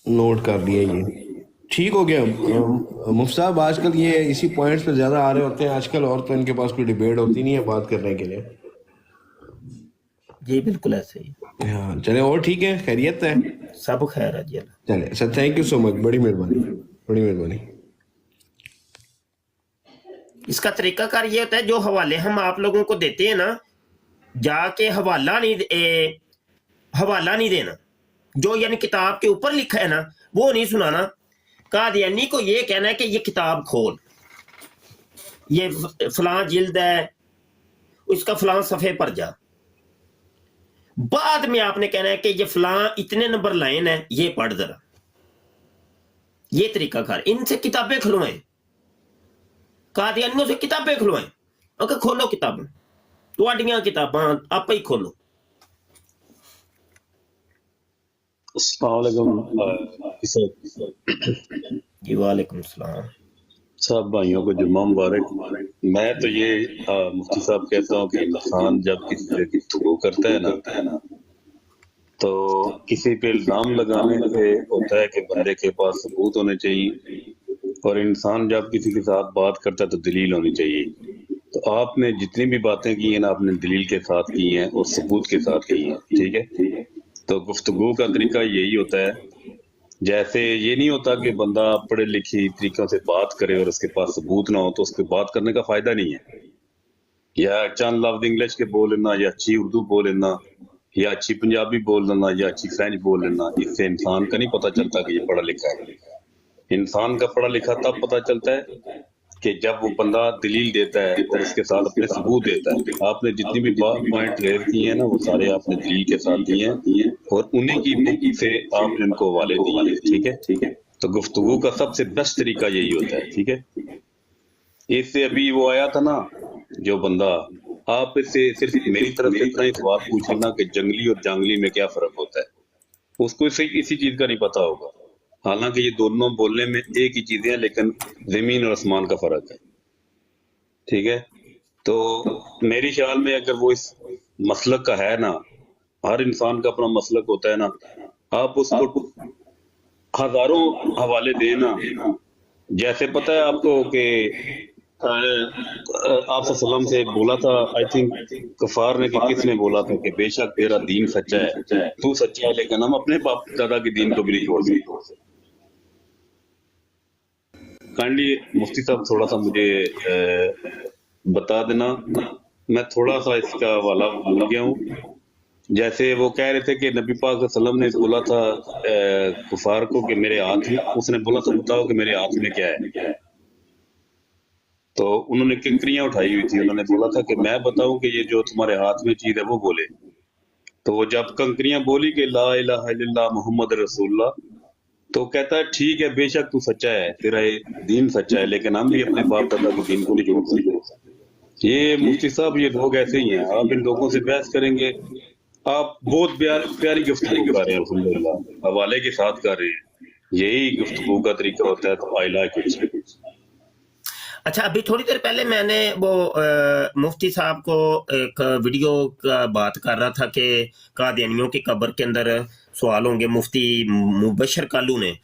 S15: نوٹ کر لیا. یہ ٹھیک ہو گیا. مفتی صاحب آج کل یہ اسی پوائنٹس پہ زیادہ آ رہے ہوتے ہیں آج کل، اور تو ان کے پاس کوئی ڈیبیٹ ہوتی نہیں ہے بات کرنے کے لیے.
S3: جی بالکل ایسے ہی.
S15: ہاں چلے اور ٹھیک ہے، خیریت ہے،
S3: سب خیر ہے جی.
S15: چلے سر، تھینک یو سو مچ، بڑی مہربانی، بڑی مہربانی.
S3: اس کا طریقہ کار یہ ہوتا ہے جو حوالے ہم آپ لوگوں کو دیتے ہیں نا، جا کے حوالہ نہیں دینا. جو یعنی کتاب کے اوپر لکھا ہے نا وہ نہیں سنانا. قادیانی کو یہ کہنا ہے کہ یہ کتاب کھول، یہ فلاں جلد ہے، اس کا فلاں صفحے پر جا. بعد میں آپ نے کہنا ہے کہ یہ فلاں اتنے نمبر لائن ہے، یہ پڑھ ذرا. یہ طریقہ کار. ان سے کتابیں کھلوائیں، قادیانیوں سے کتابیں کھلوائیں. اگر کھولو کتابیں، تواڈیاں کتاباں آپ ہی کھولو.
S14: السلام علیکم.
S3: جی وعلیکم السلام.
S14: سب بھائیوں کو جمعہ مبارک. میں تو یہ مفتی صاحب کہتا ہوں کہ انسان جب کسی سے گفتگو کرتا ہے نا تو کسی پہ الزام لگانے سے ہوتا ہے کہ بندے کے پاس ثبوت ہونے چاہیے، اور انسان جب کسی کے ساتھ بات کرتا ہے تو دلیل ہونی چاہیے. تو آپ نے جتنی بھی باتیں کی ہیں نا، آپ نے دلیل کے ساتھ کی ہیں اور ثبوت کے ساتھ کی ہیں. ٹھیک ہے، تو گفتگو کا طریقہ یہی ہوتا ہے. جیسے یہ نہیں ہوتا کہ بندہ پڑھے لکھی طریقوں سے بات کرے اور اس کے پاس ثبوت نہ ہو تو اس پہ بات کرنے کا فائدہ نہیں ہے. یا چند لفظ انگلش کے بول لینا، یا اچھی اردو بول لینا، یا اچھی پنجابی بول لینا، یا اچھی فرینچ بول لینا، اس سے انسان کا نہیں پتہ چلتا کہ یہ پڑھا لکھا ہے. انسان کا پڑھا لکھا تب پتہ چلتا ہے کہ جب وہ بندہ دلیل دیتا ہے اور اس کے ساتھ اپنے ثبوت دیتا ہے. آپ نے جتنی بھی پوائنٹ ریز کیے ہیں نا وہ سارے آپ نے دلیل کے ساتھ دیے ہیں اور انہیں کی بک سے آپ نے ان کو حوالے دیے ہیں. ٹھیک ہے، تو گفتگو کا سب سے بیسٹ طریقہ یہی ہوتا ہے. ٹھیک ہے، اس سے ابھی وہ آیا تھا نا جو بندہ، آپ اس سے صرف میری طرف سے اتنا ہی سوال پوچھ لینا کہ جنگلی اور جانگلی میں کیا فرق ہوتا ہے. اس کو اسی چیز کا نہیں پتا ہوگا، حالانکہ یہ دونوں بولنے میں ایک ہی چیزیں ہیں لیکن زمین اور آسمان کا فرق ہے. ٹھیک ہے، تو میری خیال میں اگر وہ اس مسلک کا ہے نا، ہر انسان کا اپنا مسلک ہوتا ہے نا، آپ اس کو ہزاروں حوالے دیں نا. جیسے پتہ ہے آپ کو کہ آپ वसल्लम से बोला था, आई थिंक कफार ने कि किसने बोला था कि बेशक तेरा दीन सच्चा है, तू सच्चा है, लेकिन हम अपने बाप दादा के दीन को भी नहीं छोड़ सकते। काइंडली मुफ्ती साहब थोड़ा सा मुझे बता देना, मैं थोड़ा सा इसका हवाला भूल गया हूँ। जैसे वो कह रहे थे कि नबी पाक सल्लल्लाहु अलैहि वसल्लम ने बोला था कुफार को कि मेरे हाथ में, उसने बोला था बताओ कि मेरे हाथ में क्या है, तो उन्होंने किंकरियां उठाई हुई थी, उन्होंने बोला था कि मैं बताऊं कि ये जो तुम्हारे हाथ में चीज है वो बोले। तो वो जब कंकरियां बोली कि ला इलाहा इल्लल्लाह मुहम्मद रसूलुल्लाह, तो कहता है ठीक है बेशक तू सच्चा है, तेरा ये दीन सच्चा है, लेकिन हम भी अपने बाप दादा के दीन को नहीं जोड़ सकते। ये मुफ्ती साहब ये लोग ऐसे ही हैं, आप इन लोगों से बहस करेंगे, आप बहुत प्यारी गुफ्तगू कर रहे हैं, अल्हम्दुलिल्लाह हवाले के साथ कर रहे हैं, यही गुफ्तगू का तरीका होता है। तो आई लाइक इट।
S3: अच्छा, अभी थोड़ी देर पहले मैंने वो मुफ्ती साहब को एक वीडियो का बात कर रहा था कि कादियानियों की कब्र के अंदर सवाल होंगे, मुफ्ती मुबशर कालू ने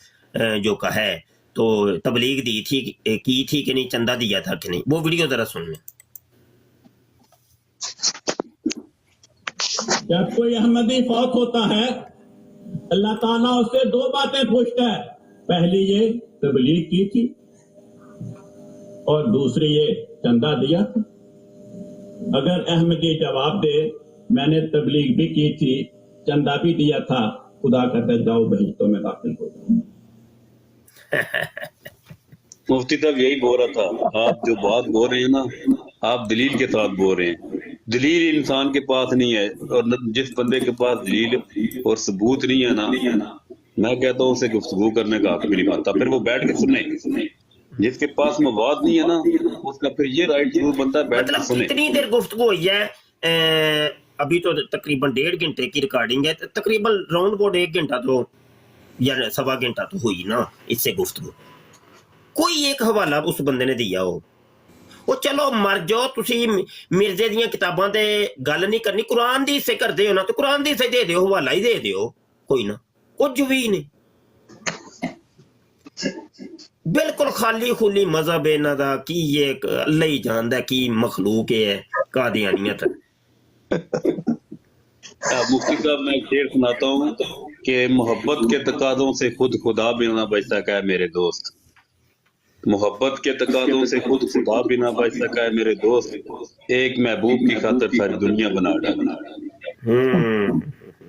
S3: जो कहा है, तो तबलीग दी थी की थी कि नहीं, चंदा दिया था कि नहीं, वो वीडियो जरा सुन लें।
S16: जब कोई अहमदी फौत होता है, अल्लाह ताला उससे दो बातें पूछता है, पहली ये तबलीग की थी और दूसरी ये चंदा दिया था। अगर अहमदी जवाब दे मैंने तबलीग भी की थी, चंदा भी दिया था, खुदा कहता है जाओ भाई तो मैं दाखिल हो जाऊं।
S14: मुफ्ती साहब यही बोल रहा था, आप जो बात बोल रहे हैं ना, आप दलील के साथ बोल रहे हैं। दलील इंसान के पास नहीं है, और जिस बंदे के पास दलील और सबूत नहीं है ना, मैं कहता हूँ उसे गुफ्तगू करने का हक भी नहीं बनता, फिर वो बैठ के सुने। जिसके पास मवाद नहीं है ना, उसका फिर ये राइट जरूर बनता है बैठ के सुने।
S3: कितनी देर गुफ्तगू हुई है? अभी तो तकरीबन 1.5 घंटे की रिकॉर्डिंग है, तकरीबन राउंड अबाउट 1 घंटा तो या 1.25 घंटा तो हुई ना इससे गुफ्तगू। कोई एक हवाला उस बंदे ने दिया हो, वो चलो मर जाओ, तुसी मिर्जे दियां किताबां ते गल नहीं करनी, कुरान दी हिस्से करदे हो ना, तो कुरान दी हिस्से दे दियो, हवाला ही दे दियो, कोई ना, कुछ भी नहीं, बिल्कुल खाली खुली मजहब इन्हां दा की ये अल्लाह ही जानदा की मखलूक है कादियानियत।
S14: मुफ्ती साहब मैं शेर सुनाता हूँ कि मोहब्बत के तकाज़ों से खुद खुदा भी ना बच सका है मेरे दोस्त, मोहब्बत के तकाज़ों से खुद खुदा भी ना बच सका है मेरे दोस्त, एक महबूब की खातिर सारी दुनिया बना डाला।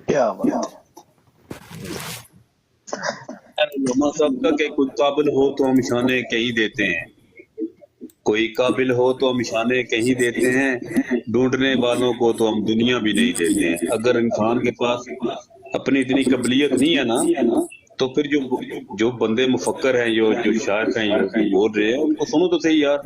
S8: क्या बात
S14: साहब का कि कोई काबिल हो तो हम इशाने कहीं देते हैं, कोई काबिल हो तो हम इशाने कहीं देते हैं, ढूंढने वालों को तो हम दुनिया भी नहीं देते हैं। अगर इंसान के पास अपनी इतनी काबिलियत नहीं है ना, तो फिर जो बंदे मुफक्कर हैं, जो शायर हैं, जो बोल रहे हैं, उनको सुनो तो सही यार।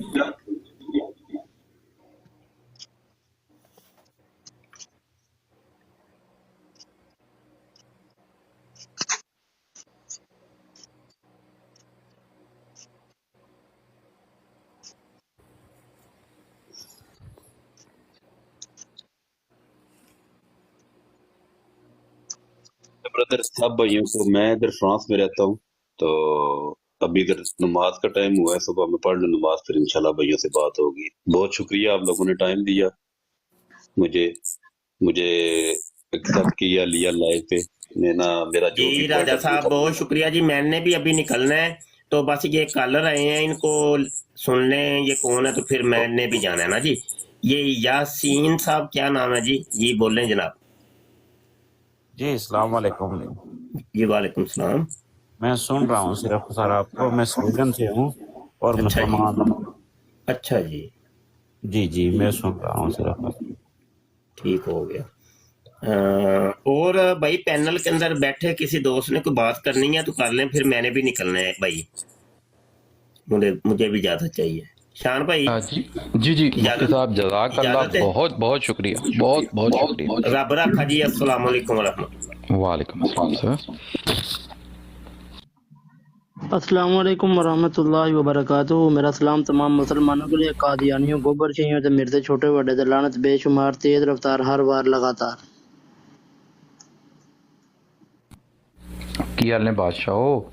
S14: ब्रदर सब भाइयों को, मैं इधर फ्रांस में रहता हूँ, तो अभी इधर नमाज का टाइम हुआ है, सुबह में पढ़ लूं नमाज, फिर इंशाल्लाह भाइयों से बात होगी। बहुत शुक्रिया आप लोगों ने टाइम दिया, मुझे एक्सेप्ट किया, लिया लाइव पे ना मेरा जो
S3: जी राजा साहब बहुत शुक्रिया जी। मैंने भी अभी निकलना है, तो बस ये कॉलर आए हैं, इनको सुन लें ये कौन है, तो फिर मैंने भी जाना है ना जी। ये यासीन साहब क्या नाम है जी? जी बोल रहे हैं जनाब।
S17: जी अस्सलाम वालेकुम।
S3: जी वालेकुम सलाम।
S17: मैं सुन रहा हूँ सिर्फ सर आपको, मैं स्वीडन से हूँ और मुसलमान हूँ।
S3: अच्छा जी।
S17: जी जी मैं सुन रहा हूँ सिर्फ। ठीक
S3: हो गया। और भाई पैनल के अंदर बैठे किसी दोस्त ने कोई बात करनी है तो कर लें, फिर मैंने भी निकलना है भाई, मुझे भी इजाजत चाहिए। शान भाई
S1: जी जी मुफ्ती साहब जज़ाकल्लाह, बहुत बहुत शुक्रिया, बहुत बहुत शुक्रिया।
S3: रब रखा जी। अस्सलाम वालेकुम रहमतुल्लाह।
S1: वालेकुम अस्सलाम सर।
S13: अस्सलाम वालेकुम वरहमतुल्लाहि वबरकातुहू। मेरा सलाम तमाम मुसलमानों के लिए, कादियानियों, गोबर चाहिए तो मिर्दे छोटे बड़े ते लानत बेशुमार, तेज रफ्तार, हर बार लगातार।
S1: की हाल ने बादशाह हो?